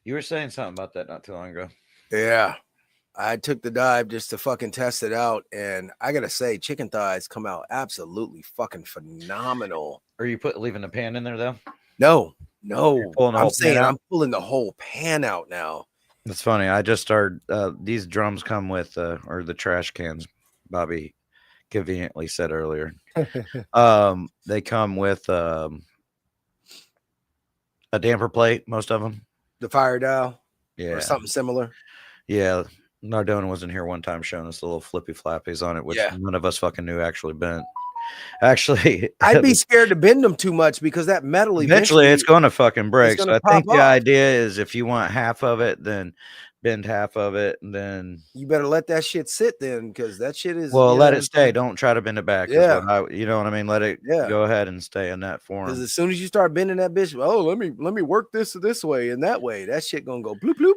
You were saying something about that not too long ago. Yeah. I took the dive just to fucking test it out. And I gotta say, chicken thighs come out absolutely fucking phenomenal. Are you leaving the pan in there though? No. pulling the I'm whole saying pan out? I'm pulling the whole pan out now. That's funny. I just started. These drums come with, or the trash cans. Bobby conveniently said earlier. They come with a damper plate. Most of them. The fire dial Yeah. or something similar. Yeah. Nardone wasn't here one time showing us the little flippy flappies on it, which none of us fucking knew actually bent. Actually, I'd be scared to bend them too much because that metal eventually it's going to fucking break. So I think the off. idea is if you want half of it, then bend half of it, and then you better let that shit sit then because that shit is let it stay. Don't try to bend it back. Yeah. You know what I mean? Let it go ahead and stay in that form. Because as soon as you start bending that bitch, let me work this way and that way. That shit gonna go bloop bloop.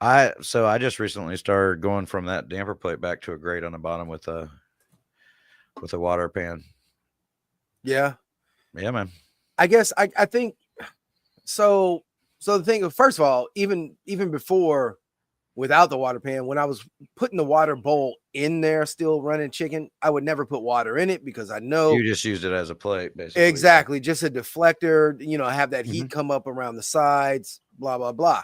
I just recently started going from that damper plate back to a grate on the bottom with a water pan. Yeah, man. I guess I think so. So the thing, first of all, even before without the water pan. When I was putting the water bowl in there, still running chicken, I would never put water in it because I know You just used it as a plate, basically. exactly just a deflector, have that heat come up around the sides, blah, blah, blah.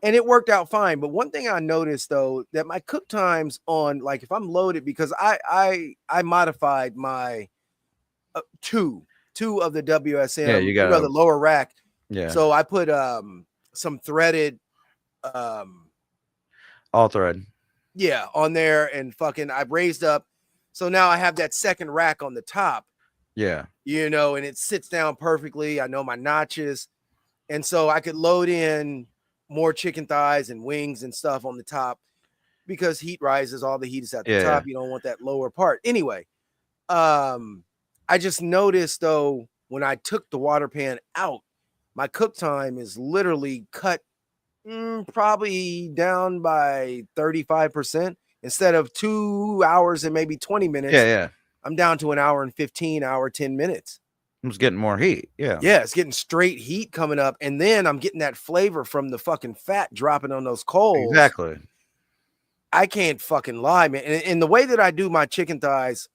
And it worked out fine. But one thing I noticed though, that my cook times on, like if I'm loaded, because I modified my two of the WSM, Yeah, you got the lower rack. Yeah. So I put some threaded all thread. Yeah, on there, and fucking I raised up. So now I have that second rack on the top. Yeah. And it sits down perfectly. I know my notches. And so I could load in more chicken thighs and wings and stuff on the top because heat rises, all the heat is at the top. You don't want that lower part. Anyway, I just noticed though, when I took the water pan out, my cook time is literally cut probably down by 35%. Instead of 2 hours and maybe 20 minutes. Yeah. I'm down to an hour and 15, 10 minutes. It's getting more heat. Yeah. Yeah, it's getting straight heat coming up. And then I'm getting that flavor from the fucking fat dropping on those coals. Exactly. I can't fucking lie, man. And the way that I do my chicken thighs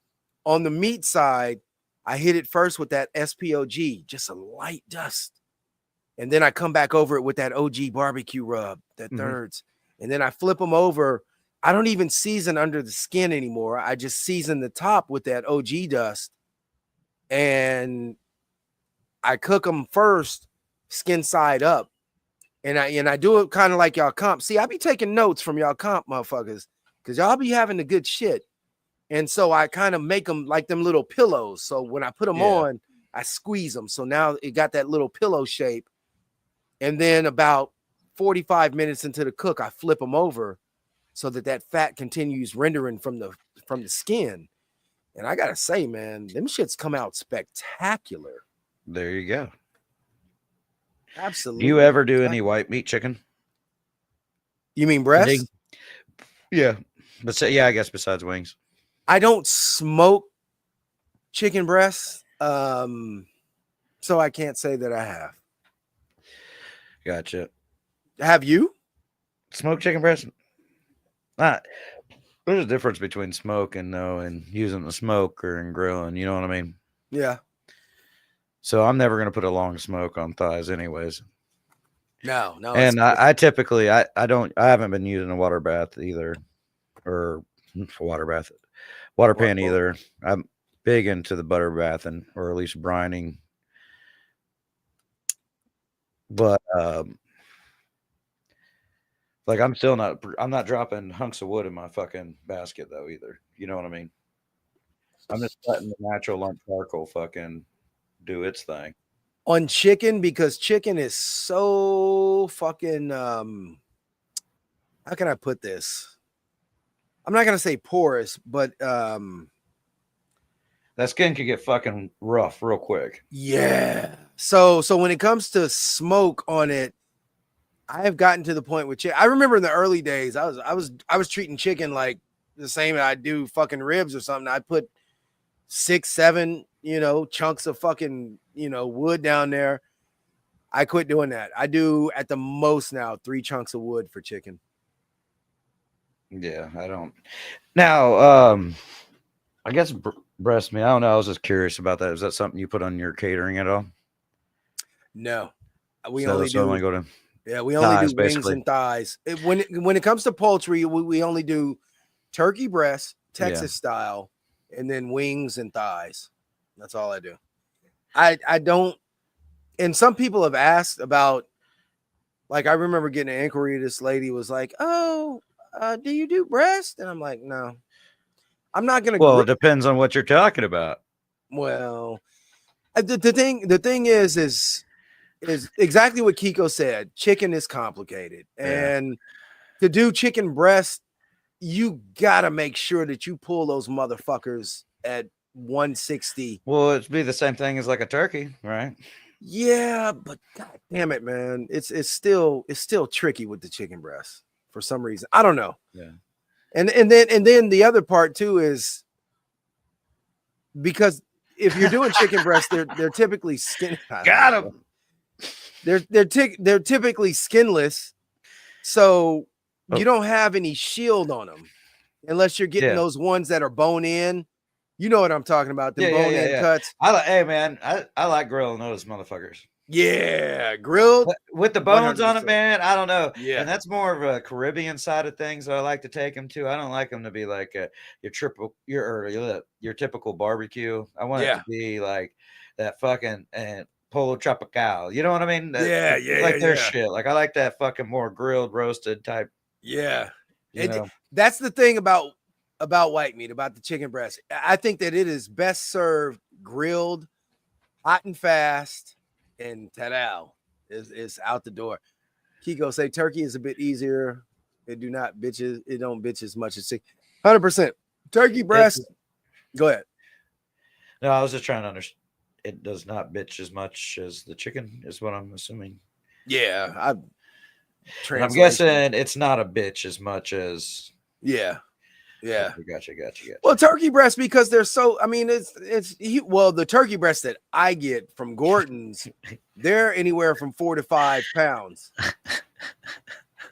on the meat side, I hit it first with that SPOG, just a light dust. And then I come back over it with that OG barbecue rub, that thirds. And then I flip them over. I don't even season under the skin anymore. I just season the top with that OG dust. And I cook them first, skin side up. And I do it kind of like y'all comp. See, I be taking notes from y'all comp motherfuckers because y'all be having the good shit. And so I kind of make them like them little pillows. So when I put them on, I squeeze them. So now it got that little pillow shape. And then about 45 minutes into the cook, I flip them over so that fat continues rendering from the skin. And I gotta say, man, them shits come out spectacular. There you go. Absolutely. Do you ever do any white meat chicken? You mean breast? Yeah. But I guess besides wings. I don't smoke chicken breasts. So I can't say that I have. Gotcha. Have you? Smoked chicken breast? There's a difference between smoking and using the smoker and grilling. You know what I mean? Yeah. So I'm never going to put a long smoke on thighs anyways. No. And I typically, I haven't been using a water bath either, or water pan either. I'm big into the butter bathing, or at least brining. But like I'm not dropping hunks of wood in my fucking basket though either. You know what I mean? I'm just letting the natural lump charcoal fucking do its thing. On chicken, because chicken is so fucking how can I put this? I'm not gonna say porous, but that skin could get fucking rough real quick. Yeah. So when it comes to smoke on it, I have gotten to the point with chicken. I remember in the early days, I was treating chicken like the same as I do fucking ribs or something. I put 6, 7, chunks of fucking, wood down there. I quit doing that. I do at the most now 3 chunks of wood for chicken. Yeah, I don't. Now, I guess breast meat. I don't know. I was just curious about that. Is that something you put on your catering at all? No, we So only only go to. Yeah, we only thighs, do wings basically. and thighs. When it comes to poultry, we only do turkey breast, Texas style, and then wings and thighs. That's all I do. I don't. And some people have asked about, like, I remember getting an inquiry. This lady was like, "Oh, do you do breast?" And I'm like, "No, I'm not gonna." Well, it depends on what you're talking about. Well, the thing is exactly what Kiko said. Chicken is complicated, and to do chicken breast, you gotta make sure that you pull those motherfuckers at 160. Well, it'd be the same thing as like a turkey, right? Yeah, but god damn it, man, it's still tricky with the chicken breast for some reason. I don't know. Yeah, and then the other part too is because if you're doing chicken breast, they're typically skin. Got him. They're typically skinless, so you don't have any shield on them unless you're getting Yeah. those ones that are bone in. You know what I'm talking about? The bone in cuts. Hey man, I like grilling those motherfuckers. Yeah, grilled With the bones on it, 100%. man. I don't know. Yeah. And that's more of a Caribbean side of things that I like to take them to. I don't like them to be like your typical barbecue. I want it Yeah. to be like that fucking Polo Tropical. You know what I mean? Yeah, like their shit. Like I like that fucking more grilled, roasted type. Yeah. You know? That's the thing about white meat, about the chicken breast. I think that it is best served grilled, hot and fast, and ta-da, is out the door. Kiko say turkey is a bit easier. It don't bitch as much as 100%. Turkey breast. Go ahead. No, I was just trying to understand. It does not bitch as much as the chicken, is what I'm assuming. Yeah, I'm guessing it's not a bitch as much as. Yeah. Gotcha. Well, turkey breast, because they're so. I mean, the turkey breast that I get from Gordon's, they're anywhere from 4 to 5 pounds.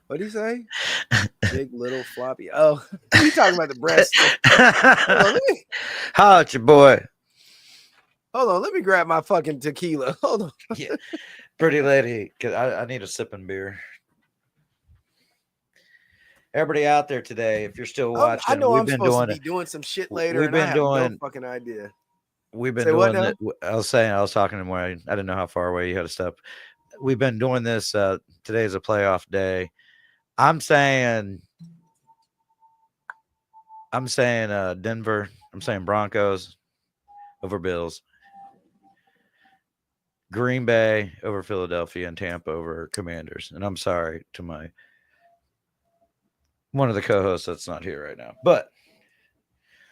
What do you say? Big, little, floppy. Oh, you talking about the breast? How at your boy? Hold on, let me grab my fucking tequila. Hold on. Yeah. Pretty lady, because I need a sipping beer. Everybody out there today, if you're still watching, I know we've I'm been supposed doing to be doing some shit later. We've been I have doing no fucking idea. We've been Say what doing now? it. I was talking to him where I didn't know how far away you had to step. We've been doing this. Today's a playoff day. I'm saying Denver. I'm saying Broncos over Bills. Green Bay over Philadelphia, and Tampa over Commanders. And I'm sorry to one of the co-hosts that's not here right now, but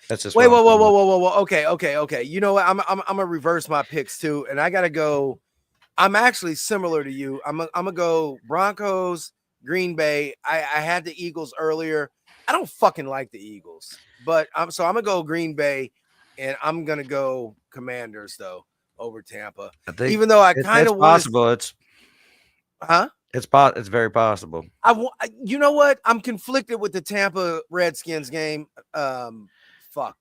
that's just whoa. Okay. You know what? I'm gonna reverse my picks too, and I gotta go. I'm actually similar to you. I'm gonna go Broncos, Green Bay. I had the Eagles earlier. I don't fucking like the Eagles, but I'm gonna go Green Bay, and I'm gonna go Commanders though over Tampa. Even though I kind of possible. It's very possible. You know what? I'm conflicted with the Tampa Redskins game.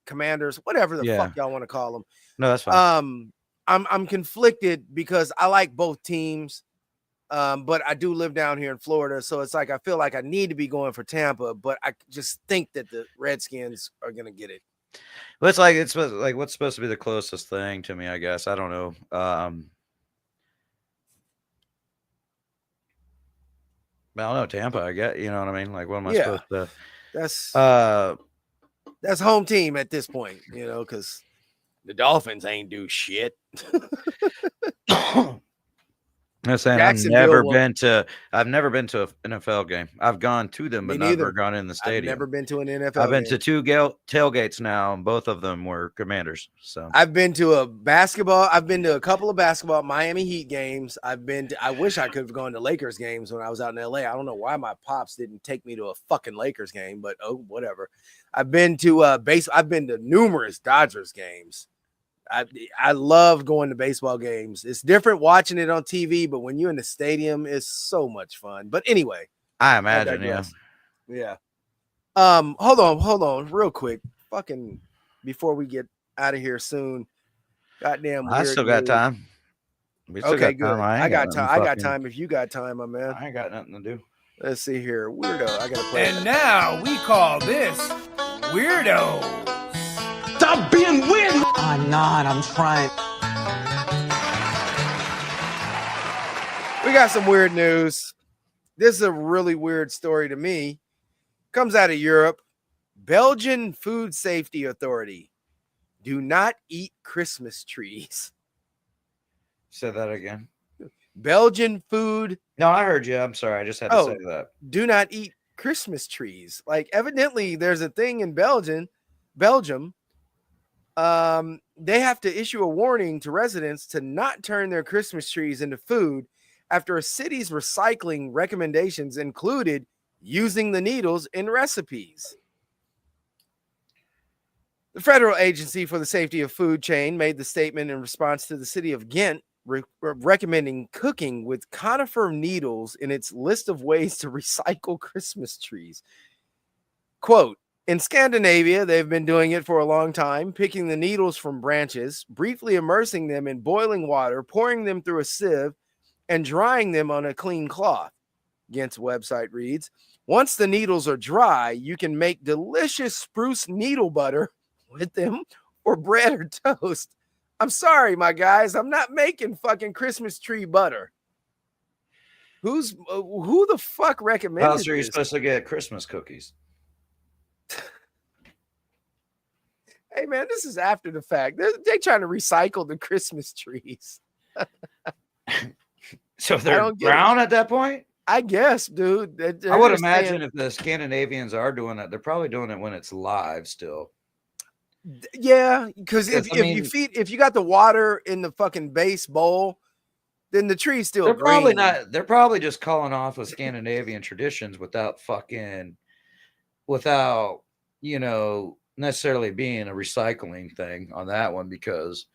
Commanders, whatever the fuck y'all want to call them. No, that's fine. I'm conflicted because I like both teams, but I do live down here in Florida, so it's like I feel like I need to be going for Tampa, but I just think that the Redskins are gonna get it. Well, it's like what's supposed to be the closest thing to me, I guess. I don't know. I don't know, Tampa. I get, you know what I mean. Like, what am I supposed to? That's home team at this point, you know, because the Dolphins ain't do shit. I'm saying I've never been to an NFL game. I've gone to them, but never gone in the stadium. I've never been to an NFL I've been to 2 tailgates now, and both of them were Commanders. So I've been to a couple of basketball Miami Heat games. I wish I could have gone to Lakers games when I was out in LA. I don't know why my pops didn't take me to a fucking Lakers game, but oh, whatever. I've been to I've been to numerous Dodgers games. I love going to baseball games. It's different watching it on TV, but when you're in the stadium, it's so much fun. But anyway, I imagine, yeah. Hold on, real quick. Fucking before we get out of here soon. Goddamn. I still got time. Okay, good. I got time. I got time. If you got time, my man. I ain't got nothing to do. Let's see here. Weirdo. I gotta play. And now we call this Weirdo. Stop being weird. I'm not. I'm trying. We got some weird news. This is a really weird story to me. Comes out of Europe. Belgian Food Safety Authority. Do not eat Christmas trees. Say that again. Belgian food. No, I heard you. I'm sorry. I just had to say that. Do not eat Christmas trees. Like, evidently, there's a thing in Belgium. They have to issue a warning to residents to not turn their Christmas trees into food after a city's recycling recommendations included using the needles in recipes. The Federal Agency for the Safety of Food Chain made the statement in response to the city of Ghent recommending cooking with conifer needles in its list of ways to recycle Christmas trees. Quote, in Scandinavia, they've been doing it for a long time, picking the needles from branches, briefly immersing them in boiling water, pouring them through a sieve, and drying them on a clean cloth. Gent's website reads, once the needles are dry, you can make delicious spruce needle butter with them or bread or toast. I'm sorry, my guys, I'm not making fucking Christmas tree butter. Who the fuck recommended How else are you this? supposed to get Christmas cookies? Hey, man, this is after the fact. They're trying to recycle the Christmas trees. So they're brown at that point? I guess, dude. I would imagine if the Scandinavians are doing it, they're probably doing it when it's live still. Yeah, because if you got the water in the fucking base bowl, then the tree's still they're green. probably not. They're probably just calling off of Scandinavian traditions without necessarily being a recycling thing on that one. Because,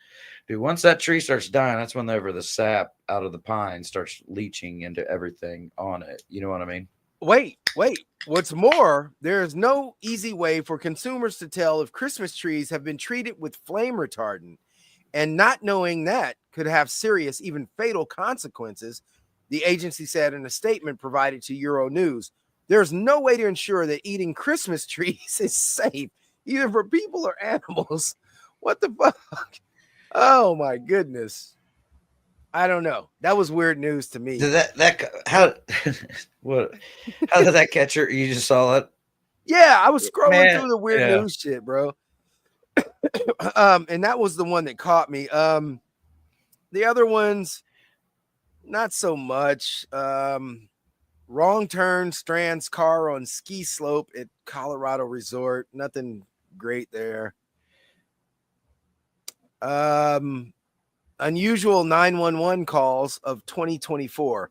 dude, once that tree starts dying, that's whenever the sap out of the pine starts leaching into everything on it. You know what I mean? Wait. What's more, there is no easy way for consumers to tell if Christmas trees have been treated with flame retardant, and not knowing that could have serious, even fatal consequences, the agency said in a statement provided to Euronews. There's no way to ensure that eating Christmas trees is safe, either for people or animals. What the fuck? Oh my goodness. I don't know. That was weird news to me. How did that catch your? You just saw it? Yeah, I was scrolling through the weird news shit, bro. And that was the one that caught me. The other ones, not so much. Wrong turn strands car on ski slope at Colorado resort. Nothing great there. Unusual 911 calls of 2024.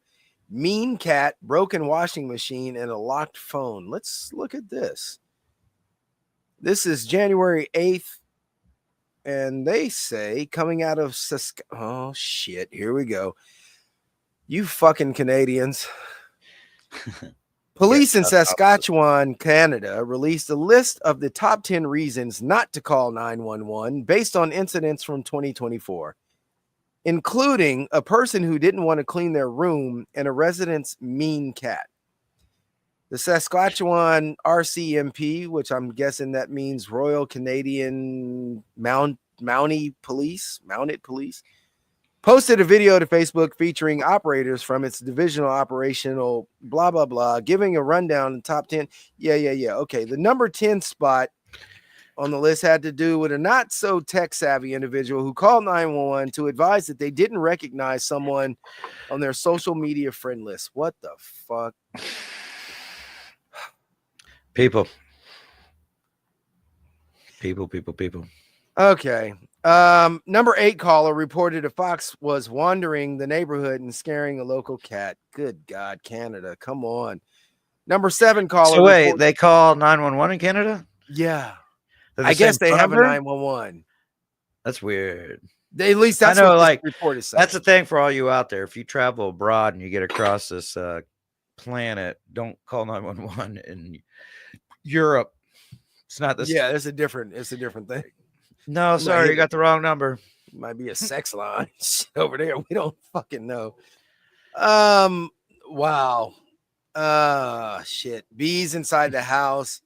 Mean cat, broken washing machine, and a locked phone. Let's look at this. This is January 8th. And they say coming out of oh shit, here we go. You fucking Canadians. Police in Saskatchewan, Canada, released a list of the top 10 reasons not to call 911 based on incidents from 2024, including a person who didn't want to clean their room and a resident's mean cat. The Saskatchewan RCMP, which I'm guessing that means Royal Canadian Mounted Police, posted a video to Facebook featuring operators from its divisional operational blah, blah, blah, giving a rundown in top 10. Yeah. Okay. The number 10 spot on the list had to do with a not so tech savvy individual who called 911 to advise that they didn't recognize someone on their social media friend list. What the fuck? People. Okay. Number 8 caller reported a fox was wandering the neighborhood and scaring a local cat. Good God, Canada. Come on. Number 7 caller. So wait, they call 911 in Canada? Yeah. I guess they have a 911. That's weird. At least that's what this report is saying. That's the thing for all you out there. If you travel abroad and you get across this planet, don't call 911 in Europe. It's not this. Yeah, it's a different thing. No, sorry, you got the wrong number. Might be a sex line over there. We don't fucking know. Wow. Shit. Bees inside the house.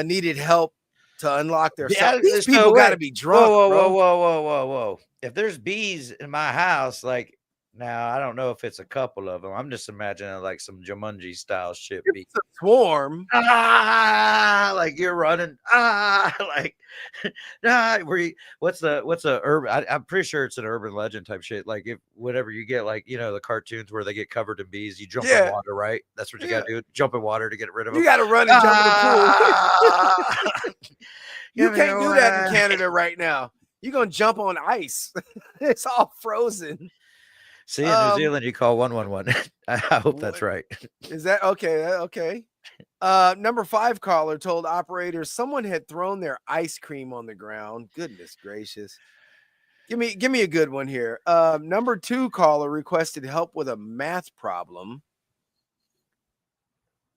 Needed help to unlock their cells. These people got to be drunk. Whoa. If there's bees in my house, like, now I don't know if it's a couple of them. I'm just imagining like some Jumanji style shit. It's a swarm. Like you're running. Like, what's a urban? I'm pretty sure it's an urban legend type shit. Like if whatever you get, like the cartoons where they get covered in bees, you jump in water, right? That's what you gotta do. Jump in water to get rid of them. You gotta run and jump in the pool. You can't do that in Canada right now. You're gonna jump on ice. It's all frozen. See, in New Zealand, you call 111. I hope that's right. Is that okay? Okay. Number 5 caller told operators someone had thrown their ice cream on the ground. Goodness gracious. Give me a good one here. Number 2 caller requested help with a math problem.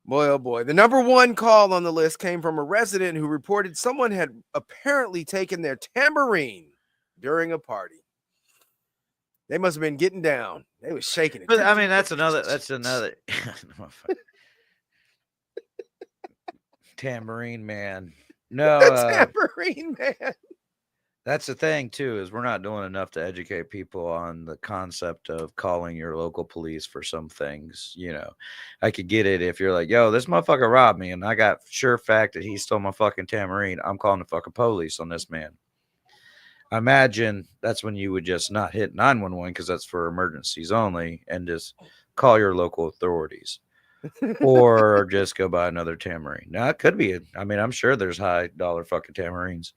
Boy, oh boy. The number 1 call on the list came from a resident who reported someone had apparently taken their tambourine during a party. They must have been getting down. They was shaking it. But I mean, that's another tambourine man. No, tambourine man. That's the thing too, is we're not doing enough to educate people on the concept of calling your local police for some things. You know, I could get it if you're like, yo, this motherfucker robbed me and I got sure fact that he stole my fucking tambourine. I'm calling the fucking police on this man. I imagine that's when you would just not hit 911 because that's for emergencies only and just call your local authorities or just go buy another tambourine. Now, it could be, I'm sure there's high dollar fucking tambourines.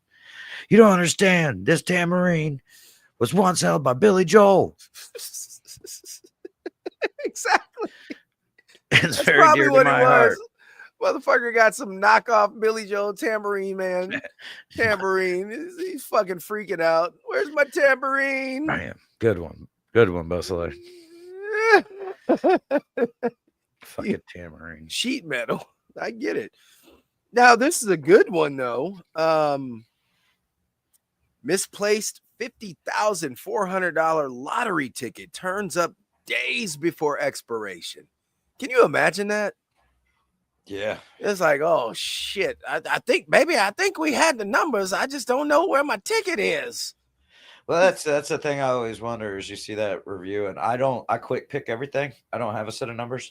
You don't understand. This tambourine was once held by Billy Joel. Exactly. It's very dear to my heart. Motherfucker got some knockoff Billy Joel tambourine, man. Tambourine. He's fucking freaking out. Where's my tambourine? I am. Good one. Good one, Busler. Fucking tambourine. Sheet metal. I get it. Now, this is a good one, though. Misplaced $50,400 lottery ticket turns up days before expiration. Can you imagine that? Yeah. It's like, oh shit. I think we had the numbers. I just don't know where my ticket is. Well, that's the thing I always wonder is you see that review and I quick pick everything. I don't have a set of numbers.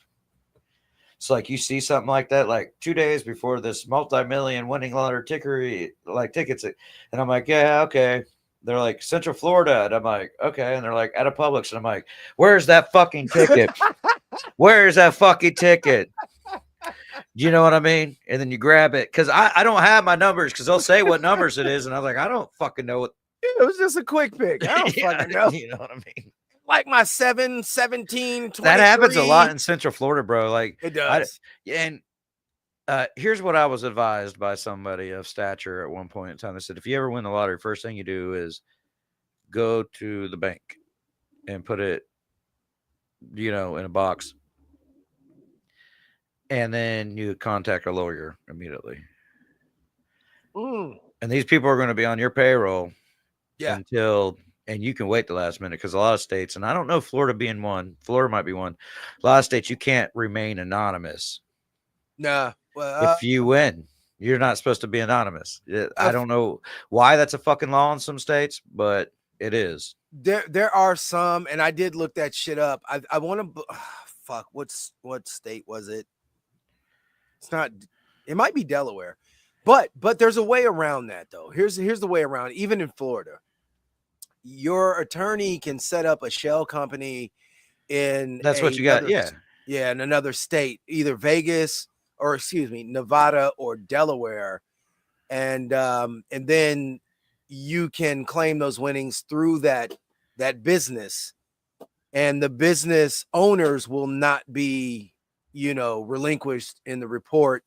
It's like you see something like that, like 2 days before this multi-million winning lottery tickets. And I'm like, yeah, okay. They're like Central Florida. And I'm like, okay. And they're like at a Publix. And I'm like, where's that fucking ticket? Where's that fucking ticket? Do you know what I mean? And then you grab it. Cause I don't have my numbers because they'll say what numbers it is. And I'm like, I don't fucking know what. It was just a quick pick. I don't fucking know. You know what I mean? Like my 7, 17, 23. That happens a lot in Central Florida, bro. Like it does. And here's what I was advised by somebody of stature at one point in time. They said, if you ever win the lottery, first thing you do is go to the bank and put it, in a box. And then you contact a lawyer immediately. Mm. And these people are going to be on your payroll until, and you can wait the last minute because a lot of states, and I don't know Florida being one, Florida might be one. A lot of states, you can't remain anonymous. Nah. Well, if you win, you're not supposed to be anonymous. I don't know why that's a fucking law in some states, but it is. There are some, and I did look that shit up. I want to fuck. What state was it? It's not. It might be Delaware, but there's a way around that though. Here's the way around. Even in Florida, your attorney can set up a shell company in. That's what you got. Yeah, in another state, either Vegas. Or Nevada or Delaware, and then you can claim those winnings through that business, and the business owners will not be, relinquished in the report.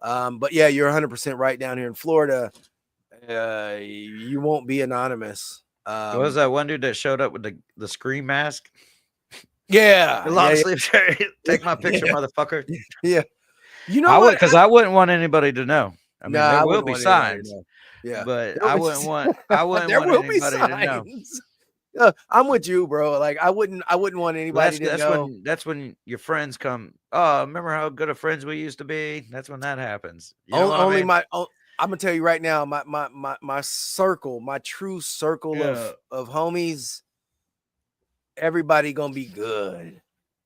But yeah, you're 100% right down here in Florida. You won't be anonymous. What was that one dude that showed up with the scream mask? Yeah, long sleeve shirt. Take my picture, motherfucker. Yeah. You know what? Because I wouldn't want anybody to know. I mean, there will be signs. Yeah, but I wouldn't want anybody to know. I'm with you, bro. Like I wouldn't want anybody to know. That's when your friends come. Oh, remember how good of friends we used to be? That's when that happens. I'm gonna tell you right now, my circle, my true circle of homies, everybody gonna be good.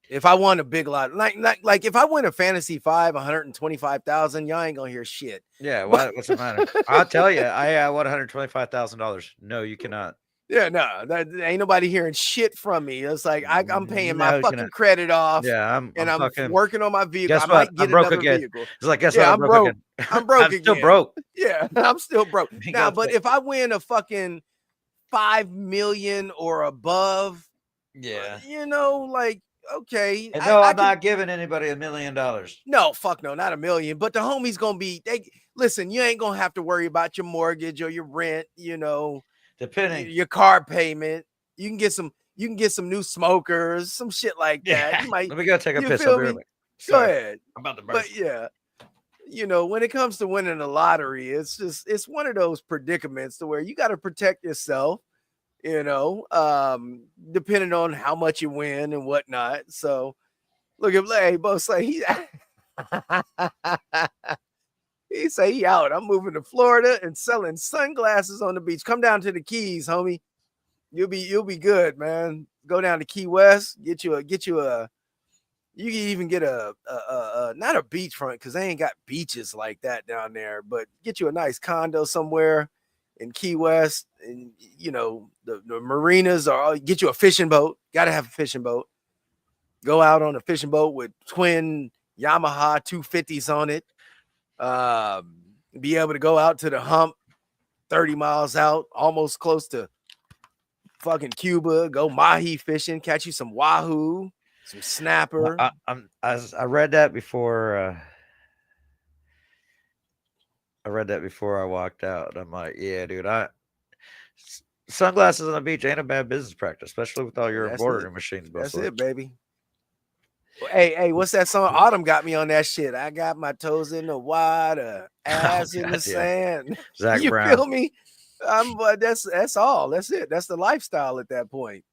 If I won a big lot, like if I win a fantasy 125,000, y'all ain't gonna hear shit. Yeah, what's the matter? I'll tell you, I won $125,000. No, you cannot. Yeah, no, that ain't nobody hearing shit from me. It's like I'm paying my fucking credit off. Yeah, I'm working on my vehicle. Guess what? I'm broke again. Vehicle. It's like, guess what? I'm broke again. I'm broke again. Still broke. Yeah, I'm still broke now. But if I win a fucking 5 million or above, like. Okay. And no, I'm not giving anybody $1 million. No, fuck no, not $1 million. But the homie's gonna be listen, you ain't gonna have to worry about your mortgage or your rent, The Depending. your car payment. You can get some new smokers, some shit like that. Yeah. You might Let me go take a you piss. feel I'll be me? right back. Go Sorry. ahead. I'm about to burst. But yeah, when it comes to winning the lottery, it's one of those predicaments to where you got to protect yourself, depending on how much you win and whatnot. So look at hey, both say he say he out. I'm moving to Florida and selling sunglasses on the beach. Come down to the Keys, homie. You'll be good, man. Go down to Key West, get you a you can even get a not a beachfront because they ain't got beaches like that down there, but get you a nice condo somewhere in Key West, and the marinas, or get you a fishing boat. Got to have a fishing boat. Go out on a fishing boat with twin Yamaha 250s on it. Be able to go out to the hump 30 miles out, almost close to fucking Cuba. Go mahi fishing, catch you some wahoo, some snapper. I read that before. I read that before I walked out. I'm like, yeah, dude. Sunglasses on the beach ain't a bad business practice, especially with all your embroidery machines. That's it, baby. Hey, what's that song? Autumn got me on that shit. I got my toes in the water, ass in the sand. Zach You Brown. feel me? But that's all. That's it. That's the lifestyle at that point,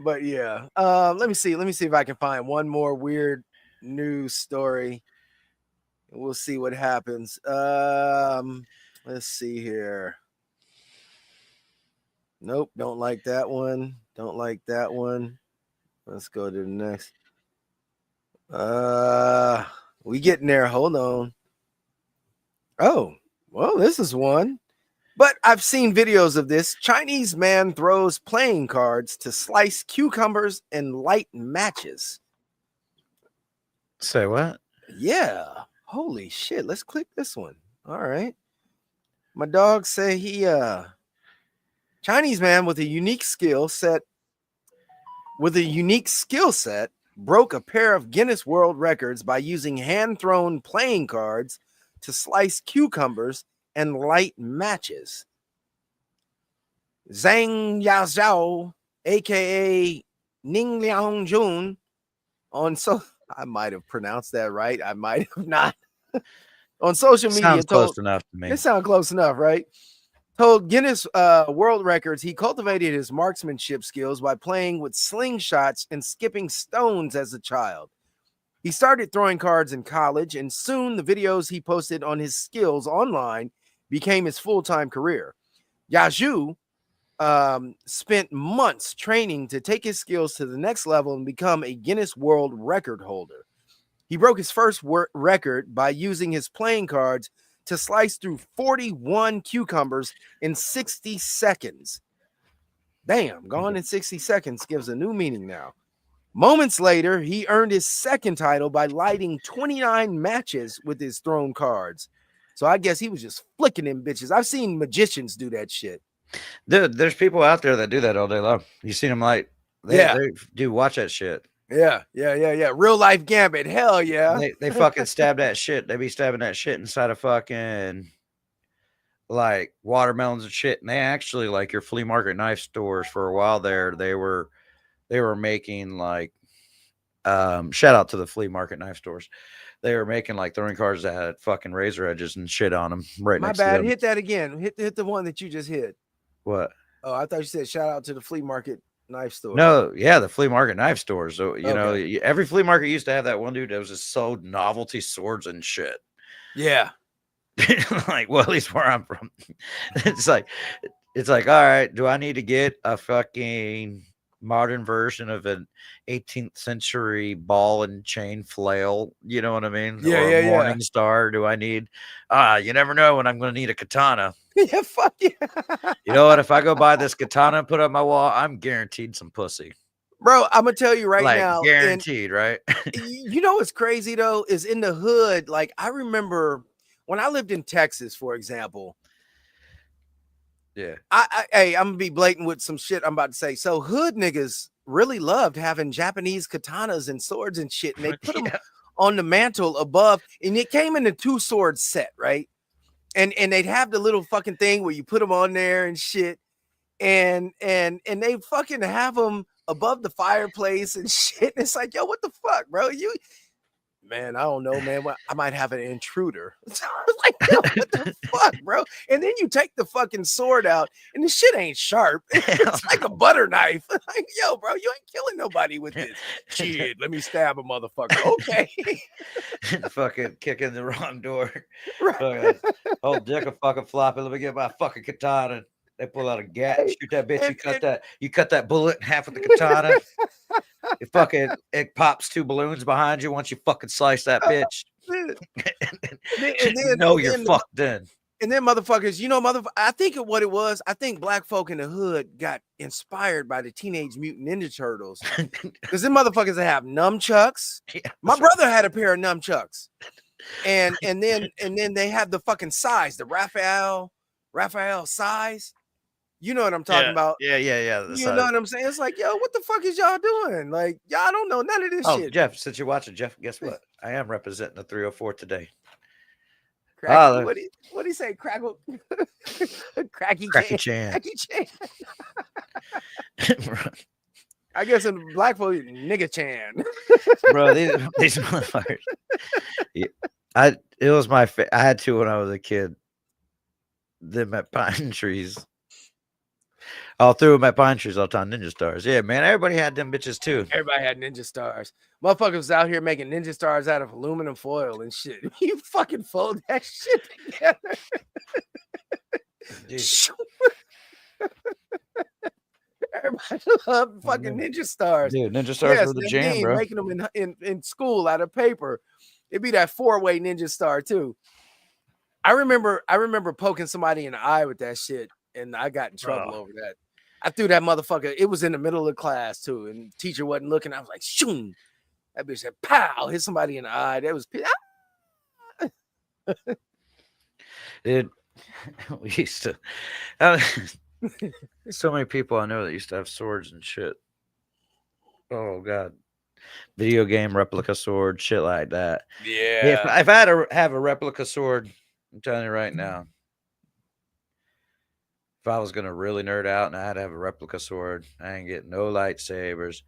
But yeah, let me see if I can find one more weird news story. We'll see what happens. Let's see here. Nope, don't like that one. Don't like that one. Let's go to the next. We getting there. Hold on. Oh, well, this is one. But I've seen videos of this. Chinese man throws playing cards to slice cucumbers and light matches. Say what? Yeah. Holy shit. Let's click this one. All right. My dog say Chinese man with a unique skill set broke a pair of Guinness World Records by using hand-thrown playing cards to slice cucumbers and light matches. Zhang Yaozhao, aka Ning Liang Jun, I might have pronounced that right. I might have not. On social media, sounds close enough to me. It sounds close enough, right? Told Guinness World Records he cultivated his marksmanship skills by playing with slingshots and skipping stones as a child. He started throwing cards in college, and soon the videos he posted on his skills online became his full-time career. Yazhu spent months training to take his skills to the next level and become a Guinness World Record holder. He broke his first record by using his playing cards to slice through 41 cucumbers in 60 seconds. Damn, gone in 60 seconds gives a new meaning now. Moments later, he earned his second title by lighting 29 matches with his thrown cards. So I guess he was just flicking them bitches. I've seen magicians do that shit. Dude, there's people out there that do that all day long. You seen them like, they do watch that shit. Yeah. Real life gambit. Hell yeah. They fucking stab that shit. They be stabbing that shit inside of fucking like watermelons and shit. And they actually, like, your flea market knife stores for a while there, they were making like shout out to the flea market knife stores. They were making like throwing cards that had fucking razor edges and shit on them. Right. My bad. Hit that again. Hit the one that you just hit. What? Oh, I thought you said shout out to the flea market knife store. No, yeah, the flea market knife stores. So you know, every flea market used to have that one dude that was just sold novelty swords and shit. Yeah. Like, well, at least where I'm from, it's like, all right, do I need to get a fucking modern version of an 18th century ball and chain flail? You know what I mean? Or a Morning Star? Do I need? You never know when I'm going to need a katana. Yeah, fuck yeah. You know what? If I go buy this katana and put it on my wall, I'm guaranteed some pussy. Bro, I'm gonna tell you right like, now. Guaranteed, right? You know what's crazy though is in the hood. Like, I remember when I lived in Texas, for example. Yeah. I'm gonna be blatant with some shit I'm about to say. So hood niggas really loved having Japanese katanas and swords and shit, and they put them on the mantle above, and it came in a 2-sword set, right? and they'd have the little fucking thing where you put them on there and shit, and they fucking have them above the fireplace and shit. And it's like, yo, what the fuck, bro? Man, I don't know, man. I might have an intruder. So I was like, yo, what the fuck, bro? And then you take the fucking sword out, and the shit ain't sharp. It's like a butter knife. Like, yo, bro, you ain't killing nobody with this. Shit, let me stab a motherfucker. Okay. Fucking kicking the wrong door. Right. Oh, dick a fucking floppy. Let me get my fucking katana. They pull out a gat, shoot that bitch. You cut that bullet in half with the katana. It pops 2 balloons behind you once you fucking slice that bitch. And You're fucked then. And then motherfuckers, I think of what it was. I think black folk in the hood got inspired by the Teenage Mutant Ninja Turtles. Because them motherfuckers have nunchucks. Yeah, my brother had a pair of nunchucks. And then they have the fucking size, the Raphael size. You know what I'm talking about? Yeah. You know what I'm saying? It's like, yo, what the fuck is y'all doing? Like, y'all don't know none of this shit. Jeff, since you're watching, Jeff, guess what? I am representing the 304 today. What do you say? Crackle, Cracky Chan. Cracky Chan. I guess in black folk, nigga Chan. Bro, these motherfuckers. I had 2 when I was a kid. Them at pine trees. All through them at pine trees all the time. Ninja stars. Yeah, man. Everybody had them bitches too. Everybody had ninja stars. Motherfuckers was out here making ninja stars out of aluminum foil and shit. You fucking fold that shit together. Everybody loved fucking ninja stars. Dude, ninja stars were the jam, bro. Making them in school out of paper. It'd be that 4-way ninja star too. I remember poking somebody in the eye with that shit, and I got in trouble over that. I threw that motherfucker. It was in the middle of the class too, and the teacher wasn't looking. I was like, shoom. That bitch said, pow, hit somebody in the eye. That was Dude, we used to so many people I know that used to have swords and shit. Oh god. Video game replica sword, shit like that. Yeah. If I had to have a replica sword, I'm telling you right now, if I was gonna really nerd out and I had to have a replica sword, I ain't getting no lightsabers,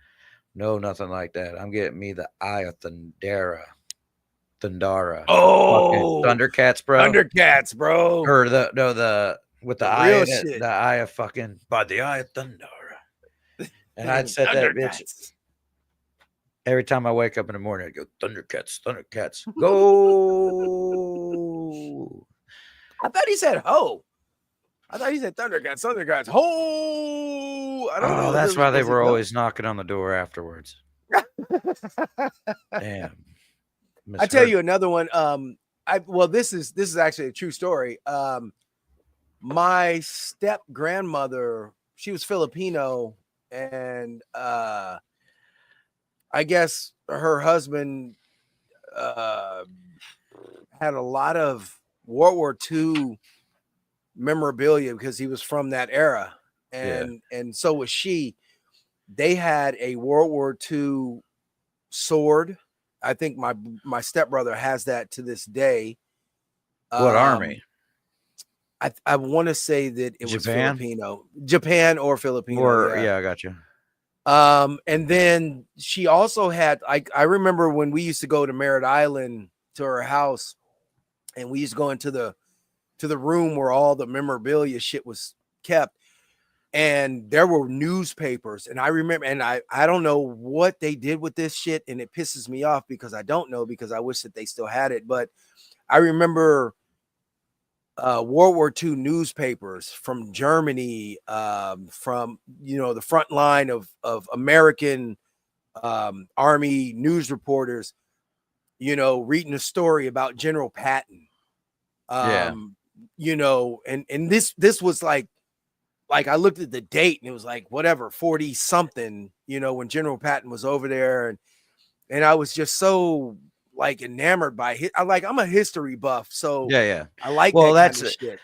no nothing like that. I'm getting me the Eye of Thundara. Oh, Thundercats, bro. Thundercats, bro. Or the with the eye in it, the eye of fucking by the Eye of Thundara. And I'd set that bitch. Every time I wake up in the morning, I'd go, Thundercats, go. I thought he said ho. I thought he said Thundercats, ho. I don't know. That's why they were always knocking on the door afterwards. Damn. I tell you another one. This is actually a true story. My step grandmother, she was Filipino, and I guess her husband had a lot of World War II memorabilia because he was from that era, and so was she. They had a World War II sword. I think my stepbrother has that to this day. What army? I want to say that it was Japan or Filipino. Yeah, I got you. And then she also had, I remember when we used to go to Merritt Island to her house, and we used to go into the room where all the memorabilia shit was kept, and there were newspapers. And I remember, and I don't know what they did with this shit, and it pisses me off because I don't know, because I wish that they still had it. But I remember World War II newspapers from Germany, from the front line of American Army news reporters, reading a story about General Patton. And this was like I looked at the date, and it was like whatever 40 something, when General Patton was over there, and I was just so like enamored by it. I'm a history buff, so yeah. I like that's kind of shit.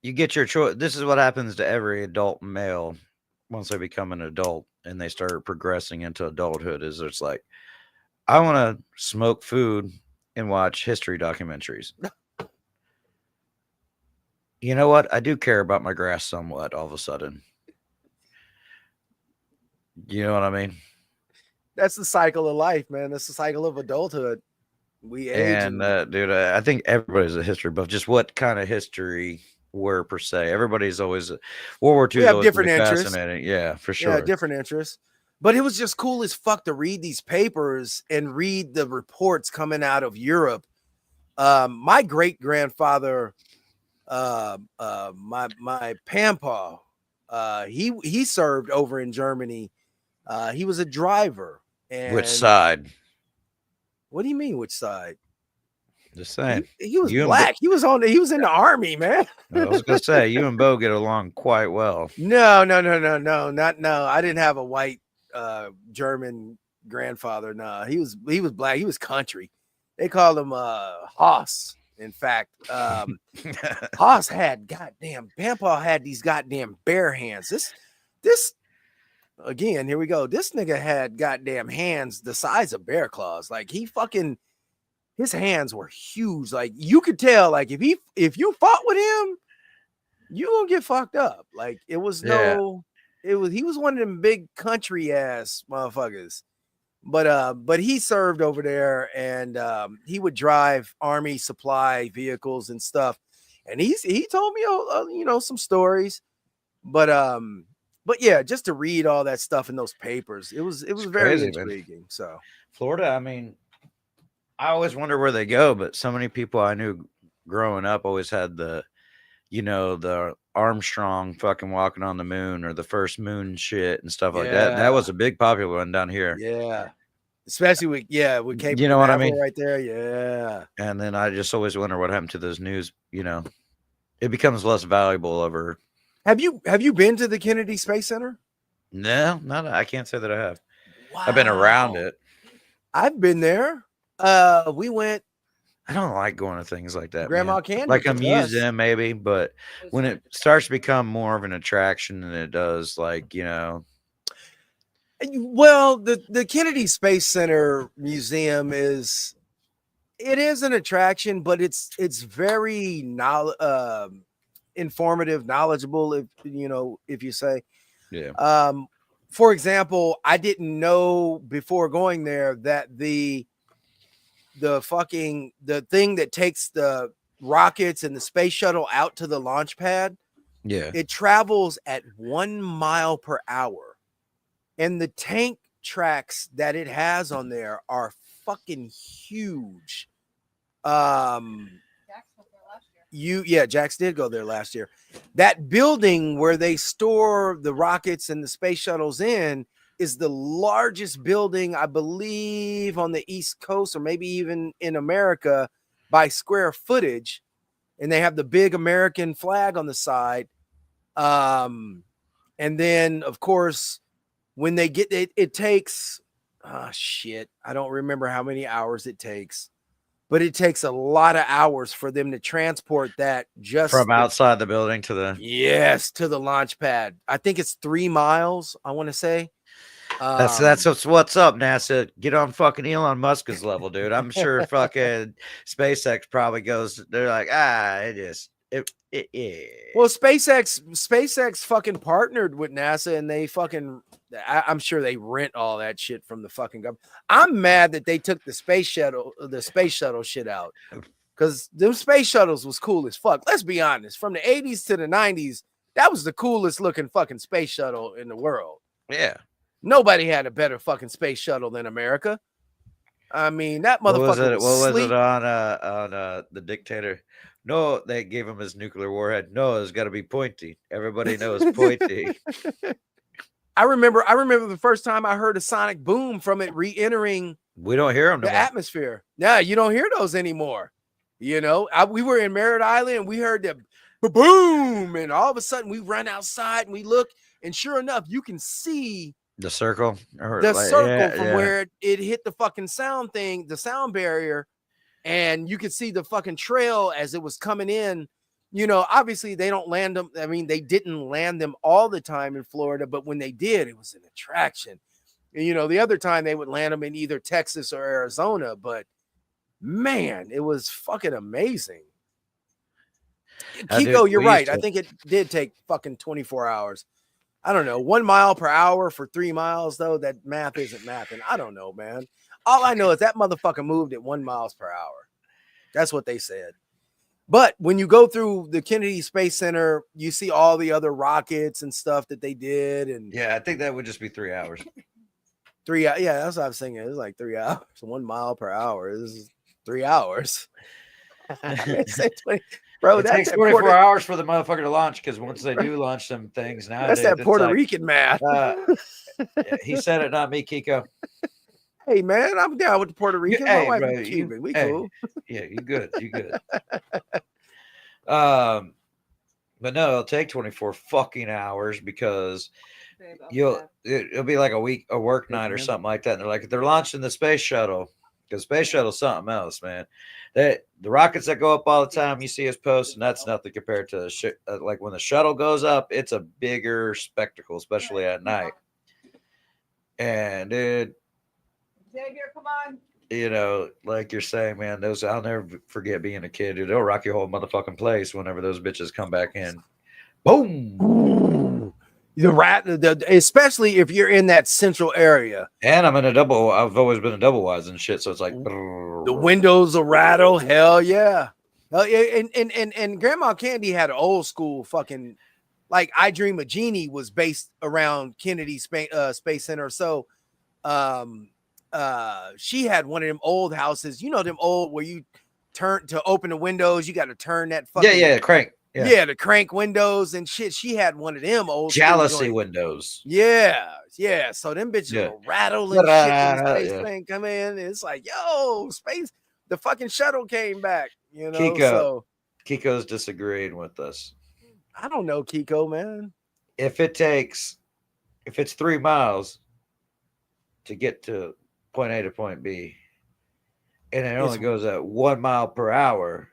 You get your choice. This is what happens to every adult male once they become an adult and they start progressing into adulthood. Is it's like, I want to smoke food and watch history documentaries. You know what? I do care about my grass somewhat all of a sudden. You know what I mean? That's the cycle of life, man. That's the cycle of adulthood. We age. And dude, I think everybody's a history buff. Just what kind of history were per se? Everybody's always World War II. We have different interests. Fascinating, yeah, for sure. Yeah, different interests. But it was just cool as fuck to read these papers and read the reports coming out of Europe. My great grandfather, my Pampa, he served over in Germany. He was a driver. And which side? What do you mean, which side? Just saying. He was black. He was in the army, man. I was gonna say you and Bo get along quite well. No. I didn't have a white German grandfather. No, he was black. He was country. They called him Haas. In fact, Haas had Pampa had these goddamn bear hands. This again, here we go. This nigga had goddamn hands the size of bear claws. Like his hands were huge. Like you could tell, like if you fought with him, you gonna get fucked up. Like he was one of them big country ass motherfuckers. But he served over there, and he would drive army supply vehicles and stuff. And he told me some stories. But yeah, just to read all that stuff in those papers, it was very crazy, intriguing. Man. So Florida, I mean, I always wonder where they go, but so many people I knew growing up always had the Armstrong fucking walking on the moon or the first moon shit and stuff like that. That was a big popular one down here. Yeah. Especially with Cape you know what I mean? Right there. Yeah. And then I just always wonder what happened to those news, it becomes less valuable over. Have you been to the Kennedy Space Center? No, I can't say that I have. Wow. I've been around it. I've been there. We went. I don't like going to things like that. Grandma Candy. Like a museum, maybe, but when it starts to become more of an attraction than it does, Well, the Kennedy Space Center Museum is an attraction, but it's very informative, knowledgeable, if you say. Yeah. For example, I didn't know before going there that the thing that takes the rockets and the space shuttle out to the launch pad, it travels at 1 mile per hour, and the tank tracks that it has on there are fucking huge. Jax did go there last year. That building where they store the rockets and the space shuttles in is the largest building, I believe, on the East Coast or maybe even in America by square footage. And they have the big American flag on the side. And then, of course, when they get it takes, I don't remember how many hours it takes. But it takes a lot of hours for them to transport that just from outside the building to the launch pad. I think it's 3 miles, I want to say. That's what's up, NASA. Get on fucking Elon Musk's level, dude. I'm sure fucking SpaceX probably goes. They're like, Well, SpaceX fucking partnered with NASA, and they fucking. I'm sure they rent all that shit from the fucking government. I'm mad that they took the space shuttle shit out, because them space shuttles was cool as fuck. Let's be honest. From the 80s to the 90s, that was the coolest looking fucking space shuttle in the world. Yeah. Nobody had a better fucking space shuttle than America. I mean, that motherfucker. What was it on the dictator? No, they gave him his nuclear warhead. No, it's got to be pointy. Everybody knows pointy. I remember the first time I heard a sonic boom from it re-entering. We don't hear them the atmosphere. No, you don't hear those anymore. We were in Merritt Island and we heard the boom, and all of a sudden we run outside and we look, and sure enough, you can see the circle, from where it hit the fucking sound thing, the sound barrier, and you could see the fucking trail as it was coming in. Obviously they don't land them. I mean, they didn't land them all the time in Florida, but when they did, it was an attraction. And, the other time they would land them in either Texas or Arizona, but man, it was fucking amazing. Kiko, you're we used right. to- I think it did take fucking 24 hours. I don't know. 1 mile per hour for 3 miles, though. That math isn't mathing. I don't know, man. All I know is that motherfucker moved at 1 miles per hour. That's what they said. But when you go through the Kennedy Space Center, you see all the other rockets and stuff that they did. And Yeah, I think that would just be 3 hours. 3 hours. Yeah, that's what I was thinking. It was like 3 hours. 1 mile per hour. This is 3 hours. They said 20. Bro, It that's takes that 24 hours for the motherfucker to launch because once they do launch some things nowadays, That's that it's Puerto like, Rican math. yeah, he said it, not me, Kiko. Hey, man, I'm down with the Puerto Rican. My Hey, wife bro, is Cuban. We hey, cool. Yeah, you good. You good. But no, it'll take 24 fucking hours because it'll be like a work night or something like that. And they're like, they're launching the space shuttle because space shuttle's something else, man. The rockets that go up all the time, you see us post, and that's nothing compared to like when the shuttle goes up, it's a bigger spectacle, especially at night. And Xavier, come on. you know, like you're saying, man, those I'll never forget being a kid. Dude, they'll rock your whole motherfucking place whenever those bitches come back in. Boom. Ooh. Especially if you're in that central area. And I've always been a double wise and shit. So it's like The windows will rattle. Hell yeah. And Grandma Candy had an old school fucking, like I Dream of Jeannie was based around Kennedy Space Center. So she had one of them old houses, you know, them old where you turn to open the windows, you got to turn that fucking crank. Yeah, the crank windows and shit. She had one of them old jealousy windows. Yeah. So them bitches will rattle and shit when the space plane come in. It's like, yo, space, the fucking shuttle came back, you know. Kiko's disagreeing with us. I don't know, Kiko, man. If it's 3 miles to get to point A to point B, and it only goes at 1 mile per hour.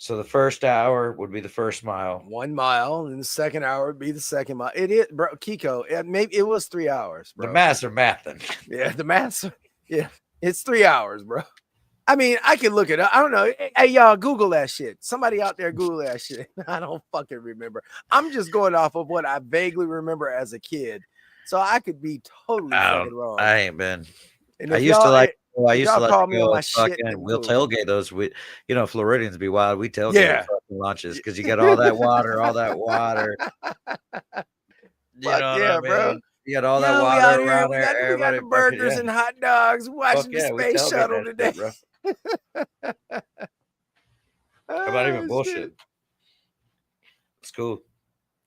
So the first hour would be the first mile. 1 mile, and the second hour would be the second mile. It is, bro, Kiko. Maybe it was 3 hours, bro. The maths are mathing. Yeah, the maths. Yeah, it's 3 hours, bro. I mean, I can look it up. I don't know. Hey, y'all, Google that shit. Somebody out there, Google that shit. I don't fucking remember. I'm just going off of what I vaguely remember as a kid, so I could be totally fucking wrong. I ain't been. And I if used to y'all- like. Well, I if used to y'all like call to me on go my shit, fucking. then We'll cool. tailgate those. Floridians be wild. We tailgate Yeah. fucking lunches because you get all that water, all that water. You know what I mean? bro. You got all Yo, that we water out here, around we there. got the Everybody burgers and hot dogs. Watching the we space tailgate shuttle that today. shit, bro. I'm not even bullshit. It's cool.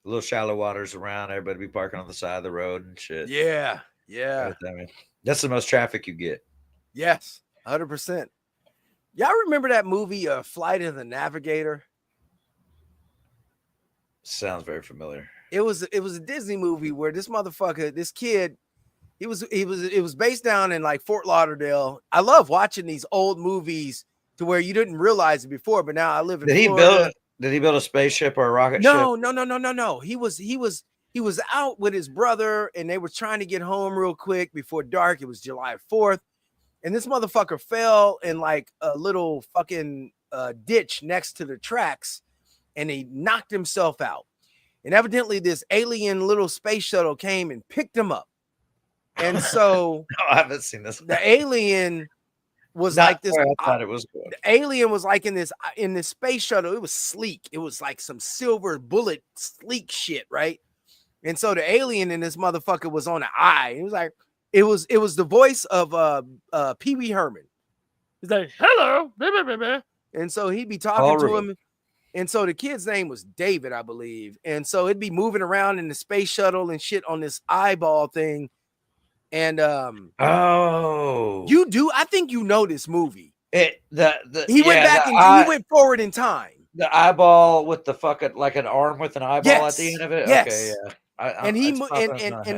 A little shallow waters around. Everybody be parking on the side of the road and shit. Yeah. I mean, that's the most traffic you get. Yes, 100%. Y'all remember that movie, Flight of the Navigator? Sounds very familiar. It was a Disney movie where this motherfucker, this kid, it was based down in like Fort Lauderdale. I love watching these old movies to where you didn't realize it before, but now I live in Florida. Did he build a spaceship or a rocket ship? No. He was out with his brother and they were trying to get home real quick before dark. It was July 4th. And this motherfucker fell in like a little fucking ditch next to the tracks and he knocked himself out. And evidently this alien little space shuttle came and picked him up. And so No, I haven't seen this. the alien was Not like this. where I thought it was going. The alien was like in this space shuttle. It was sleek. It was like some silver bullet sleek shit, right? And so the alien in this motherfucker was on the eye. It was like it was the voice of Pee Wee Herman. He's like, hello, baby. And so he'd be talking to him. And so the kid's name was David, I believe. And so it'd be moving around in the space shuttle and shit on this eyeball thing. And I think you know this movie. He went forward in time. The eyeball with the fucking like an arm with an eyeball at the end of it. Yes. Okay, yeah. And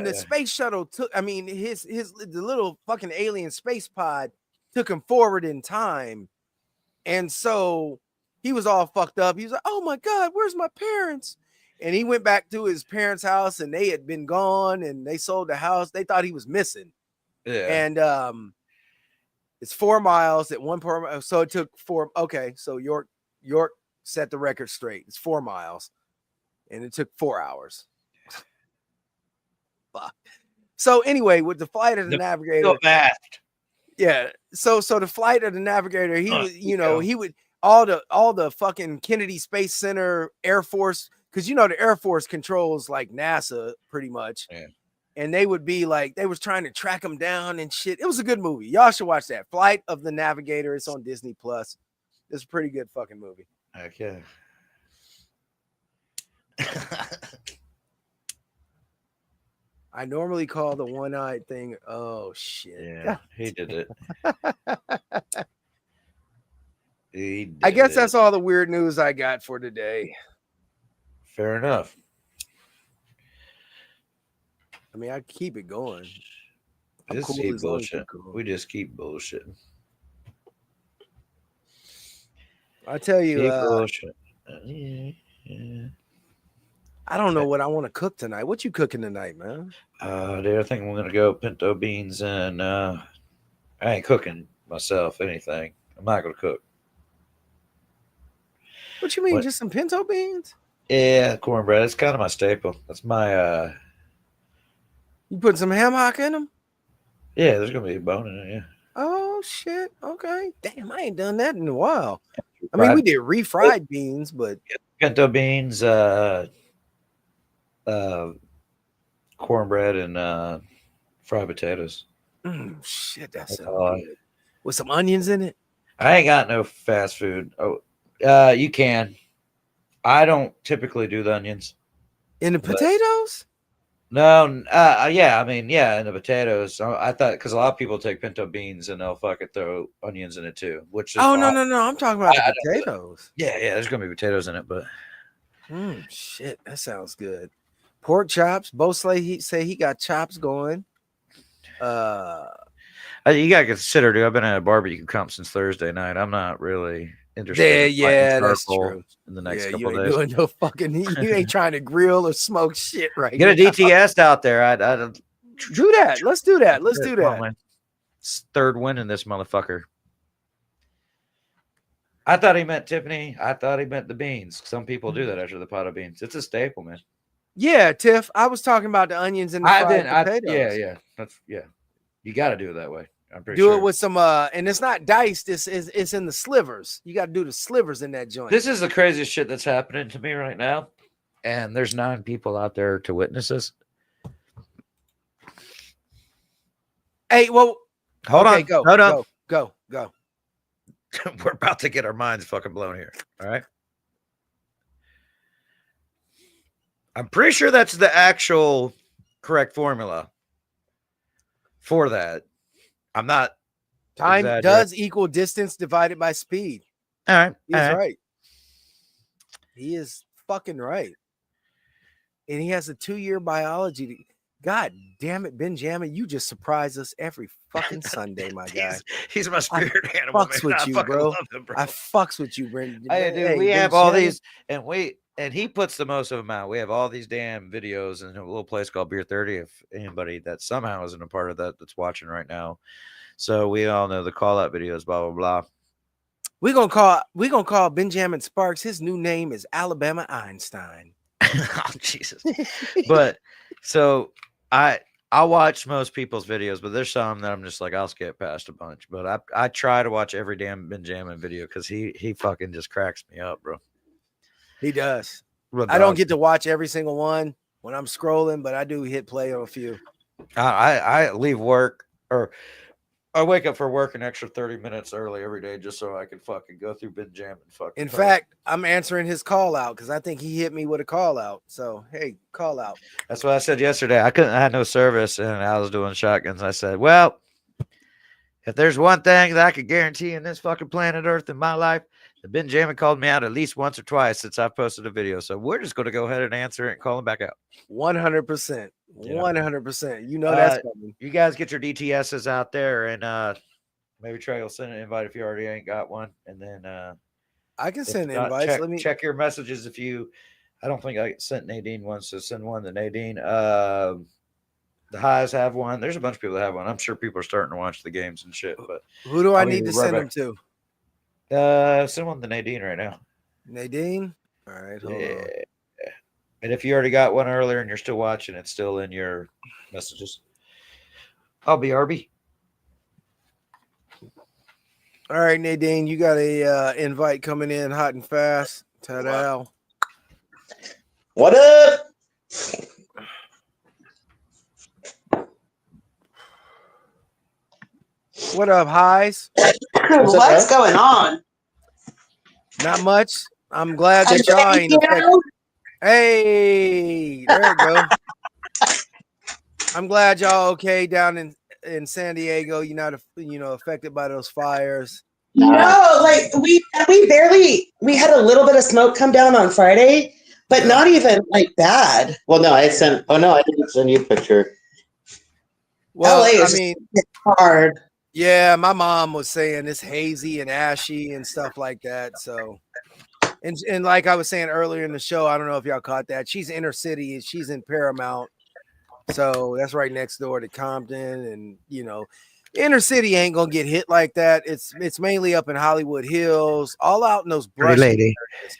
the space shuttle took. I mean, the little fucking alien space pod took him forward in time, and so he was all fucked up. He was like, "Oh my god, where's my parents?" And he went back to his parents' house, and they had been gone, and they sold the house. They thought he was missing. Yeah. And it's 4 miles at one point. So it took 4. Okay, so York set the record straight. It's 4 miles, and it took 4 hours. Fuck. So anyway, with the flight of the Navigator, yeah. So the flight of the Navigator, he was, he would all the fucking Kennedy Space Center, Air Force, because the Air Force controls like NASA pretty much. Yeah. And they would be like, they was trying to track him down and shit. It was a good movie. Y'all should watch that. Flight of the Navigator. It's on Disney Plus. It's a pretty good fucking movie. Okay. I normally call the one-eyed thing. Oh shit. Yeah, he did it. I guess that's all the weird news I got for today. Fair enough. I mean, I keep it going. I'm Just cool keep as long as bullshit. you're cool. We just keep bullshitting. I tell you, Keep bullshit. Yeah. I don't know what I want to cook tonight. What you cooking tonight, man? Dude, I think I'm gonna go pinto beans and I ain't cooking myself anything. I'm not gonna cook. What you mean? What? Just some pinto beans? Yeah, cornbread. It's kind of my staple. That's my You put some ham hock in them? yeah, there's gonna be a bone in it, yeah. Oh shit. Okay. Damn, I ain't done that in a while. I mean, we did refried beans, but Pinto beans, cornbread, and fried potatoes. Shit, that's so all. good. With some onions in it. I ain't got no fast food. Oh, you can. I don't typically do the onions. In the potatoes? No, yeah, I mean, yeah, in the potatoes. I thought because a lot of people take pinto beans and they'll fucking throw onions in it too. Which is Oh no. I'm talking about the potatoes. Yeah, there's gonna be potatoes in it, but shit, that sounds good. Pork chops. Bo Slay he got chops going. you gotta consider, dude. I've been at a barbecue comp since Thursday night. I'm not really interested. Yeah, that's true. In the next you couple ain't days, doing no fucking. You ain't trying to grill or smoke shit right get a now. DTS out there. I do that. Let's do that. Let's do that. It's third win in this motherfucker. I thought he meant Tiffany. I thought he meant the beans. Some people do that after the pot of beans. It's a staple, man. Yeah, Tiff. I was talking about the onions and the fried potatoes. Yeah. That's You got to do it that way. I'm pretty Do sure. it with some and it's not diced. It's in the slivers. You got to do the slivers in that joint. This is the craziest shit that's happening to me right now, and there's 9 people out there to witness this. Hey, well, hold on. Go. We're about to get our minds fucking blown here. All right. I'm pretty sure that's the actual correct formula for that. I'm not. Time does equal distance divided by speed. All right. He's right. He is fucking right. And he has a 2-year biology. God damn it, Benjamin. You just surprise us every fucking Sunday, my guy. He's my spirit animal. Fucks with you, bro. I fucks with you, Brendan. Hey, dude, we have all these, and he puts the most of them out. We have all these damn videos in a little place called Beer 30. If anybody that somehow isn't a part of that that's watching right now, so we all know the call out videos, blah blah blah. We're gonna call Benjamin Sparks. His new name is Alabama Einstein. Oh Jesus! But so I watch most people's videos, but there's some that I'm just like I'll skip past a bunch. But I try to watch every damn Benjamin video because he fucking just cracks me up, bro. He does. I don't get to watch every single one when I'm scrolling, but I do hit play on a few. I leave work or I wake up for work an extra 30 minutes early every day just so I can fucking go through Benjamin. In fact, I'm answering his call out because I think he hit me with a call out. So hey, call out. That's what I said yesterday. I had no service and I was doing shotguns. I said, well, if there's one thing that I could guarantee in this fucking planet Earth in my life, the Benjamin called me out at least once or twice since I've posted a video. So we're just going to go ahead and answer it and call him back out. 100%. 100%. You know that's coming. You guys get your DTSs out there and maybe Trey will send an invite if you already ain't got one. And then I can send invites. Let me check your messages if you I don't think I sent Nadine one, so send one to Nadine. The Highs have one. There's a bunch of people that have one. I'm sure people are starting to watch the games and shit. But who do I need to send them to? Send one to Nadine right now. Nadine. All right, hold Yeah. on. And if you already got one earlier and you're still watching, it's still in your messages. I'll be RB. All right, Nadine, you got a invite coming in hot and fast. Ta-da. What up? What up, Highs? What's going on? Not much. I'm glad that y'all ain't affected. Hey, there we go. I'm glad y'all okay down in San Diego. You're not affected by those fires. No, like we had a little bit of smoke come down on Friday, but not even like bad. Well, no, I didn't send you a picture. Well, LA I is mean, hard. Yeah, my mom was saying it's hazy and ashy and stuff like that. So, and like I was saying earlier in the show, I don't know if y'all caught that. She's inner city. She's in Paramount. So that's right next door to Compton. And, inner city ain't going to get hit like that. It's mainly up in Hollywood Hills, all out in those brushy lady.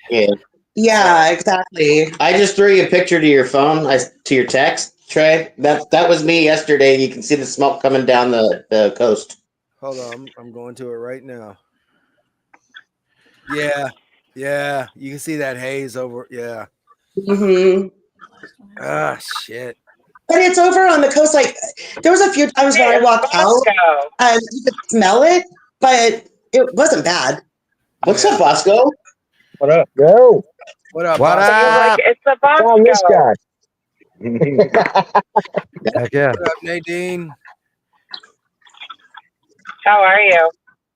Yeah. Yeah, exactly. I just threw you a picture to your phone, to your text, Trey. That was me yesterday. You can see the smoke coming down the coast. Hold on, I'm going to it right now. Yeah, you can see that haze over. Yeah. Mm-hmm. Ah, shit. But it's over on the coast. Like there was a few times when I walked out and you could smell it, but it wasn't bad. What's up, Bosco? What up? Yo. What up? What up? It's the box. Found this guy. Heck yeah. What up, Nadine? How are you?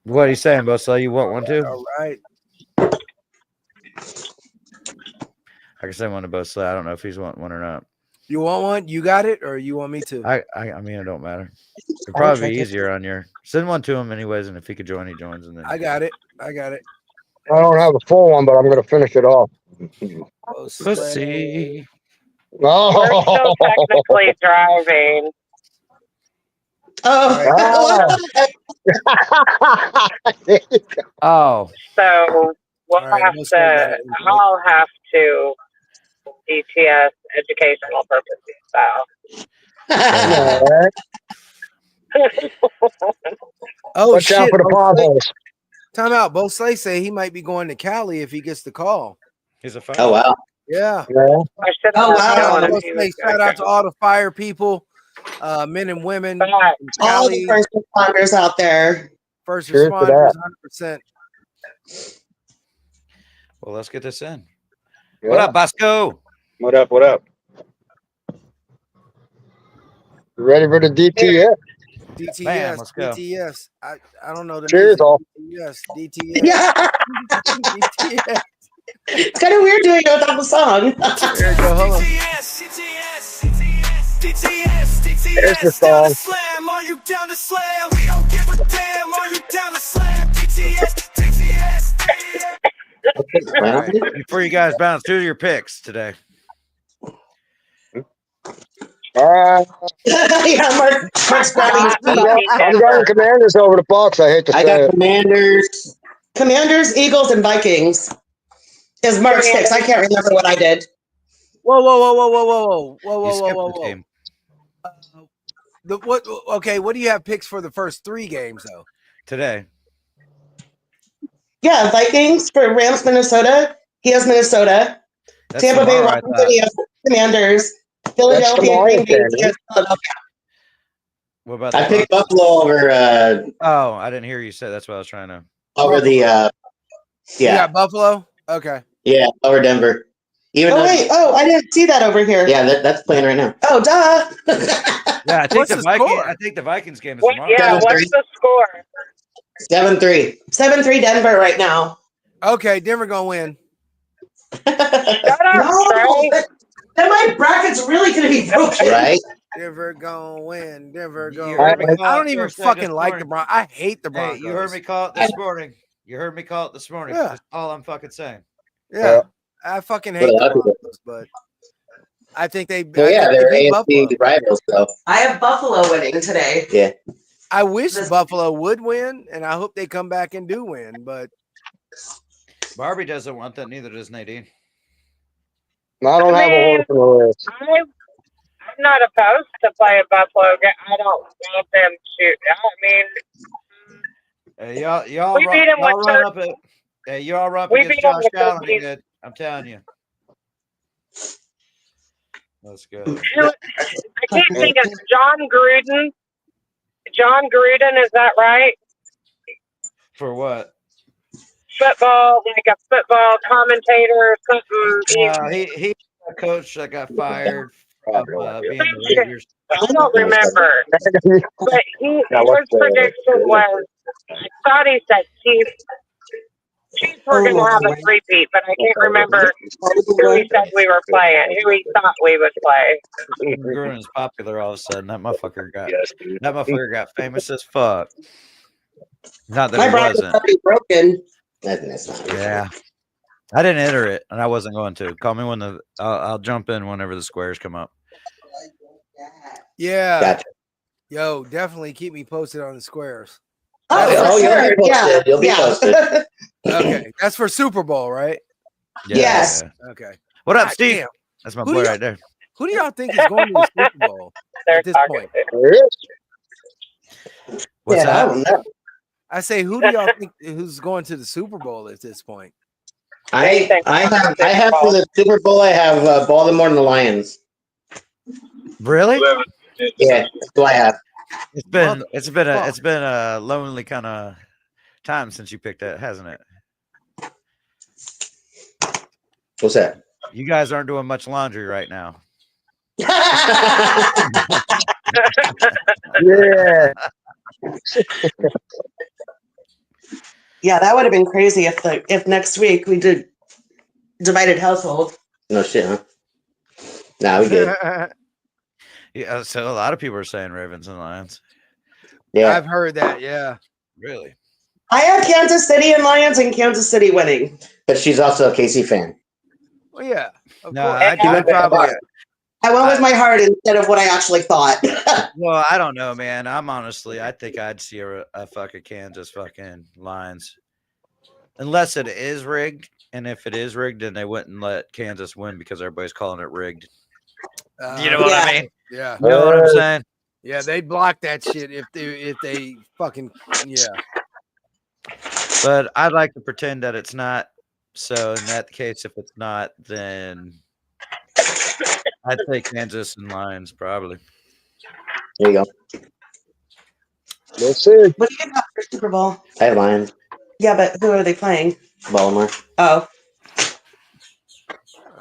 What are you saying, Bosa? You want one too? All right. I can send one to Bosa. I don't know if he's want one or not. You want one? You got it, or you want me to? I mean, it don't matter. It'd probably be easier on your send one to him anyways, and if he could join, he joins. And then I got it. I don't have a full one, but I'm going to finish it off. Pussy. We're still technically driving. Oh. Oh. So I'll have to DTS educational purposes. Oh, watch out shit. for the potholes. Time out. Bo Slay say he might be going to Cali if he gets the call. He's a fire. Oh wow. Yeah. Oh wow. Bo Slay, shout out to all the fire people, men and women, All the first responders out there. first Cheers to responders, that. 100%. Well, let's get this in. Yeah. What up, Bosco? What up? What up? You ready for the DTS? DTS, Bam, let's go. DTS. I don't know the Cheers, music. all. DTS, DTS. Yeah. DTS. It's kind of weird doing it without the song. There you go. Hold on. There's the song. Slam, are you down to slam? We don't give a damn, are you down to slam? DTS. Before you guys bounce, do your picks today. Yeah, Mark's grabbing his feet. I'm going Commanders over the Bucks. I hate to I say got it. Commanders, Eagles, and Vikings. Is Mark's picks. I can't remember what I did. Whoa. You skipped the team. What do you have picks for the first 3 games though? Today. Yeah, Vikings for Rams, Minnesota. He has Minnesota. That's Tampa Bay, tomorrow, I Washington. He has Commanders. That's Philadelphia, tomorrow, Green Bay. Sandy. He has Philadelphia. What about I the picked Bucks? Buffalo over Oh, I didn't hear you say. That's what I was trying to. the You got Buffalo? Okay. over Denver. Even though, I didn't see that over here. Yeah, that's playing right now. Oh, duh. Yeah, I think What's the the Vikings. score? I think the Vikings game is tomorrow. Yeah, what's the score? 7-3. 7-3 Denver right now. Okay, Denver gonna win. Shut up, No, Trey. then my bracket's really going to be broken. Right? Denver gonna win. Denver You gonna heard me win. call I it don't for even a second fucking this like the morning. Broncos. I hate the Hey, Broncos. you heard me call it this morning. You heard me call it this morning. Yeah. That's all I'm fucking saying. Yeah, I fucking hate the Broncos, but I think they. Well, yeah, I think they're they beat Buffalo. AFC rivals, though. I have Buffalo winning today. Yeah. I wish Buffalo would win, and I hope they come back and do win. But Barbie doesn't want that. Neither does Nadine. I don't have a horse in the race. I'm not opposed to play a Buffalo game. I don't want them to. I mean, Hey, y'all we beat him y'all with run up it. Hey, you all run up We against beat 'em Josh with Allen. He 13. did. I'm telling you. That's good. I keep thinking John Gruden. John Gruden, is that right? For what? Football, like a football commentator or something. He's a coach that got fired from being the Shit. Raiders. I don't remember. But his prediction was, I thought he said Chiefs were going to have a three-peat, but I can't remember who he said we were playing, who he thought we would play. Gruden's popular all of a sudden. That motherfucker got famous as fuck. Not that My he bracket's wasn't. already broken. That's not Yeah. I didn't enter it, and I wasn't going to. Call me when I'll jump in whenever the squares come up. Yeah. Gotcha. Yo, definitely keep me posted on the squares. Oh, you'll be posted. You'll be posted. Okay. That's for Super Bowl, right? Yeah, Yes. yeah. Okay. What up, God Steve? damn. That's my Who boy do right there. Who do y'all think is going to the Super Bowl They're at this talking point? What's I that? don't know. I say, who do y'all think who's going to the Super Bowl at this point? I have for the Super Bowl. I have Baltimore and the Lions. Really? Yeah, that's who I have. It's been a lonely kind of time since you picked that, hasn't it? What's that? You guys aren't doing much laundry right now. Yeah. Yeah, that would have been crazy if next week we did divided household. No shit, huh? Nah, we good. Yeah, so a lot of people are saying Ravens and Lions. Yeah, I've heard that. Yeah. Really? I had Kansas City and Lions and Kansas City winning. but she's also a KC fan. Well, yeah. Of No, course. I probably. I went with my heart instead of what I actually thought. Well, I don't know, man. I think I'd see a fucking Kansas fucking Lions, unless it is rigged. And if it is rigged, then they wouldn't let Kansas win because everybo's calling it rigged. You know what I mean? Yeah. You know what I'm saying? Yeah, they block that shit if they fucking But I'd like to pretend that it's not. So in that case, if it's not, then I'd say Kansas and Lions probably. There you go. Let's see. What do you have for Super Bowl? I have Lions. Yeah, but who are they playing? Baltimore. Oh.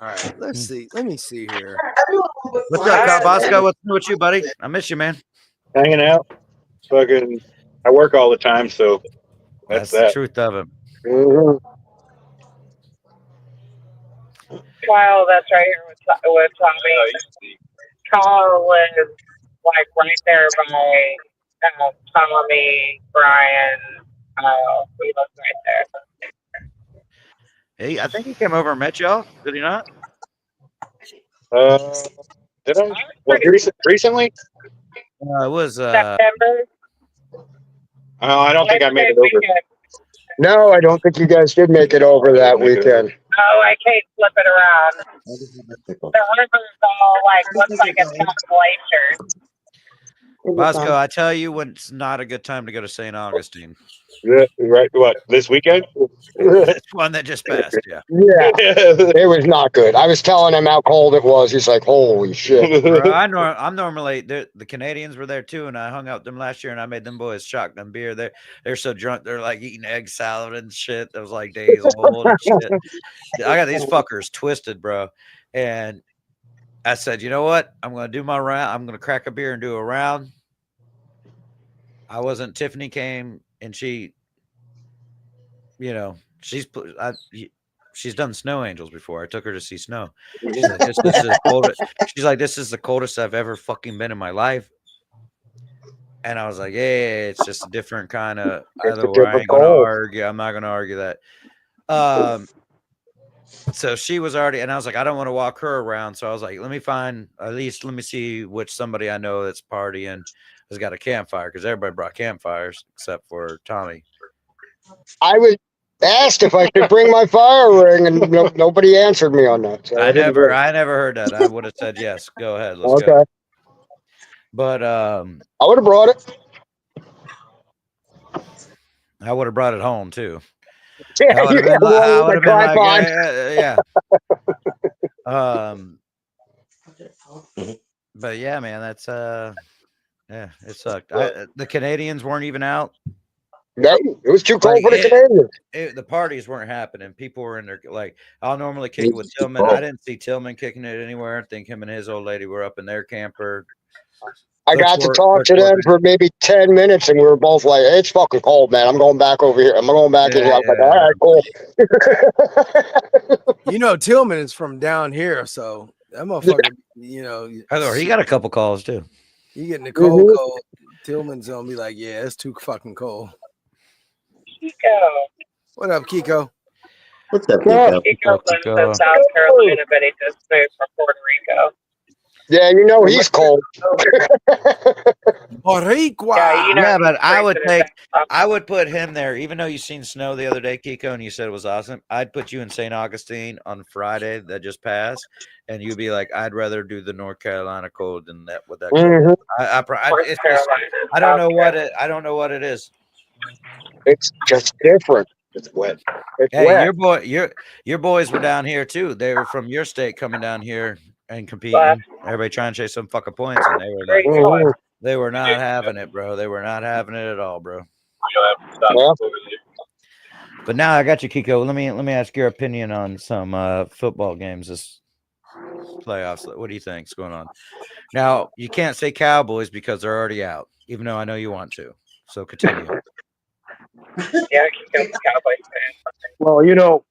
All right. Let's see. Let me see here. What's up, Bosco? What's new with you, buddy? I miss you, man. Hanging out. Fucking, I work all the time, so that's the that. truth of it. Kyle, that's right here with Tommy. Kyle lives like right there by Tommy, Brian. We live right there. Hey, I think he came over and met y'all. Did he not? Did I? What, recently? It was September. I don't think I made it over. No, I don't think you guys did make it over that weekend. Oh, I can't flip it around. The river's all like looks like it's got glaciers. Bosco, I tell you when it's not a good time to go to St. Augustine. Yeah, right. What, this weekend? It's one that just passed, yeah. Yeah, it was not good. I was telling him how cold it was. He's like, "Holy shit!" Bro, I'm normally the Canadians were there too, and I hung out with them last year, and I made them boys shotgun beer. They're so drunk, they're like eating egg salad and shit. That was like days old and shit. I got these fuckers twisted, bro. And I said, you know what? I'm gonna do my round. I'm gonna crack a beer and do a round. Tiffany came and she, you know, she's done Snow Angels before. I took her to see snow. She's like, this is cold. She's like, this is the coldest I've ever fucking been in my life. And I was like, yeah, it's just a different kind of. Either way, I ain't gonna argue. I'm not gonna argue that. So she was already, and I was like, I don't want to walk her around. So I was like, let me see which somebody I know that's partying has got a campfire, because everybody brought campfires except for Tommy. I asked if I could bring my fire ring, and nobody answered me on that. So I didn't do it. never heard that. I would have said yes. Go ahead. Let's Okay. go. But I would have brought it. I would have brought it home too. Yeah, I would have been, well, I would have been like, tripod. yeah. But yeah, man, that's yeah, it sucked. The Canadians weren't even out. No, it was too cold Like, for the Canadians. The parties weren't happening. People were in there. Like, I'll normally kick it with Tillman. I didn't see Tillman kicking it anywhere. I think him and his old lady were up in their camper. I got to talk to them for maybe 10 minutes, and we were both like, hey, it's fucking cold, man. I'm going back over here. I'm going back in here. I'm like, all right, cool. You know, Tillman is from down here, so that motherfucker, you know. He got a couple calls too. You getting the cold, cold. Tillman's gonna be like, yeah, it's too fucking cold. Kiko. What up, Kiko? What's up, Kiko lives in South Carolina, but he just moved from Puerto Rico. Yeah, you know he's cold. Yeah, but I would put him there, even though you seen snow the other day, Kiko, and you said it was awesome. I'd put you in St. Augustine on Friday that just passed, and you'd be like, I'd rather do the North Carolina cold than that with that. Mhm. I don't know what it. I don't know what it is. It's just different. It's wet. It's Hey, wet. your boys were down here too. They were from your state coming down here and competing. Everybody trying to chase some fucking points, and they were like, they were not having it, bro. They were not having it at all, bro. But now I got you, Kiko. Let me ask your opinion on some football games this playoffs. What do you think's going on? Now you can't say Cowboys because they're already out, even though I know you want to. So continue. Yeah, Kiko's a Cowboys fan. Well, you know,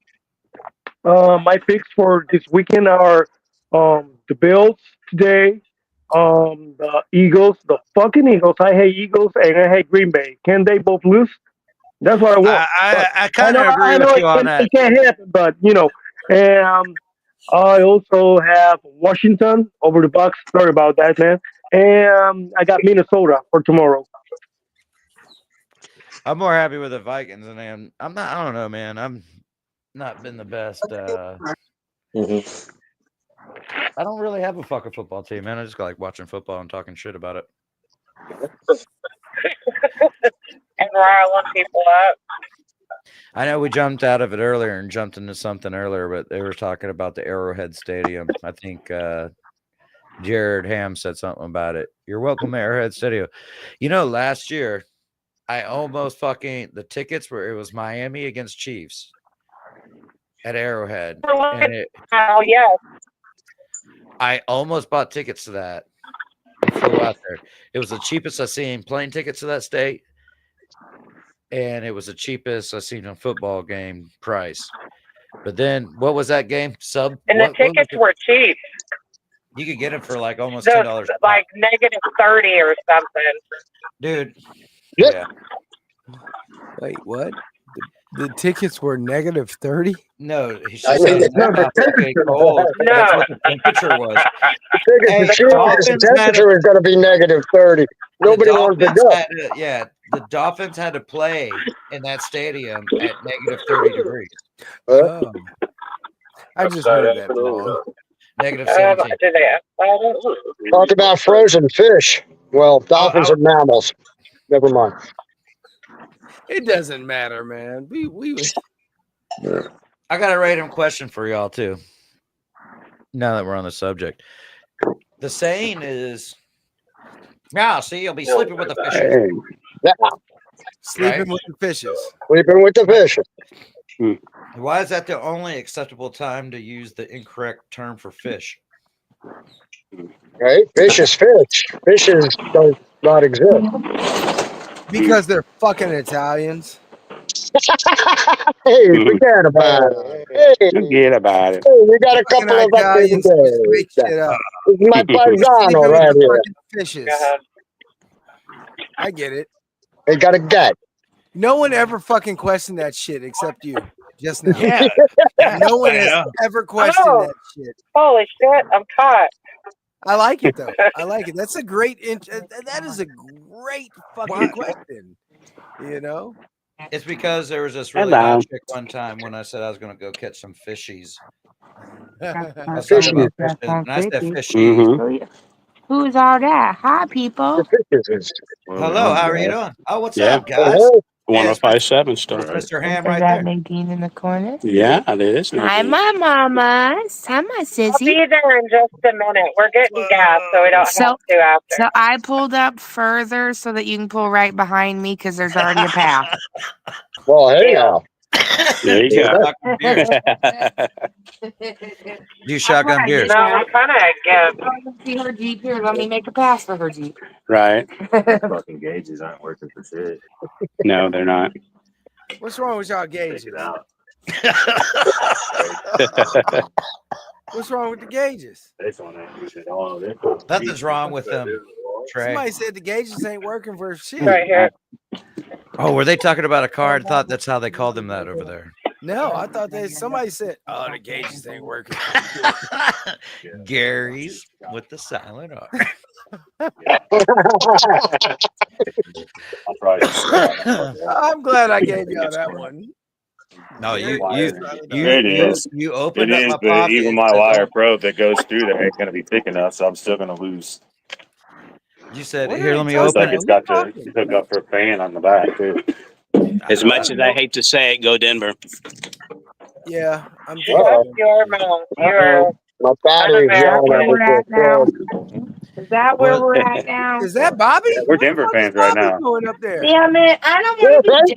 my picks for this weekend are the Bills today, the Eagles, the fucking Eagles. I hate Eagles and I hate Green Bay. Can they both lose? That's what I want. I kind of agree with you on that. It can't happen, but you know, and I also have Washington over the Bucks. Sorry about that, man. And I got Minnesota for tomorrow. I'm more happy with the Vikings than I am. I'm not. I don't know, man. I'm not been the best. I don't really have a fucking football team, man. I just like watching football and talking shit about it. And riling people up. I know we jumped out of it earlier and jumped into something earlier, but they were talking about the Arrowhead Stadium. I think Jared Ham said something about it. You're welcome to Arrowhead Stadium. You know, last year I almost the tickets were, it was Miami against Chiefs at Arrowhead. And Oh, yes. I almost bought tickets to that. Flew out there. It was the cheapest I've seen plane tickets to that state. And it was the cheapest I've seen a football game price. But then what was that game? And the tickets were cheap. You could get them for like almost Those, $10. like -30 or something. Dude. Yeah. Wait, what? The tickets were -30? No, she said it's not fucking cold. That's what the temperature was. The temperature is going to be -30. Nobody wants to go. The Dolphins had to play in that stadium at -30 degrees. Oh. I just heard that wrong. -17. Talk about frozen fish. Well, dolphins are mammals. Never mind. It doesn't matter, man. I got a random question for y'all too. Now that we're on the subject, the saying is, "Now, see, you'll be sleeping with the fishes." Yeah. Sleeping with the fishes. Sleeping with the fishes. Why is that the only acceptable time to use the incorrect term for fish? Right? Fish is fish. Fishes does not exist. Because they're fucking Italians. Hey, forget about it. Hey, Forget about it. hey, we got a couple of Italians straight shit up. This is my paisano Sleeping right with the here. fucking fishes. I get it. They got a gut. No one ever fucking questioned that shit except you. Just now. Yeah. No one has ever questioned that shit. Holy shit, I'm caught. I like it though. I like it. That's a great. That is a great fucking question. You know. It's because there was this really Hello. hot chick one time when I said I was going to go catch some fishies. I was Fishies. talking about fishing, and I said fishies. Mm-hmm. Who's all that? Hi, people. Hello, how are you doing? Oh, what's Yeah. up, guys? 1057 still. It's Mr. Ham Is right that there. Nadine in the corner? Yeah, it is. Hi, my mamas. Hi, my sissy. I'll be there in just a minute. We're getting gas, so we don't have to after. So I pulled up further so that you can pull right behind me because there's already a path. Well, hey now. There you go. You shotgun beers. No, I'm kind of good. See her Jeep here. Let me make a pass for her Jeep. Right. Fucking gauges aren't working for shit. No, they're not. What's wrong with y'all gauges? What's wrong with the gauges? Nothing's wrong with them, Trey. Somebody said the gauges ain't working for shit. Right here. Oh, were they talking about a car? I thought that's how they called them that over there. No, I thought somebody said, "Oh, the gauges ain't working." Gary's with the silent R. I'm glad I gave y'all that one. No, you It opened up is, my but pocket. even my wire probe that goes through there ain't gonna be thick enough, so I'm still gonna lose. You said, What "Here, are let me you It's open like it." it's got to hook up for a fan on the back too. As much as I hate to say it, go Denver. Yeah, I'm That's your mouth. You're My battery's Un-American. yelling at me. We're at now. Is that where we're at now? Is that Bobby? Yeah, we're Denver fans right now. Going up there? Damn it! I don't want to be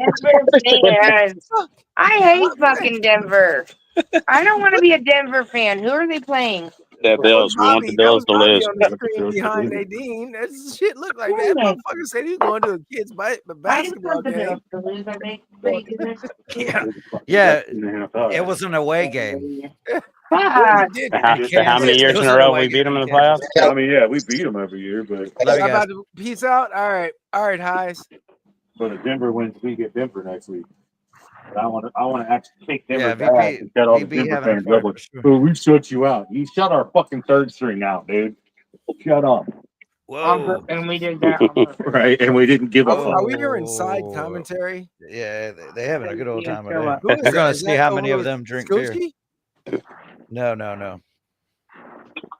Denver fans. I hate fucking Denver. I don't want to be a Denver fan. Who are they playing? The Bills. We want the Bills to lose. On the screen behind Nadine. That shit looked like that. Motherfucker said he was going to a kid's basketball game. Yeah, it was an away game. How many years in a row we beat them in the playoffs? I mean, yeah, we beat them every year, but Love you I'm guys. about to peace out. All right, Highs. but if Denver wins, we get Denver next week. But I want to actually take Denver Yeah, back VP and shut all the VP Denver having a fans fun up. for Like, sure. "Oh, we shut you out. You shut our fucking third string out, dude. Shut up." Whoa. And we did that. Right, and we didn't give a Are we fuck. hearing side commentary? Yeah, they having a good old time over there. Who is They're that? going to Is see that how the many one of them with drink beer. Skokie? No.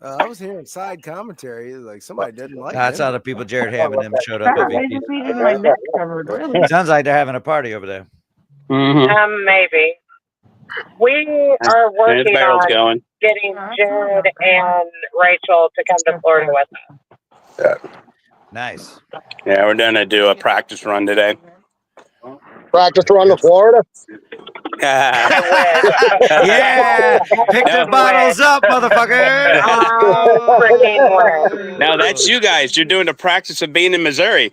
I was hearing side commentary. Like somebody didn't like That's Denver. how the people Jared Ham and them showed up at I VP. just needed my neck covered. Really? Sounds like they're having a party over there. Mm-hmm. Maybe. We are There's working barrels on going. getting Jared and Rachel to come to Florida with us. Nice. Yeah, we're gonna do a practice run today. Practice run to Florida. Yeah, pick the bottles up, motherfucker. Freaking No, that's you guys. You're doing the practice of being in Missouri.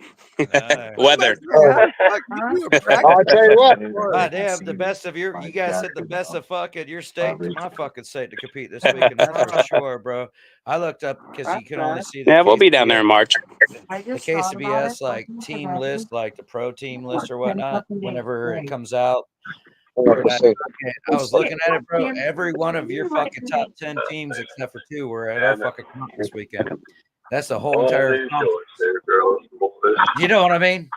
Weather. I'll tell you what. God damn, the best of you guys said the best of fucking your state to my fucking state to compete this week, and that's for sure, bro. I looked up because you can only see the Yeah, we'll be down there in March. the KCBS like team list, like the pro team list or whatnot, whenever it comes out. I was looking at it, bro. Every one of your fucking top 10 teams, except for 2, were at our fucking comp this weekend. That's the whole entire conference. You know what I mean?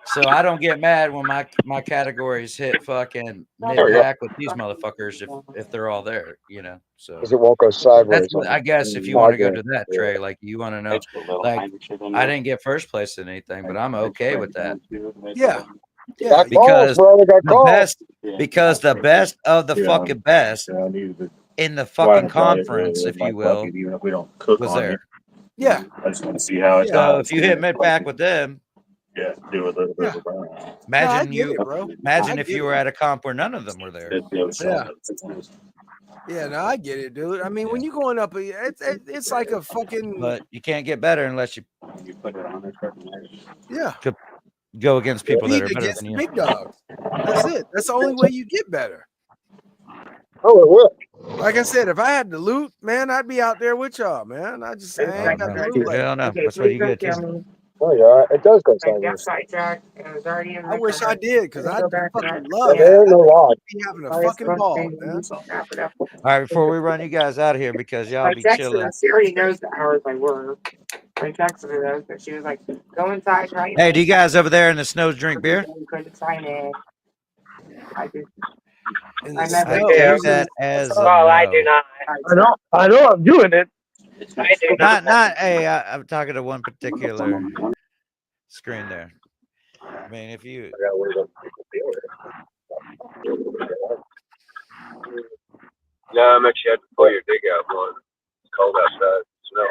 So I don't get mad when my categories hit fucking mid-pack with these motherfuckers if they're all there, you know. So Because it won't go sideways. that's, I guess if you want to go to that, Trey, like you want to know, like I didn't get first place in anything, but I'm okay with that. Yeah. Got Because calls, brother. Got the calls. best of the fucking best in the fucking conference, if you will, even if we don't cook was on there. it. Yeah. I just want to see how it's So if you hit mid-pack with them, yeah, do a little bit of a imagine get it, bro. imagine I if get you were at a comp where none of them were there. Yeah. Yeah, no, I get it, dude. I mean, when you're going up, it's like a fucking But you can't get better unless you put it on there. yeah. go against people that Compete are better against than you. big dogs. That's it. That's the only way you get better. Oh, it will. Like I said, if I had the loot, man, I'd be out there with y'all, man. I just I ain't got the loot. Hell no. That's what you get. Too. Oh, yeah. It does go sideways. I wish I did because I'd fucking love There it. ain't no lie. I'd be having a fucking ball, man. All right, before we run you guys out of here because y'all be chilling. She already knows the hours I work. I texted her, but she was like, "Go inside, right?" Hey, do you guys over there in the snow drink beer? Couldn't sign in. I did. In I the never I snow, take who's in that the as a snow? Well, I do no. not. I know I'm doing it. I do not. Not. Hey, I'm talking to one particular screen there. I mean, if you. No, I'm actually had to pull your dig out, man. It's cold outside. Snow.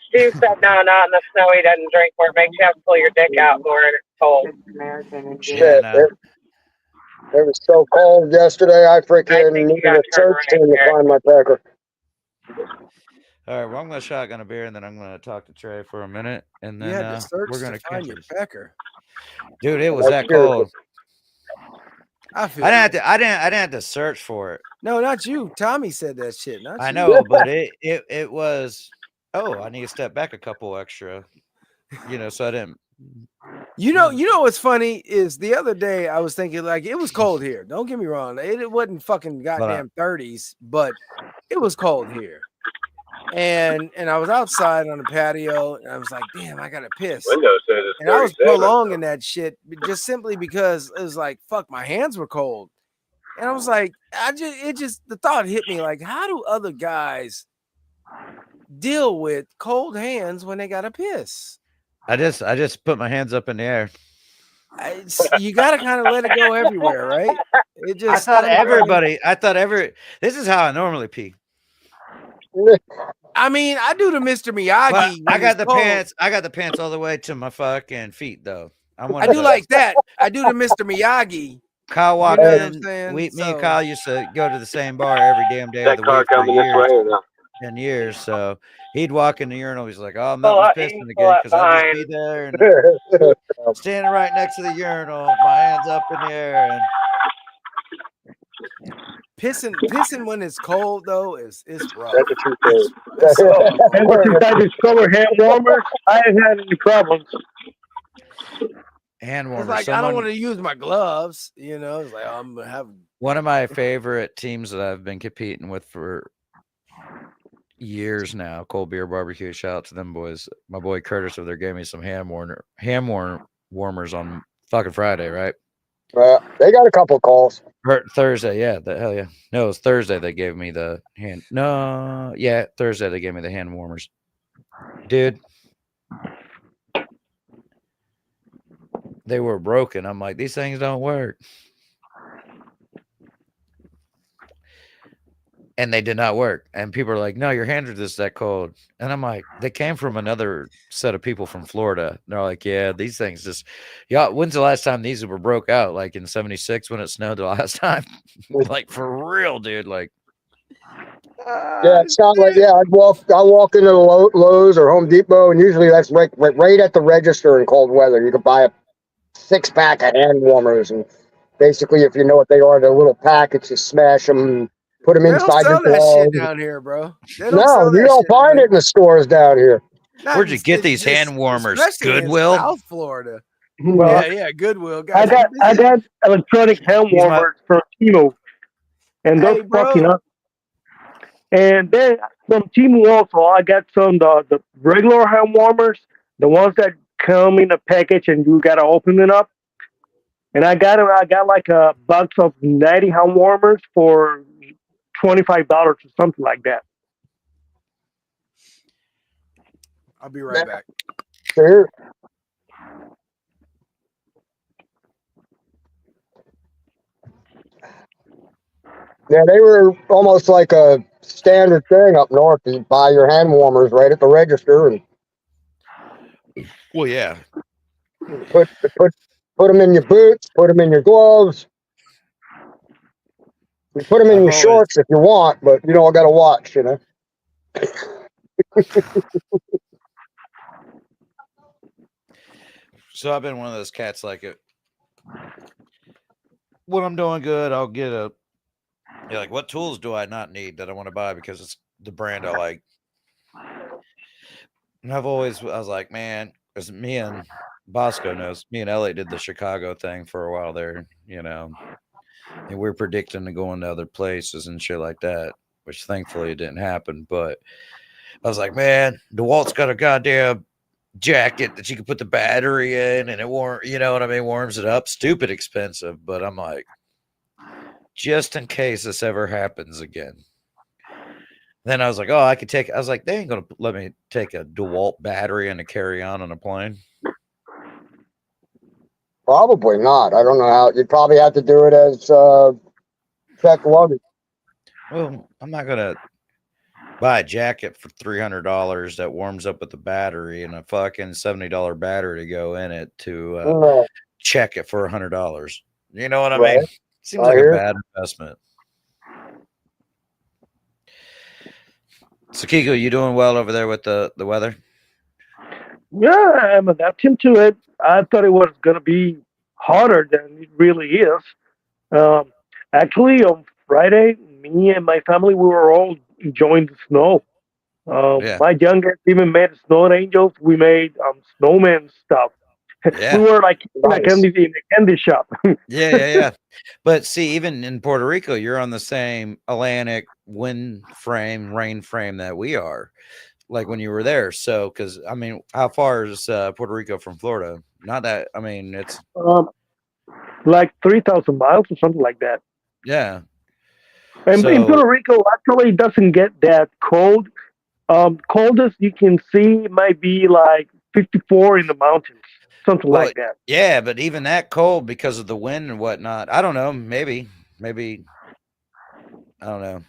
Stu said, "No, not in the snow. He doesn't drink more. It makes you have to pull your dick out more and it's cold." Shit, Yeah, no. it was so cold yesterday. I I freaking think you needed got a search turned team right to there. find my packer. All right. Well, I'm gonna shotgun a beer, and then I'm gonna talk to Trey for a minute, and You then had to search we're to gonna find catch your this. pecker. Dude, it was That's that cold. I feel I didn't have you. to. I didn't have to search for it. No, not you. Tommy said that shit. Not I you. know, but it was. Oh, I need to step back a couple extra. So I didn't. You know what's funny is the other day I was thinking like it was cold here. Don't get me wrong. It wasn't fucking goddamn 30s, but it was cold here. And I was outside on the patio and I was like, damn, I gotta piss. Window says it's And I was 37. prolonging that shit just simply because it was like, fuck, my hands were cold. And I was like, the thought hit me like, how do other guys deal with cold hands when they gotta piss? I just put my hands up in the air. You gotta kind of let it go everywhere, right? It just. I thought this is how I normally pee. I mean, I do the Mr. Miyagi. But I got the pants. I got the pants all the way to my fucking feet, though. I do like that. I do the Mr. Miyagi. Kyle walked You know what I'm in. saying? Me and Kyle used to go to the same bar every damn day That of the car week for coming this way or years no? and years. So he'd walk in the urinal. He's like, "Oh, I'm Pull not up, pissing pull again up because I'll just behind. be there and standing right next to the urinal, my hands up in the air." And Pissing when it's cold though is rough. That's a true thing. Ever since I discovered hand warmers, I haven't had any problems. hand warmers. It's like I don't want to use my gloves. It's like I'm gonna have. One of my favorite teams that I've been competing with for years now, Cold Beer Barbecue. Shout out to them boys. My boy Curtis over there gave me some hand warmers on fucking Friday, right? They got a couple calls. Thursday, yeah. The hell yeah. No, it was Thursday they gave me the hand. No, yeah, Thursday they gave me the hand warmers. Dude. They were broken. I'm like, these things don't work. And they did not work. And people are like, no, your hands are just that cold. And I'm like, they came from another set of people from Florida. And they're like, yeah, these things just, yeah. When's the last time these were broke out? Like in 76 when it snowed the last time? Like for real, dude. Like, Yeah, it's not like I walk into the Lowe's or Home Depot, and usually that's right at the register in cold weather. You can buy a 6-pack of hand warmers, and basically, if you know what they are, they're little packets. You smash them, put them They don't inside sell your that glove. shit down here, bro. No, you don't find it in the stores down here. where'd you get these hand warmers? Especially in Goodwill? South Florida. Well, Yeah, Goodwill. I Guys, got electronic hand He's my- warmers from Timo, and those Hey, bro. fucking up. And then from Timo also, I got some the regular hand warmers, the ones that come in a package and you gotta open it up. And I got like a box of 90 hand warmers for $25 or something like that. I'll be right back. Sure. Yeah, they were almost like a standard thing up north. You buy your hand warmers right at the register and Well, yeah. put them in your boots, put them in your gloves. You put them in your shorts if you want, but you don't got to watch, So I've been one of those cats like it. When I'm doing good, I'll get you're like, what tools do I not need that I want to buy because it's the brand I like? And I was like, man, because me and Bosco knows, me and Elliot did the Chicago thing for a while there, and we're predicting to go into other places and shit like that, which thankfully it didn't happen. But I was like, man, DeWalt's got a goddamn jacket that you can put the battery in and it warms it up. Stupid expensive, but I'm like, just in case this ever happens again. Then I was like, I was like, they ain't gonna let me take a DeWalt battery and a carry-on a plane. Probably not. I don't know how. You'd probably have to do it as check luggage. Well, I'm not gonna buy a jacket for $300 that warms up with the battery and a fucking $70 battery to go in it to check it for $100. You know what I mean? Seems like a bad investment. So Kiko, you doing well over there with the weather? Yeah, I'm adapting to it. I thought it was going to be hotter than it really is. Actually, on Friday, me and my family, we were all enjoying the snow. My youngest even made snow angels. We made snowman stuff. Yeah. We were like in a candy shop. Yeah. But see, even in Puerto Rico, you're on the same Atlantic wind frame, rain frame that we are. Like when you were there. So, because I mean, how far is Puerto Rico from Florida? Not that. I mean, it's like 3,000 miles or something like that. Yeah. And in Puerto Rico, actually, it doesn't get that cold. Coldest you can see might be like 54 in the mountains, something like that. Yeah, but even that cold because of the wind and whatnot. I don't know. Maybe. I don't know.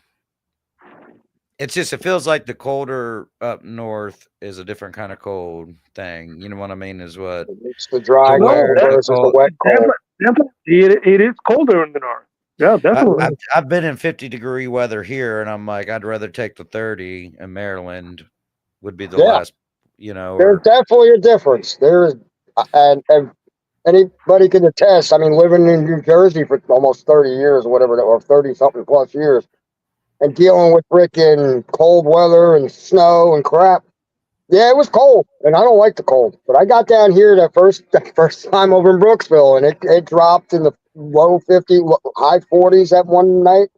It's just, it feels like the colder up north is a different kind of cold thing. You know what I mean? Is what it's the dry cold versus the wet cold. Definitely, it is colder in the north. Yeah, definitely. I've been in 50-degree weather here, and I'm like, I'd rather take the 30 in Maryland. Would be the last, There's definitely a difference. There is, and anybody can attest. I mean, living in New Jersey for almost 30 years, or whatever, or 30 something plus years. And dealing with freaking cold weather and snow and crap. Yeah, it was cold, and I don't like the cold. But I got down here that first time over in Brooksville, and it dropped in the low 50, high 40s that one night.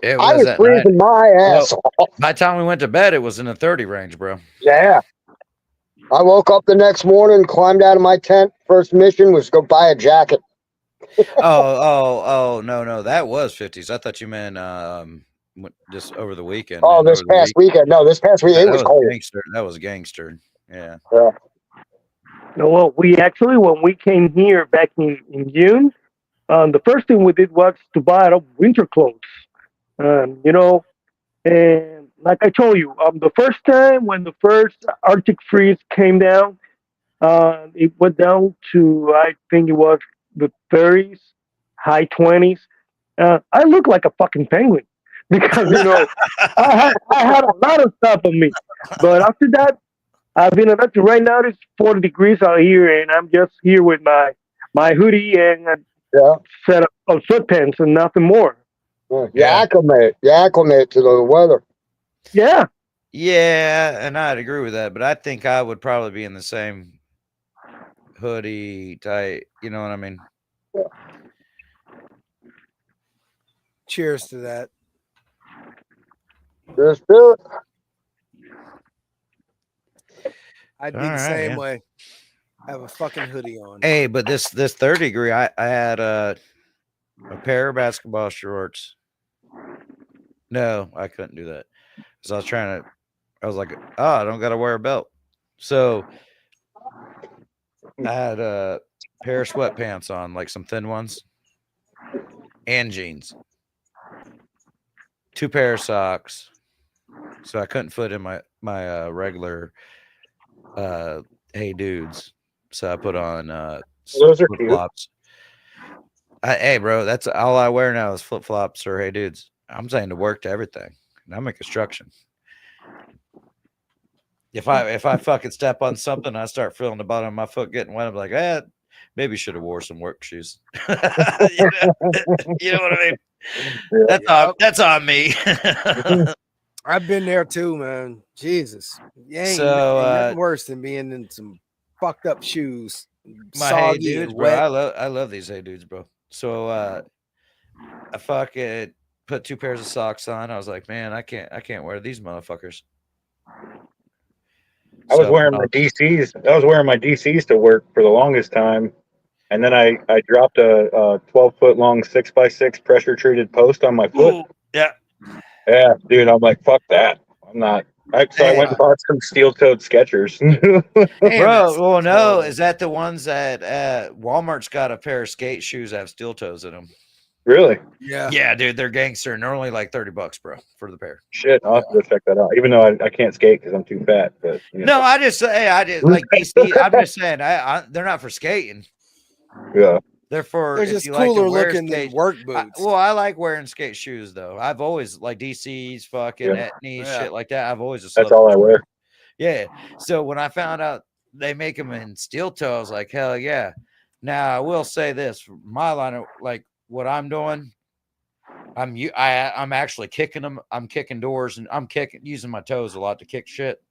I was freezing my ass off. By the time we went to bed, it was in the 30 range, bro. Yeah. I woke up the next morning, climbed out of my tent. First mission was go buy a jacket. No, that was 50s. I thought you meant just over the weekend. Oh, this past weekend. No, this past weekend it was cold. That was gangster. Yeah. No, well, we actually, when we came here back in June, the first thing we did was to buy winter clothes. And like I told you, the first time when the first Arctic freeze came down, it went down to, I think it was the 30s, high 20s. I look like a fucking penguin because, I had a lot of stuff on me. But after that, I've been adapting. Right now it's 40 degrees out here, and I'm just here with my hoodie and a set of sweatpants and nothing more. You acclimate to the weather. Yeah. Yeah, and I'd agree with that, but I think I would probably be in the same hoodie type, you know what I mean? Yeah. Cheers to that. Cheers to it. I'd be the same way. I have a fucking hoodie on. Hey, but this 30 degree, I had a pair of basketball shorts. No, I couldn't do that. So I was like, I don't got to wear a belt. So I had a pair of sweatpants on, like some thin ones, and jeans. 2 pair of socks. So I couldn't fit in my regular Hey Dudes. So I put on those are flip-flops. Hey, bro, that's all I wear now is flip-flops or Hey Dudes. I'm saying to work to everything. And I'm in construction. If I fucking step on something, I start feeling the bottom of my foot getting wet. I'm like, maybe should have wore some work shoes. You know what I mean? That's on me. I've been there too, man. Jesus, ain't nothing worse than being in some fucked up shoes. My Hey Dudes, bro. I love these Hey Dudes, bro. So I fucking put 2 pairs of socks on. I was like, man, I can't wear these motherfuckers. I was wearing my DCs. I was wearing my DCs to work for the longest time, and then I dropped a 12-foot long 6x6 pressure treated post on my foot. Ooh, yeah. Yeah, dude. I'm like, fuck that. I'm not. So I went and bought some steel-toed Skechers. Bro, well, no, is that the ones that Walmart's got a pair of skate shoes that have steel toes in them? Really? Yeah. Yeah, dude, they're gangster, and they're only like $30, bro, for the pair. Shit, I'll have to go check that out. Even though I can't skate because I'm too fat. But you know. No, I just like DC. I'm just saying, they're not for skating. Yeah. They're for They're if just you like to cooler wear looking than skate- work boots. I like wearing skate shoes though. I've always like DC's, fucking Yeah. Etnies, Yeah. shit like that. I've always just That's loved all I them. wear. Yeah. So when I found out they make them in steel toe, I was like, hell yeah. Now I will say this: for my line of like what I'm doing, I'm actually kicking them. I'm kicking doors and I'm using my toes a lot to kick shit.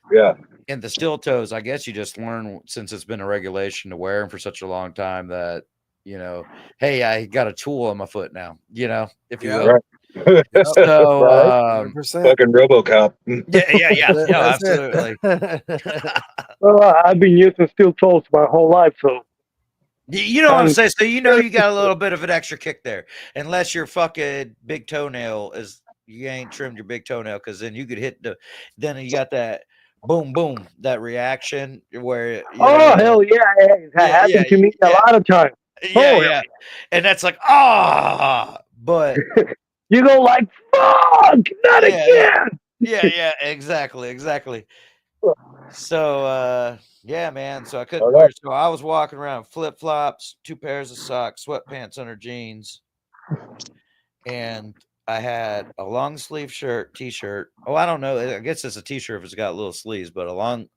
Yeah. And the steel toes, I guess you just learn since it's been a regulation to wear them for such a long time that, you know, hey, I got a tool on my foot now, you know, if you will. Right. So, Right. 100%. Fucking RoboCop. yeah, no, That's it. absolutely. Well, I've been using steel toes my whole life, so You know what I'm saying? So you know you got a little bit of an extra kick there, unless your fucking big toenail is you ain't trimmed your big toenail, because then you could hit then you got that boom boom, that reaction where you know, hell yeah, it happened to me a lot of times. yeah, and that's like but you go like fuck, not again. Yeah, exactly. So yeah, man. So I couldn't wear. So I was walking around flip flops, 2 pairs of socks, sweatpants under jeans, and I had a long sleeve t-shirt. Oh, I don't know. I guess it's a t-shirt if it's got little sleeves, but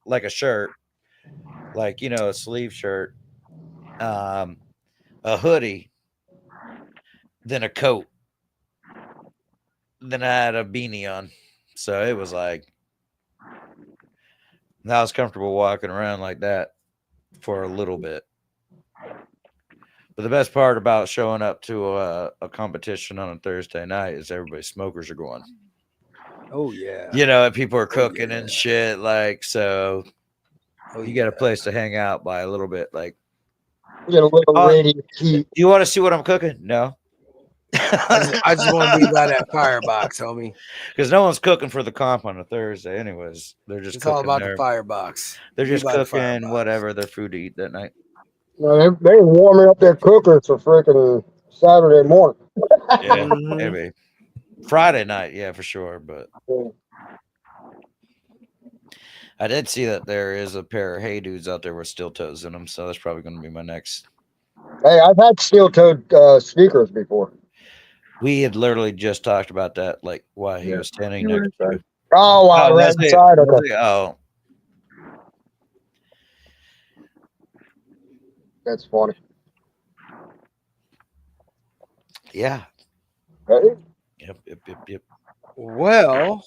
like a shirt, like a sleeve shirt, a hoodie, then a coat, then I had a beanie on. So it was like. And I was comfortable walking around like that for a little bit. But the best part about showing up to a competition on a Thursday night is everybody's smokers are going. Oh yeah. And people are cooking and shit. Like, so you got a place to hang out by a little bit. Like, get a little radiant heat. Do you want to see what I'm cooking? No. I just want to be by that firebox, homie. Because no one's cooking for the comp on a Thursday, anyways. They're just It's all about their, the firebox. They're Be just by the cooking whatever their food to eat that night. No, they're warming up their cookers for freaking Saturday morning. Yeah, maybe Friday night, yeah, for sure. But I did see that there is a pair of Hey Dudes out there with steel toes in them, so that's probably going to be my next. Hey, I've had steel-toed sneakers before. We had literally just talked about that, like why he was standing next to you. Oh, wow, right that's it. inside. Okay. Oh, That's funny. yeah. Hey. Yep. Well,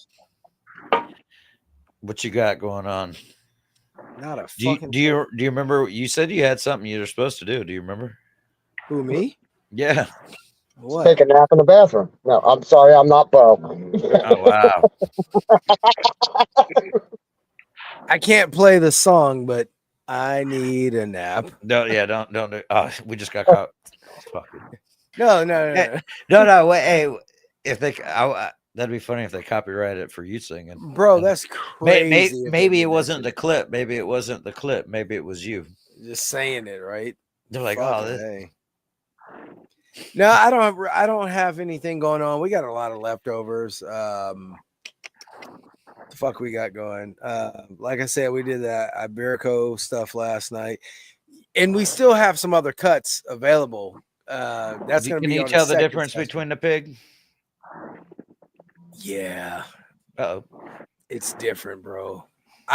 what you got going on? Not a Do you, fucking. do you remember? You said you had something you were supposed to do. Do you remember? Who, me? Yeah. What? Take a nap in the bathroom. No, I'm sorry, I'm not Bo. Oh wow. I can't play the song, but I need a nap. No, yeah, don't do. Oh, we just got caught. Fuck it. No. Wait, hey, if they, that'd be funny if they copyrighted it for you singing, Bro, that's crazy. Maybe it wasn't the clip. Maybe it wasn't the clip. Maybe it was you. Just saying it, right? They're like, Fucking oh, this. hey. No, I don't have anything going on. We got a lot of leftovers. The fuck we got going. Like I said, we did that Iberico stuff last night, and we still have some other cuts available. That's going to be. Can you tell the difference between the pig? Yeah. Uh-oh. It's different, bro.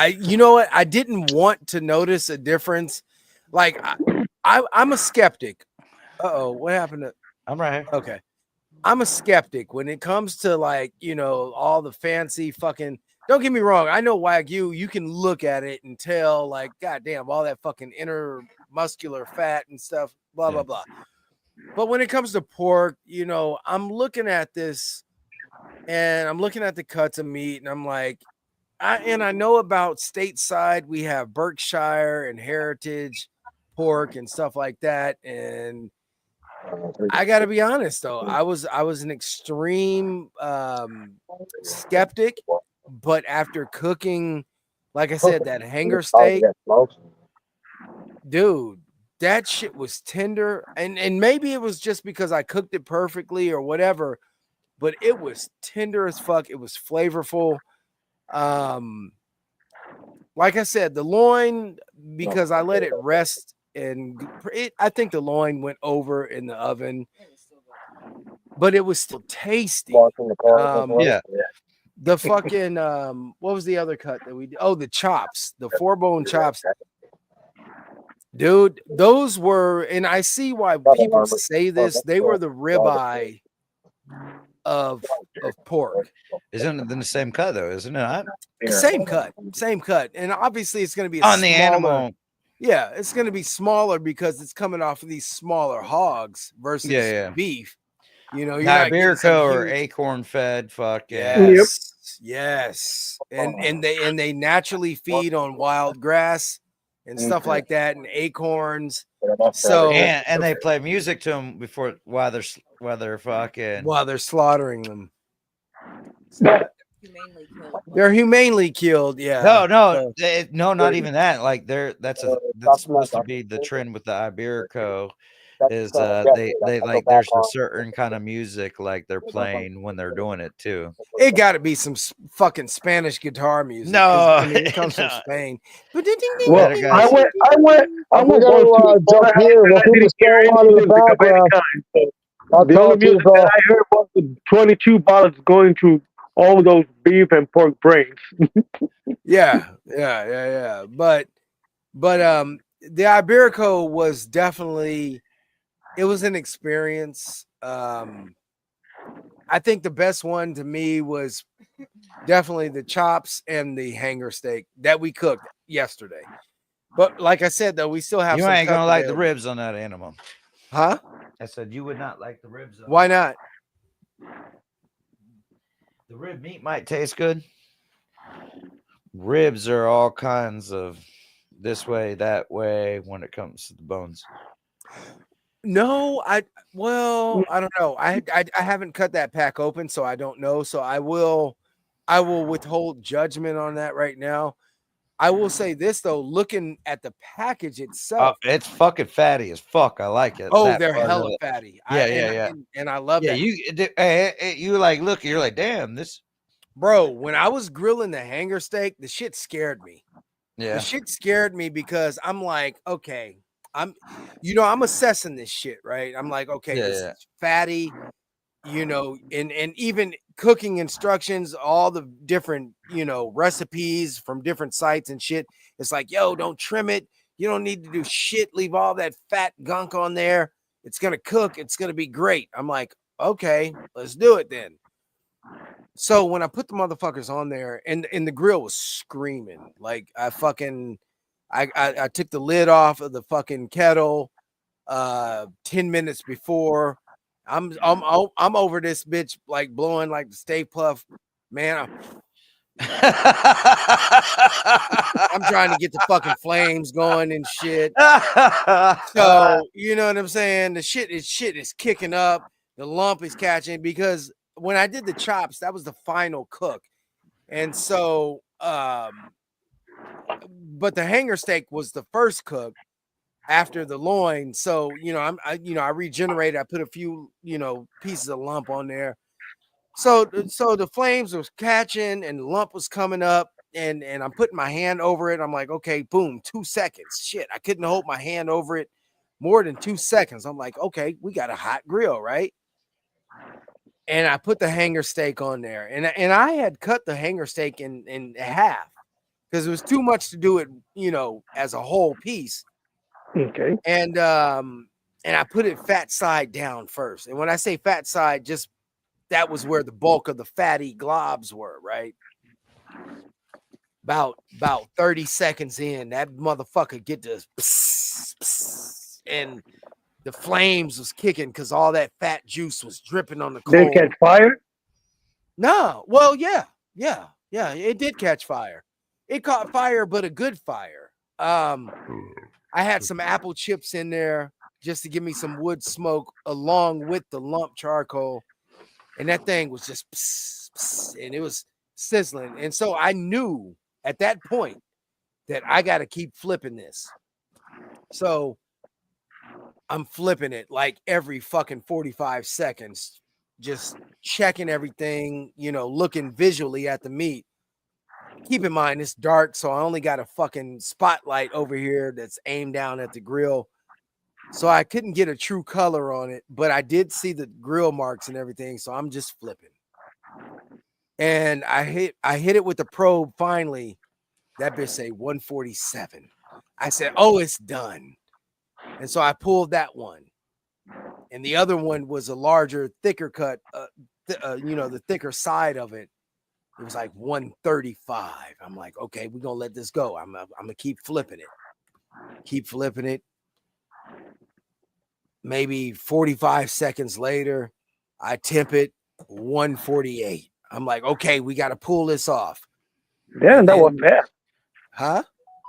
You know what? I didn't want to notice a difference. Like I'm a skeptic. Uh-oh, what happened to I'm right here. Okay. I'm a skeptic when it comes to like, all the fancy fucking, don't get me wrong. I know Wagyu, you can look at it and tell like, goddamn, all that fucking inner muscular fat and stuff, blah, blah, blah. But when it comes to pork, I'm looking at this and I'm looking at the cuts of meat and I'm like, I know about stateside. We have Berkshire and Heritage pork and stuff like that. And I got to be honest though, I was an extreme skeptic, but after cooking, like I said, that hanger steak, dude, that shit was tender. And maybe it was just because I cooked it perfectly or whatever, but it was tender as fuck. It was flavorful. Like I said, the loin, because I let it rest, and I think the loin went over in the oven, but it was still tasty. Yeah. The fucking what was the other cut that we did? Oh, the chops, the 4-bone chops. Dude, those were, and I see why people say this, they were the ribeye of pork. Isn't it in the same cut though? Isn't it not? Same cut, and obviously it's going to be on the animal. Yeah, it's going to be smaller because it's coming off of these smaller hogs versus beef. You know, you're not getting some Iberico or huge- acorn fed. Fuck yes, and they naturally feed on wild grass and stuff like that, and acorns. So and they play music to them while they're slaughtering them. They're humanely killed. Yeah. No, not even that. Like that's supposed to be the trend with the Iberico. Is they like there's a certain kind of music like they're playing when they're doing it too. It got to be some fucking Spanish guitar music. No, 'cause, I mean, it comes from Spain. Well, I went to jump here. The people still on in the background. the only music that I heard was the 22 bullets going to all those beef and pork brains. Yeah. But the Iberico was definitely, it was an experience. I think the best one to me was definitely the chops and the hanger steak that we cooked yesterday. But like I said, though, we still have. You some ain't cut gonna like the available. ribs on that animal, huh? I said you would not like the ribs. Why not? The rib meat might taste good. Ribs are all kinds of this way, that way when it comes to the bones. No, I don't know. I haven't cut that pack open, so I don't know. So I will withhold judgment on that right now. I will say this though, looking at the package itself, It's fucking fatty as fuck. I like it. oh, That they're part of hella it. fatty. Yeah. And I love Yeah, that. you like look. You're like, damn, this. Bro, when I was grilling the hanger steak, the shit scared me. Yeah. The shit scared me because I'm like, okay, I'm assessing this shit, right? I'm like, okay, this is fatty, and even cooking instructions, all the different, recipes from different sites and shit. It's like, yo, don't trim it. You don't need to do shit. Leave all that fat gunk on there. It's going to cook. It's going to be great. I'm like, okay, let's do it then. So when I put the motherfuckers on there and the grill was screaming, like I took the lid off of the fucking kettle 10 minutes before. I'm over this bitch like blowing like the Stay Puft, man. I'm trying to get the fucking flames going and shit. So you know what I'm saying? The shit is kicking up. The lump is catching because when I did the chops, that was the final cook. And so but the hanger steak was the first cook after the loin. So, I regenerated. I put a few, pieces of lump on there. So the flames was catching and the lump was coming up and I'm putting my hand over it. I'm like, okay, boom, 2 seconds. Shit, I couldn't hold my hand over it more than 2 seconds. I'm like, okay, we got a hot grill, right? And I put the hanger steak on there, and I had cut the hanger steak in half because it was too much to do it, as a whole piece. Okay. And I put it fat side down first. And when I say fat side, just that was where the bulk of the fatty globs were, right? About 30 seconds in, that motherfucker get to and the flames was kicking because all that fat juice was dripping on the coal. They catch fire? No, well, yeah. Yeah, it did catch fire. It caught fire, but a good fire. I had some apple chips in there just to give me some wood smoke along with the lump charcoal. And that thing was just pss, pss, and it was sizzling. And so I knew at that point that I got to keep flipping this. So I'm flipping it like every fucking 45 seconds, just checking everything, you know, looking visually at the meat. Keep in mind, it's dark, so I only got a fucking spotlight over here that's aimed down at the grill. So I couldn't get a true color on it, but I did see the grill marks and everything, so I'm just flipping. And I hit it with the probe finally. That bitch say 147. I said, oh, it's done. And so I pulled that one. And the other one was a larger, thicker cut, you know, the thicker side of it. It was like 135. I'm like, okay, we're going to let this go. I'm going to keep flipping it. Keep flipping it. Maybe 45 seconds later, I temp it 148. I'm like, okay, we got to pull this off. Damn, that was fast. Huh?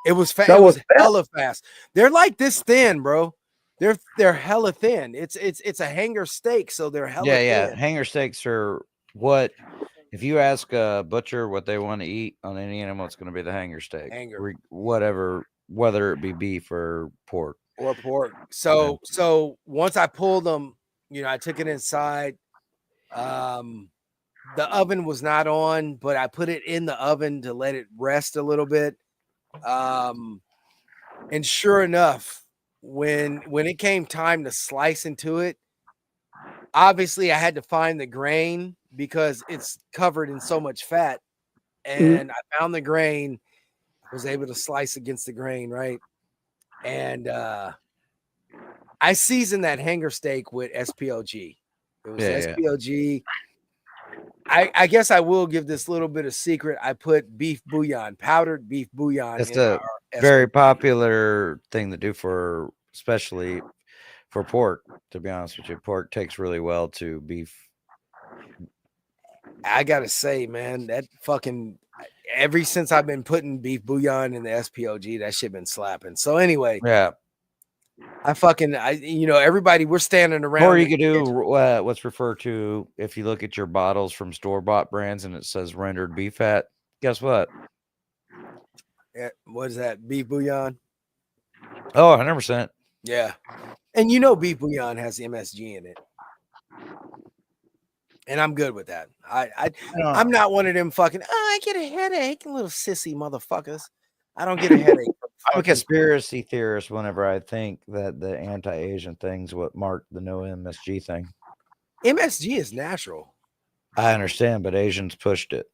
It was fast. That It was was hella fast. They're like this thin, bro. They're hella thin. It's a hanger steak, so they're hella Yeah. thin. Hanger steaks are what, if you ask a butcher what they want to eat on any animal, it's going to be the hanger steak. Whatever, whether it be beef or pork. Or pork. So once I pulled them, you know, I took it inside. The oven was not on, but I put it in the oven to let it rest a little bit. And sure enough, when it came time to slice into it, obviously I had to find the grain because it's covered in so much fat. And I found the grain, was able to slice against the grain, right? And I seasoned that hanger steak with SPLG. It was SPLG. I guess I will give this little bit of secret. I put beef bouillon, powdered beef bouillon. It's a very popular thing to do for, especially for pork. To be honest with you, pork takes really well to beef. I gotta say, man, that fucking ever since I've been putting beef bouillon in the SPLG, that shit been slapping. So anyway, yeah, you know, everybody, we're standing around. Or you could do what's referred to, if you look at your bottles from store-bought brands and it says rendered beef fat, guess what? Yeah, what is that? Beef bouillon? Oh, 100%. Yeah. And you know beef bouillon has MSG in it. And I'm good with that. I'm not one of them fucking, I get a headache, little sissy motherfuckers. I don't get a headache. I'm a conspiracy theorist whenever I think that the anti-Asian thing's what marked the no MSG thing. MSG is natural. I understand, but Asians pushed it.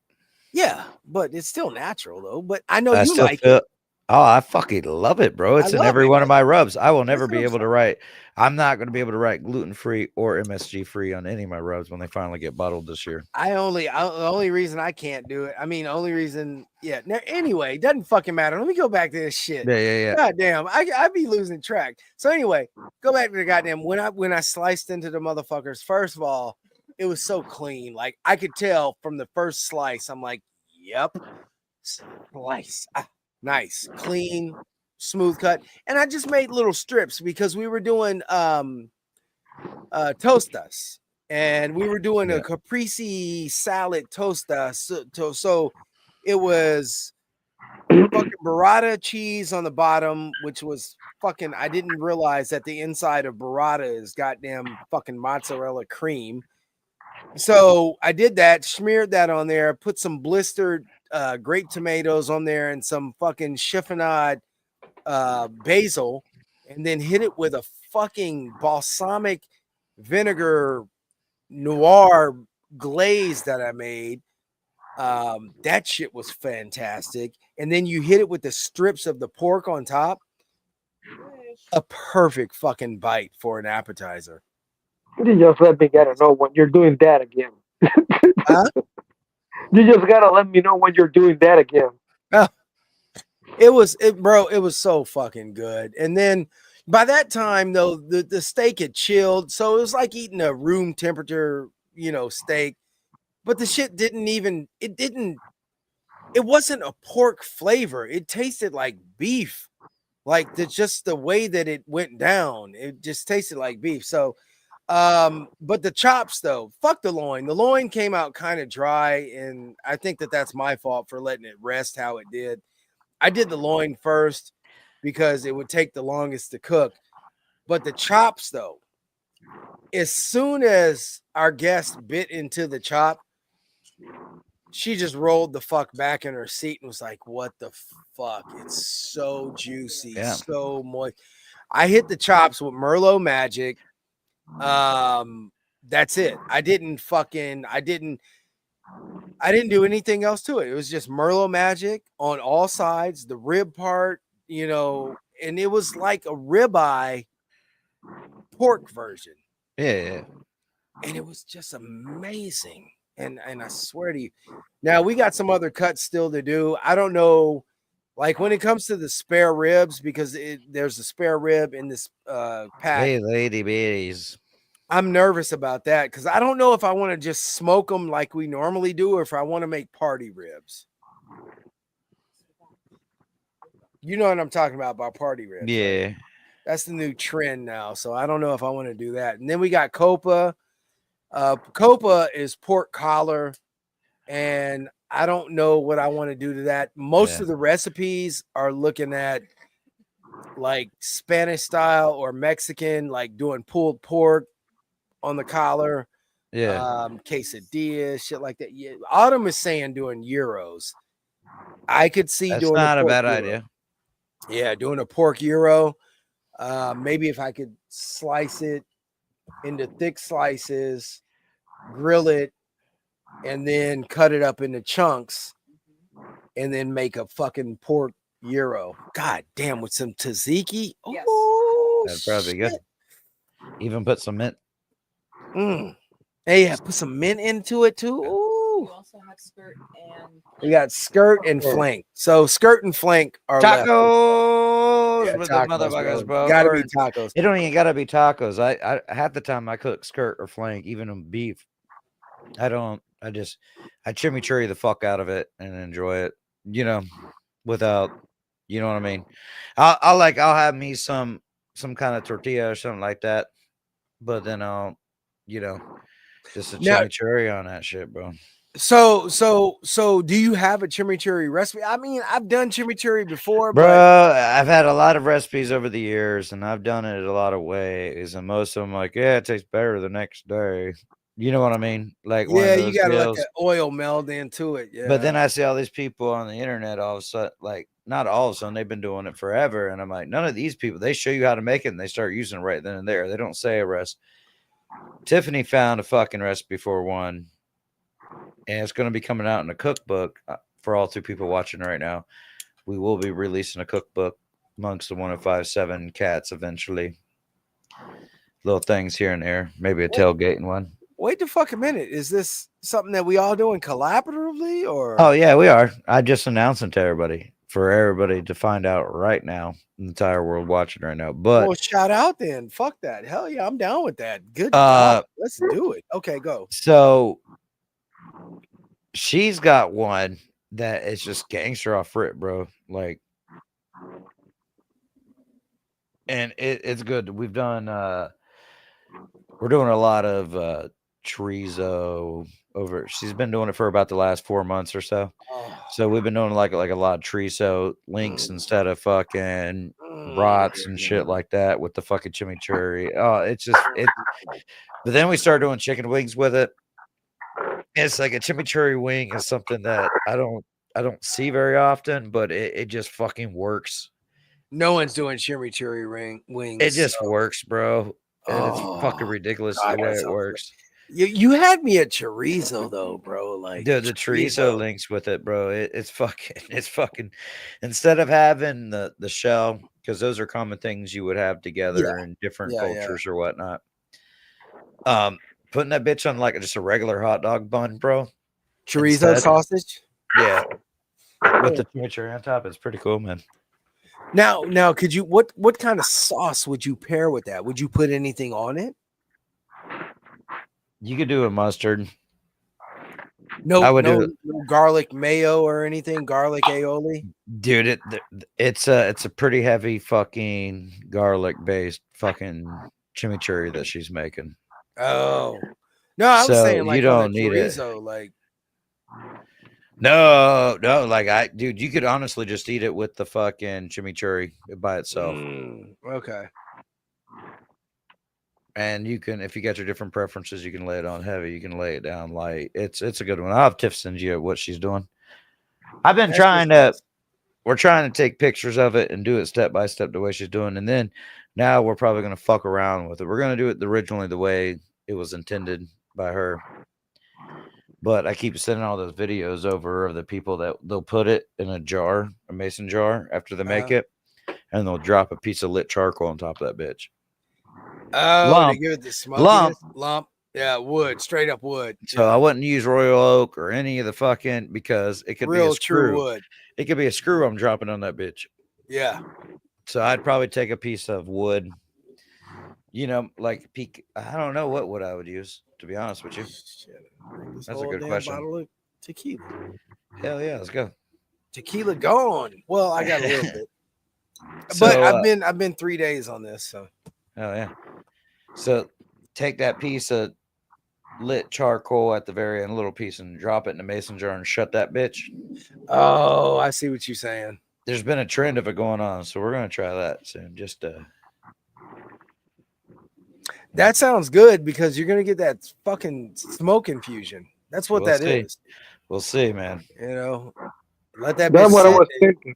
Yeah, but it's still natural though. But I know I you still like feel, it. Oh, I fucking love it, bro. It's in love every it, one of man. my rubs. I will never That's be what I'm able to write. I'm not going to be able to write gluten-free or MSG-free on any of my rubs when they finally get bottled this year. The only reason I can't do it. I mean, only reason. Yeah. Anyway, doesn't fucking matter. Let me go back to this shit. Yeah. God damn, I be losing track. So anyway, go back to the goddamn when I sliced into the motherfuckers. First of all, it was so clean. Like I could tell from the first slice. I'm like, yep, slice, nice, clean, smooth cut. And I just made little strips because we were doing tostas. And we were doing a caprese salad tosta. So it was fucking burrata cheese on the bottom, which was fucking, I didn't realize that the inside of burrata is goddamn fucking mozzarella cream. So I did that, smeared that on there, put some blistered grape tomatoes on there and some fucking chiffonade basil, and then hit it with a fucking balsamic vinegar noir glaze that I made. That shit was fantastic. And then you hit it with the strips of the pork on top. A perfect fucking bite for an appetizer. You just let me gotta know when you're doing that again. Huh? You just gotta let me know when you're doing that again. It was so fucking good. And then by that time though, the steak had chilled, so it was like eating a room temperature, steak. But the shit didn't it wasn't a pork flavor. It tasted like beef. Like just the way that it went down, it just tasted like beef. So, but the chops though, fuck the loin. The loin came out kind of dry, and I think that's my fault for letting it rest how it did. I did the loin first because it would take the longest to cook. But the chops though, as soon as our guest bit into the chop, she just rolled the fuck back in her seat and was like, what the fuck? It's so juicy, so moist. I hit the chops with Merlot Magic. That's it. I didn't do anything else to it. It was just Merlot Magic on all sides, the rib part, you know, and it was like a ribeye pork version. Yeah. And it was just amazing. And I swear to you, now we got some other cuts still to do. I don't know, like when it comes to the spare ribs, because there's a spare rib in this pack. Hey, lady bitties. I'm nervous about that because I don't know if I want to just smoke them like we normally do or if I want to make party ribs. You know what I'm talking about party ribs. Yeah. Right? That's the new trend now. So I don't know if I want to do that. And then we got Copa. Copa is pork collar, and I don't know what I want to do to that. Most of the recipes are looking at like Spanish style or Mexican, like doing pulled pork on the collar. Yeah. Quesadillas, shit like that. Yeah. Autumn is saying doing gyros. I could see That's doing not a bad gyro. idea. Yeah, doing a pork gyro. Maybe if I could slice it into thick slices, grill it, and then cut it up into chunks, and then make a fucking pork gyro. God damn, with some tzatziki. Oh, that'd probably be good. Even put some mint. Hey, yeah, put some mint into it too. Ooh. You also have skirt and We got skirt and flank. So skirt and flank are Tacos left. with Yeah, the motherfuckers, bro. Gotta be tacos. It don't even gotta be tacos. I half the time I cook skirt or flank, even on beef. I chimichurri the fuck out of it and enjoy it, you know, without, you know what I mean? I'll have me some kind of tortilla or something like that, but then I'll, you know, just a chimichurri on that shit, bro. So do you have a chimichurri recipe? I mean, I've done chimichurri before, Bro, but I've had a lot of recipes over the years, and I've done it a lot of ways, and most of them like, yeah, it tastes better the next day. You know what I mean? Like, yeah, you gotta let the oil meld into it. Yeah, But then I see all these people on the internet all of a sudden, like, not all of a sudden, they've been doing it forever, and I'm like, none of these people, they show you how to make it, and they start using it right then and there. They don't say a recipe. Tiffany found a fucking recipe for one, and it's going to be coming out in a cookbook for all two people watching right now. We will be releasing a cookbook amongst the 1057 cats eventually. Little things here and there, maybe a tailgating one. Wait the fuck a minute. Is this something that we all doing collaboratively, or? Oh yeah, we are. I just announced it to everybody for everybody to find out right now. The entire world watching right now. But well, shout out then. Fuck that. Hell yeah, I'm down with that. Good job. Let's do it. Okay, go. So she's got one that is just gangster off rip, bro. Like, and it's good. We've done we're doing a lot of chorizo over. She's been doing it for about the last 4 months or so. So we've been doing like a lot of chorizo links instead of fucking brats and shit like that with the fucking chimichurri. Oh, it's just it. But then we started doing chicken wings with it. It's like a chimichurri wing is something that I don't see very often, but it just fucking works. No one's doing chimichurri wings. It just works, bro. And it's fucking ridiculous the way it works. You had me at chorizo though, bro. Like, dude, the chorizo links with it, bro. It's fucking. Instead of having the shell, because those are common things you would have together in different cultures or whatnot. Putting that bitch on like just a regular hot dog bun, bro. Chorizo sausage. Yeah, with the chimichurri on top, it's pretty cool, man. Now, could you what kind of sauce would you pair with that? Would you put anything on it? You could do a mustard. No, I would do no, it. no garlic mayo or anything. Garlic aioli. Dude, it's a pretty heavy fucking garlic based fucking chimichurri that she's making. Oh no, I was So saying you like on don't the need it. chorizo, like No, like dude, you could honestly just eat it with the fucking chimichurri by itself. Okay. And you can, if you got your different preferences, you can lay it on heavy, you can lay it down light. It's a good one. I'll have Tiff send you what she's doing. I've been we're trying to take pictures of it and do it step by step the way she's doing. And then now we're probably going to fuck around with it. We're going to do it originally the way it was intended by her. But I keep sending all those videos over of the people that they'll put it in a jar, a mason jar, after they make it, and they'll drop a piece of lit charcoal on top of that bitch. oh, Lump. to give it the smokiness. Lump. Yeah, wood, straight up wood. So I wouldn't use Royal Oak or any of the fucking, because it could be Real a true screw. wood. It could be a screw I'm dropping on that bitch. Yeah. So I'd probably take a piece of wood. You know, like I don't know what wood I would use, to be honest with you. That's a whole good damn question. bottle of tequila. Hell yeah, let's go. Tequila gone. Well, I got a little bit. So, But I've been 3 days on this, so Oh yeah. So take that piece of lit charcoal at the very end, a little piece, and drop it in a mason jar and shut that bitch. oh, I see what you're saying. There's been a trend of it going on, so we're gonna try that soon. Just That sounds good because you're gonna get that fucking smoke infusion. That's what we'll that see. is. We'll see, man. You know, let that. That's bitch what I sit. was thinking.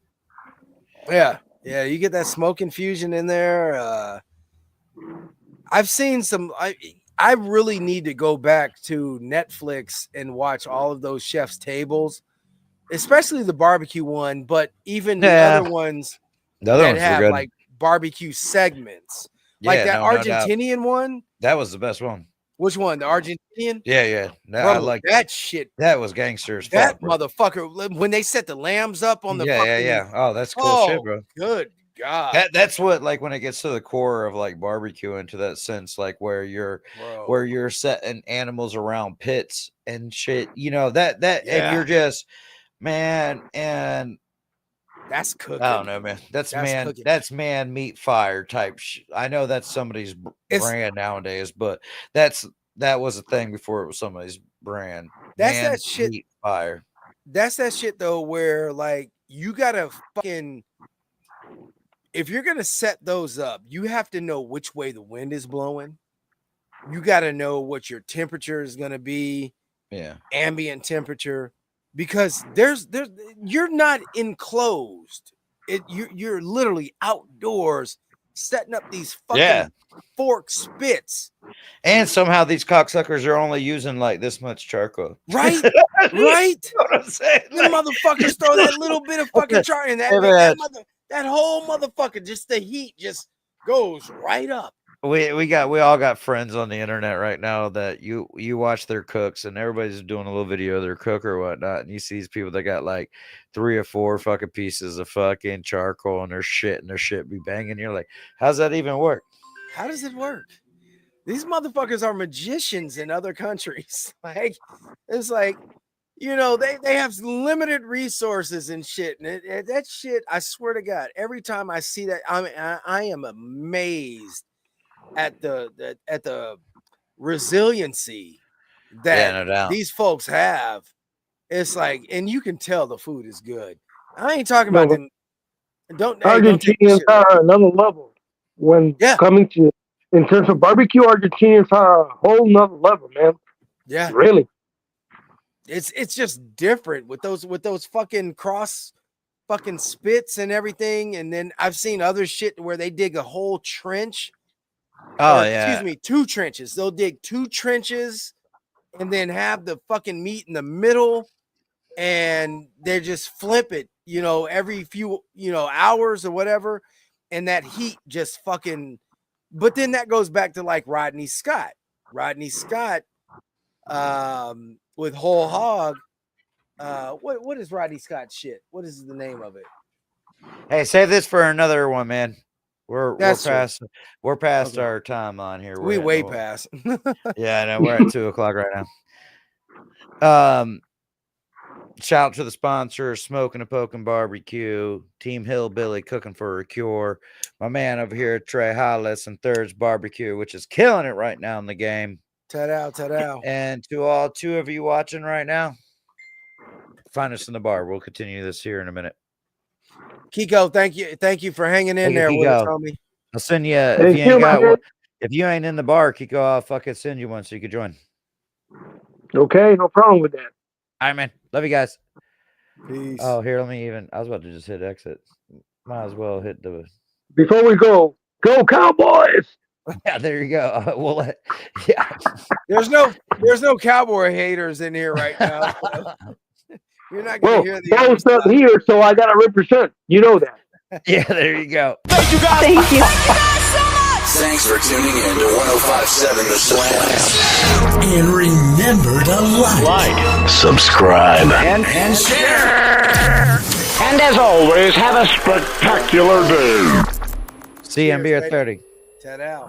Yeah, you get that smoke infusion in there. I've seen some. I really need to go back to Netflix and watch all of those chefs' tables, especially the barbecue one, but even the other ones The other that ones were have good. like barbecue segments, like Yeah, that no doubt. Argentinian one. That was the best one. Which one? The Argentinian? Yeah. No, Bro, I like that shit. That was gangster as That fuck, bro. motherfucker, when they set the lambs up on the fucking, Yeah. Oh, that's cool shit, bro. Good God. That's what, like, when it gets to the core of like barbecuing, to that sense, like where you're setting animals around pits and shit, you know, that and you're just, man, and that's cooking. I don't know, man. That's man meat fire type. I know that's somebody's brand nowadays, but that was a thing before it was somebody's brand. That's Man that shit. Meat fire. That's that shit though, where like you gotta fucking, if you're gonna set those up, you have to know which way the wind is blowing. You gotta know what your temperature is gonna be. Yeah. Ambient temperature. Because you're not enclosed. You're literally outdoors setting up these fucking fork spits. And somehow these cocksuckers are only using like this much charcoal. Right? Right? You know what I'm saying? The motherfuckers throw that little bit of fucking char in that, that whole motherfucker, just the heat just goes right up. We all got friends on the internet right now that you watch their cooks, and everybody's doing a little video of their cook or whatnot, and you see these people that got like 3 or 4 fucking pieces of fucking charcoal and their shit be banging. You're like, how's that even work? How does it work? These motherfuckers are magicians in other countries. Like, it's like, you know, they have limited resources and shit. And that shit, I swear to God, every time I see that, I am amazed at the resiliency that these folks have. It's like, and you can tell the food is good. I ain't talking about them. Argentinians are another level when coming to, in terms of barbecue. Argentinians are a whole nother level, man. Yeah, really. It's just different with those fucking cross fucking spits and everything. And then I've seen other shit where they dig a whole trench. Excuse me, 2 trenches. They'll dig 2 trenches and then have the fucking meat in the middle, and they just flip it, you know, every few, you know, hours or whatever, and that heat just fucking. But then that goes back to like Rodney Scott with Whole Hog. What is Rodney Scott's shit? What is the name of it? Hey, save this for another one, man. We're That's past our timeline here. We way past. Yeah, I know. We're at 2:00 right now. Shout out to the sponsors, Smoking and Poking Barbecue, Team Hillbilly Cooking for a Cure, my man over here, Trey Hollis and Thirds Barbecue, which is killing it right now in the game. Ta-da, ta-da. And to all 2 of you watching right now, find us in the bar. We'll continue this here in a minute. Kiko, thank you for hanging in Thank you, there with us, Kiko. homie. I'll send you if you ain't in the bar, Kiko, I'll fucking send you one so you can join. Okay, no problem with that. All right, man. Love you guys. Peace. Oh, here, I was about to just hit exit. Might as well hit the. Before we go Cowboys! Yeah, there you go. There's no Cowboy haters in here right now. So you're not gonna hear the Bo's not here, so I gotta represent. You know that. Yeah, there you go. Thank you guys. Thank you. Thanks for tuning in to 105.7 The Slam. And remember to like, subscribe, and share. And as always, have a spectacular day. See you, MB at 30. Ta-da.